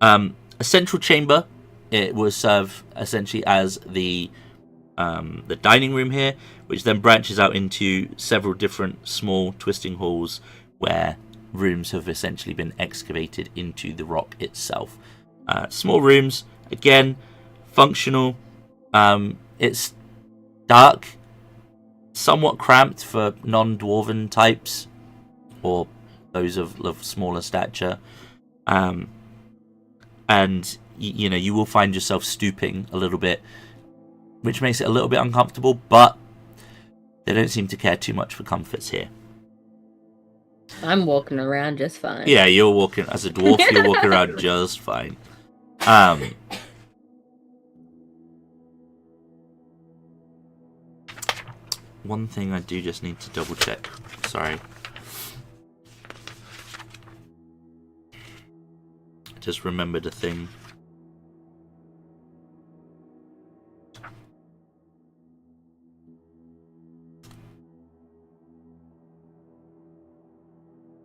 A central chamber. It will serve essentially as the dining room here, which then branches out into several different small twisting halls where rooms have essentially been excavated into the rock itself. Small rooms, again, functional. It's dark, somewhat cramped for non-dwarven types or those of smaller stature. And you will find yourself stooping a little bit, which makes it a little bit uncomfortable, but they don't seem to care too much for comforts here. I'm walking around just fine. Yeah, you're walking as a dwarf. You're walking around just fine. One thing I do just need to double check. Sorry. Just remembered a thing.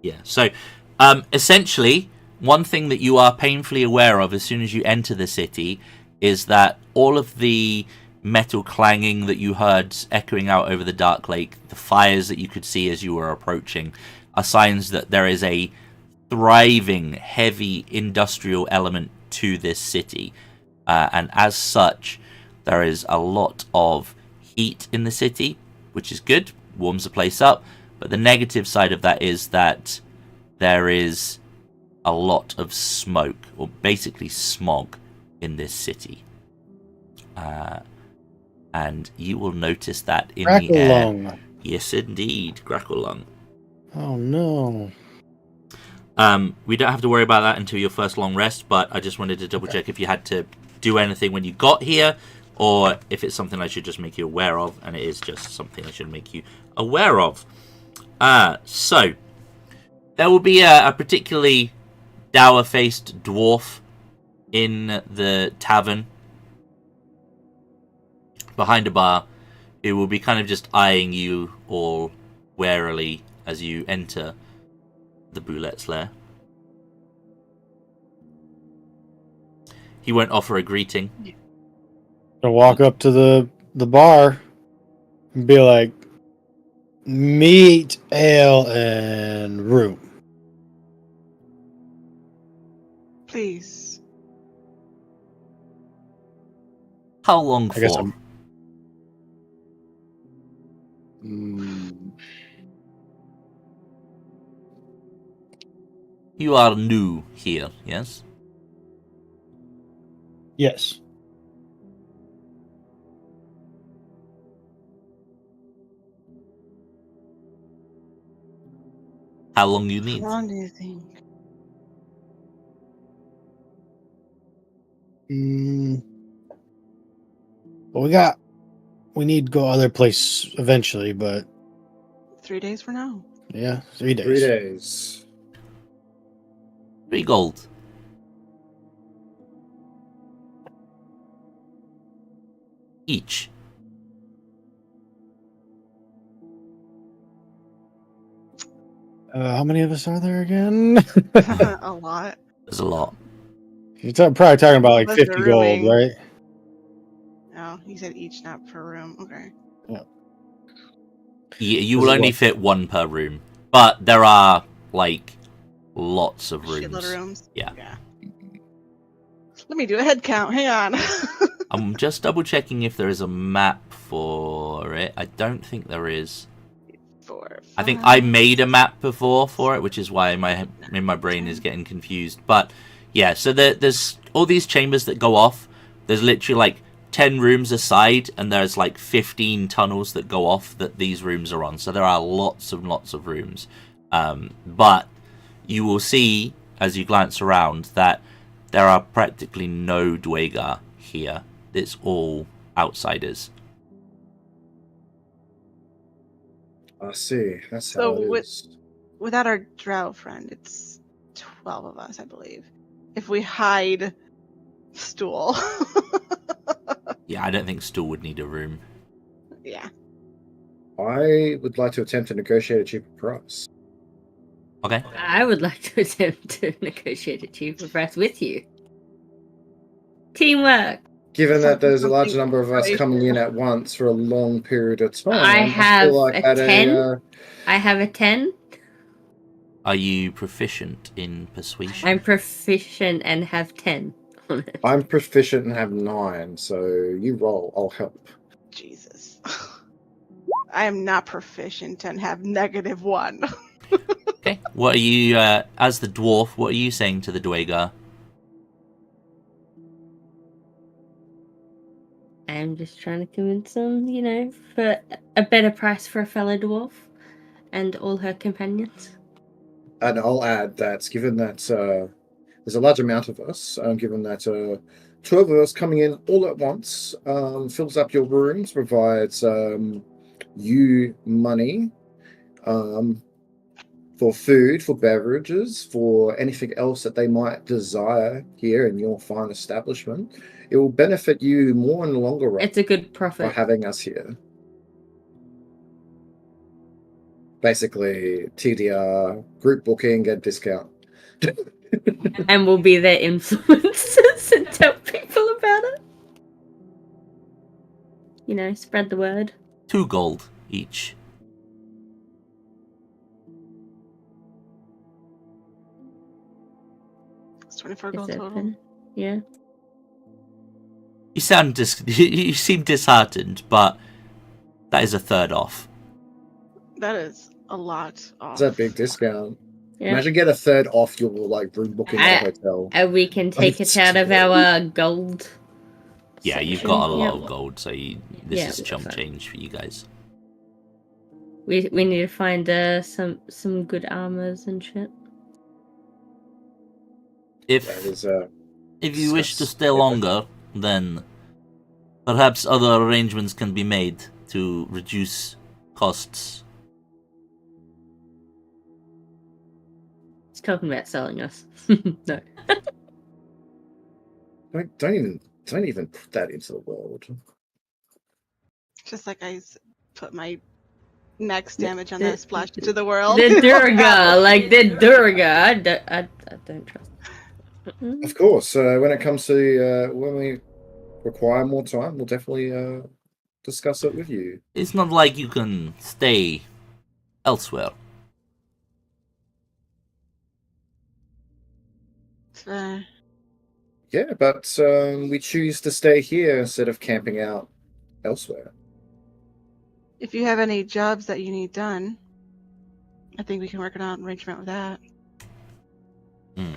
Yeah, so essentially, one thing that you are painfully aware of as soon as you enter the city is that all of the metal clanging that you heard echoing out over the Dark Lake, the fires that you could see as you were approaching, are signs that there is a thriving, heavy industrial element to this city. And as such, there is a lot of heat in the city, which is good, warms the place up. But the negative side of that is that there is a lot of smoke, or basically smog, in this city. And you will notice that in the air. Yes, indeed, Gracklelung. Oh, no. We don't have to worry about that until your first long rest, but I just wanted to double check if you had to do anything when you got here, or if it's something I should just make you aware of, and it is just something I should make you aware of. So, there will be a particularly dour-faced dwarf in the tavern behind a bar who will be kind of just eyeing you all warily as you enter the Boulette's lair. He won't offer a greeting. To walk up to the bar and be like, meat, ale, and root. Please. How long I guess for? You are new here, yes? Yes. How long you need? How long do you think? Well, we need to go other place eventually, but 3 days for now. yeah, 3 days. 3 days. 3 gold. Each. How many of us are there again? A lot. There's a lot. You're probably talking about like Plus the 50 gold, rooming. right? Oh, you said each, not per room. Okay. You This will is only what- fit 1 per room, but there are like lots of rooms. Shitload of rooms. Yeah. Let me do a head count. Hang on. I'm just double checking if there is a map for it. I don't think there is. 4, I think 5, I made a map before for it, which is why my brain is getting confused. But yeah, so there's all these chambers that go off. There's literally like 10 rooms aside, and there's like 15 tunnels that go off that these rooms are on. So there are lots and lots of rooms. But you will see as you glance around that there are practically no Dwegar here. It's all outsiders. I see. That's So how it with- is. Without our drow friend, it's 12 of us, I believe. If we hide Stool. Yeah, I don't think Stool would need a room. Yeah. I would like to attempt to negotiate a cheaper price. Okay. I would like to attempt to negotiate a cheaper price with you. Teamwork. Given that there's a large Something number of us crazy. coming in at once for a long period of time, I have feel like a at 10. I have a 10. Are you proficient in persuasion? I'm proficient and have 10 on it. I'm proficient and have 9, so you roll. I'll help. Jesus. I am not proficient and have -1. Okay. What are you, as the dwarf, what are you saying to the Dwegar? I'm just trying to convince them, for a better price for a fellow dwarf and all her companions. And I'll add that given that there's a large amount of us, given that 12 of us coming in all at once fills up your rooms, provides you money for food, for beverages, for anything else that they might desire here in your fine establishment. It will benefit you more in the longer run It's a good by profit. having us here. Basically, TDR, group booking, and discount. And we'll be their influencers and tell people about it. Spread the word. 2 gold each. It's 24 Is gold it total. then? Yeah. You sound you seem disheartened, but that is a third off. That is a lot off. It's a big discount. Yeah. Imagine get a third off your room booking at a hotel. And we can take it out of our gold. Yeah, you've section. got a lot Yeah. of gold, so this Yeah, is we're chump fine. change for you guys. We need to find some good armors and shit. That If is if you wish to discuss- stay longer, then perhaps other arrangements can be made to reduce costs. It's talking about selling us. No. don't even put that into the world. Just like put my max damage on The- that splash into the world. The Durga, like the Durga. I don't trust. Of course, when it comes to when we require more time, we'll definitely discuss it with you. It's not like you can stay elsewhere. Yeah, but we choose to stay here instead of camping out elsewhere. If you have any jobs that you need done, I think we can work out an arrangement with that. Hmm.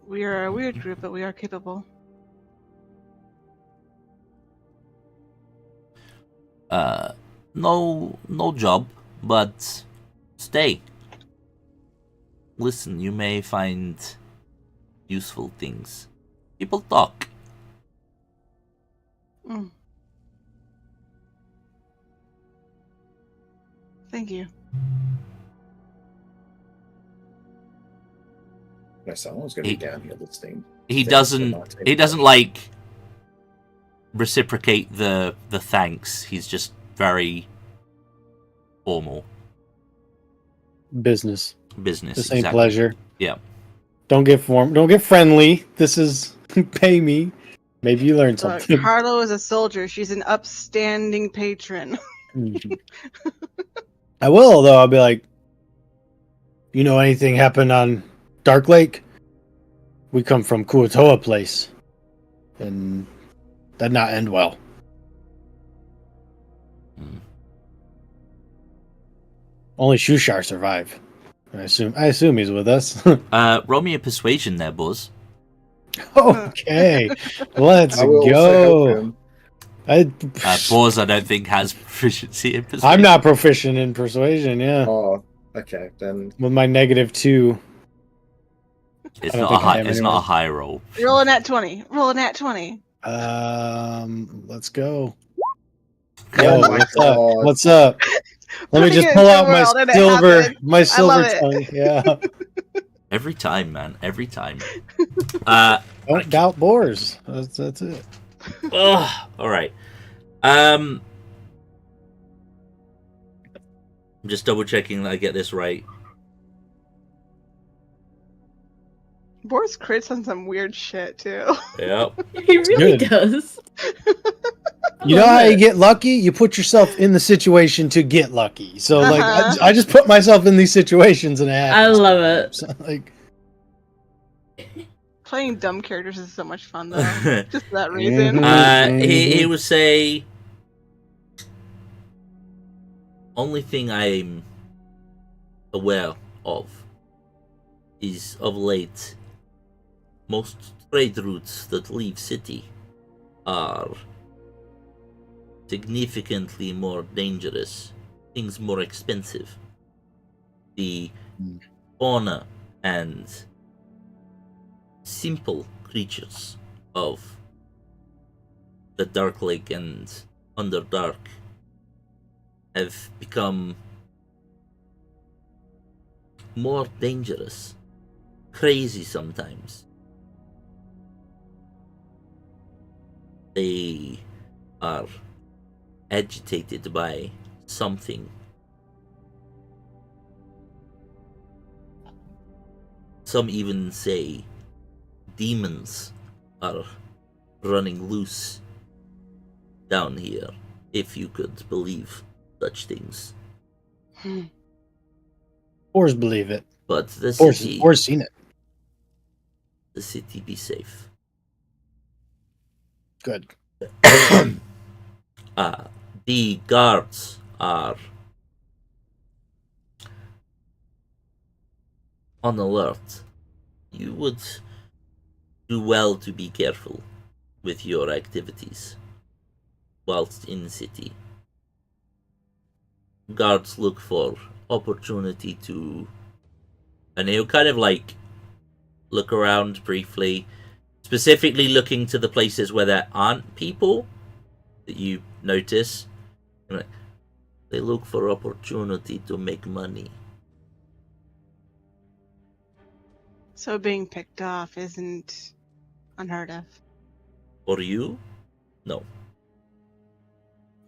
We are a weird group, but we are capable. No job, but stay. Listen, you may find useful things. People talk. Mm. Thank you. No, someone's going to be down here listening. He Things are doesn't. not taking He doesn't place. like reciprocate the thanks. He's just very formal. Business. Business. This ain't exactly. pleasure. Yeah. Don't get friendly. This is pay me. Maybe you learned Look, something. Harlow is a soldier. She's an upstanding patron. I will, though. I'll be like, you know anything happened on Dark Lake? We come from Kuatoa place. And that not end well. Only Shushar survived. I assume he's with us. Roll me a persuasion there, Buzz. Okay. Let's I will also help go. him. Buzz, I don't think has proficiency in persuasion. I'm not proficient in persuasion, yeah. Oh, okay, then. With my -2. It's I don't not a think I high. am It's anyway. not a high roll. Roll a nat 20. Roll a nat 20. Let's go. Oh Yo, my what's God. up? What's up? Let me Putting just it pull into out the world and it silver happened. I silver love it. tongue. Yeah. Every time, man. Every time. Don't doubt boars. That's it. Ugh, all right. I'm just double checking that I get this right. Boris crits on some weird shit, too. Yep. He really Good. does. You know how you get lucky? You put yourself in the situation to get lucky. So like Uh-huh. I just put myself in these situations and it I happens. love it. So, like Playing dumb characters is so much fun, though. Just for that reason. He would say, only thing I'm aware of is of late, most trade routes that leave city are significantly more dangerous, things more expensive. The fauna and simple creatures of the Dark Lake and Underdark have become more dangerous, crazy sometimes. They are agitated by something. Some even say demons are running loose down here, if you could believe such things. boars believe it. But the city, Boars seen it. the city be safe. Good. The guards are on alert. You would do well to be careful with your activities whilst in the city. Guards look for opportunity to, and he'll kind of like look around briefly, specifically looking to the places where there aren't people that you notice. Like, they look for opportunity to make money. So being picked off isn't unheard of. For you? No.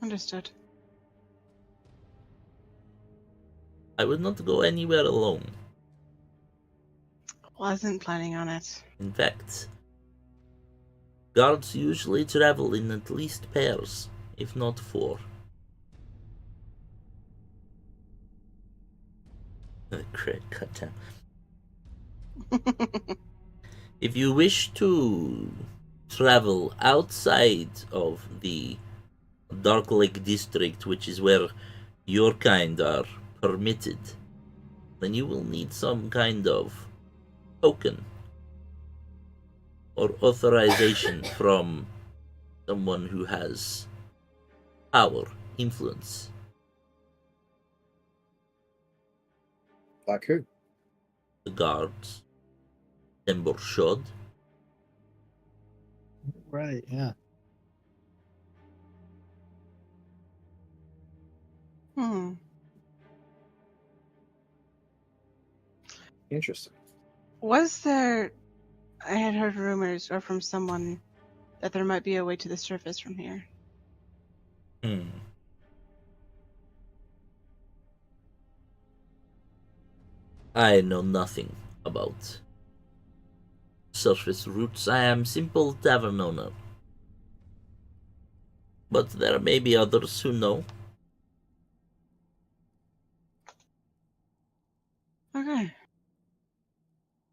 Understood. I would not go anywhere alone. Wasn't planning on it. In fact, guards usually travel in at least pairs, if not 4. Crit, cut down. If you wish to travel outside of the Dark Lake district, which is where your kind are permitted, then you will need some kind of token or authorization from someone who has power influence. Like who? The guards. Ember should. Right, yeah. Interesting. Was there... I had heard rumors, or from someone, that there might be a way to the surface from here. I know nothing about surface routes. I am simple tavern owner. But there may be others who know. Okay.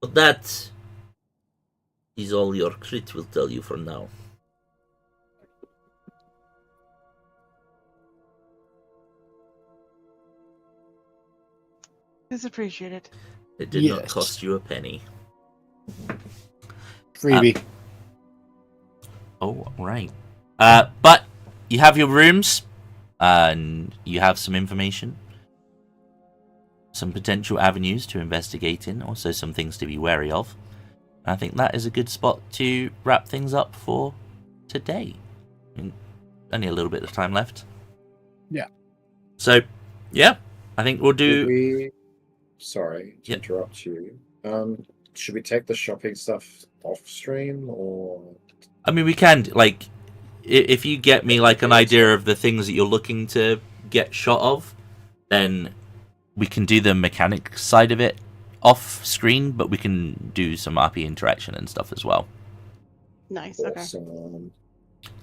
But that is all your crit will tell you for now. It's appreciated. It did not Yes. cost you a penny. Freebie. Oh, right. But you have your rooms, and you have some information, some potential avenues to investigate in, also some things to be wary of. I think that is a good spot to wrap things up for today. I mean, only a little bit of time left. Yeah. So, yeah, I think we'll do... Sorry to Yep. interrupt you. Should we take the shopping stuff off stream, or... I mean, we can, like, if you get me, like, an idea of the things that you're looking to get shot of, then we can do the mechanic side of it off screen, but we can do some RP interaction and stuff as well. Nice, okay. Awesome.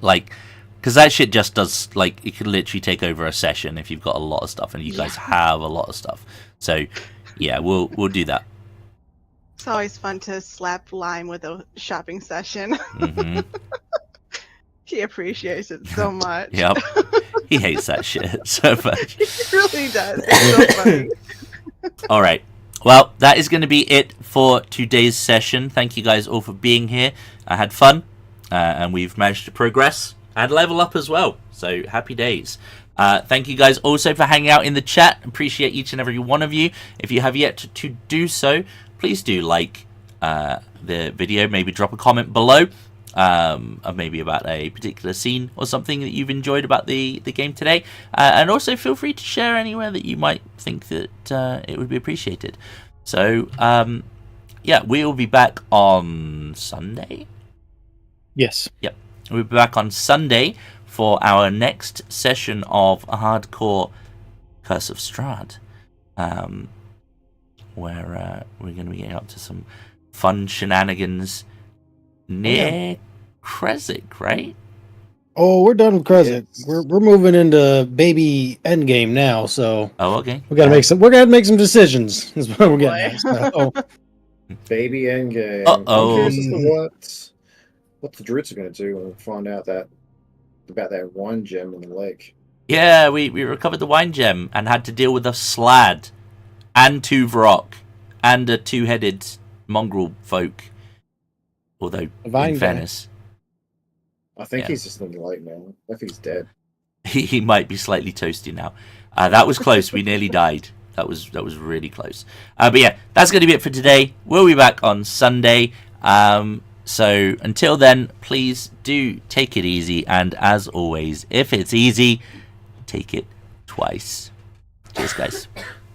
Like, because that shit just does, like, it could literally take over a session if you've got a lot of stuff, and you guys have a lot of stuff. So, yeah, we'll do that. It's always fun to slap Lime with a shopping session. Hmm. He appreciates it so much. Yep. He hates that shit so much. He really does. It's so funny. All right. Well, that is going to be it for today's session. Thank you guys all for being here. I had fun, and we've managed to progress and level up as well. So happy days. Thank you guys also for hanging out in the chat. Appreciate each and every one of you. If you have yet to do so, please do like the video. Maybe drop a comment below, of maybe about a particular scene or something that you've enjoyed about the game today. And also feel free to share anywhere that you might think that it would be appreciated. So, yeah, we will be back on Sunday. Yes. Yep. We'll be back on Sunday for our next session of Hardcore Curse of Strahd, where we're going to be getting up to some fun shenanigans near Krezik, right? Oh, we're done with Krezik. We're moving into baby endgame now, so Oh, okay. we gotta make some. We're gonna make some decisions. Is what we're getting at. So, Baby endgame. Uh-oh. I'm curious as to what the druids are going to do when we find out about that one gem in the lake. Yeah, we recovered the wine gem and had to deal with a slad and two Vrok and a two-headed mongrel folk. Although, Vine in guy. fairness, I think Yeah. he's just in the lake now. I think he's dead. he might be slightly toasty now. That was close. We nearly died. That was really close. But yeah, that's going to be it for today. We'll be back on Sunday. So until then, please do take it easy. And as always, if it's easy, take it twice. Cheers, guys.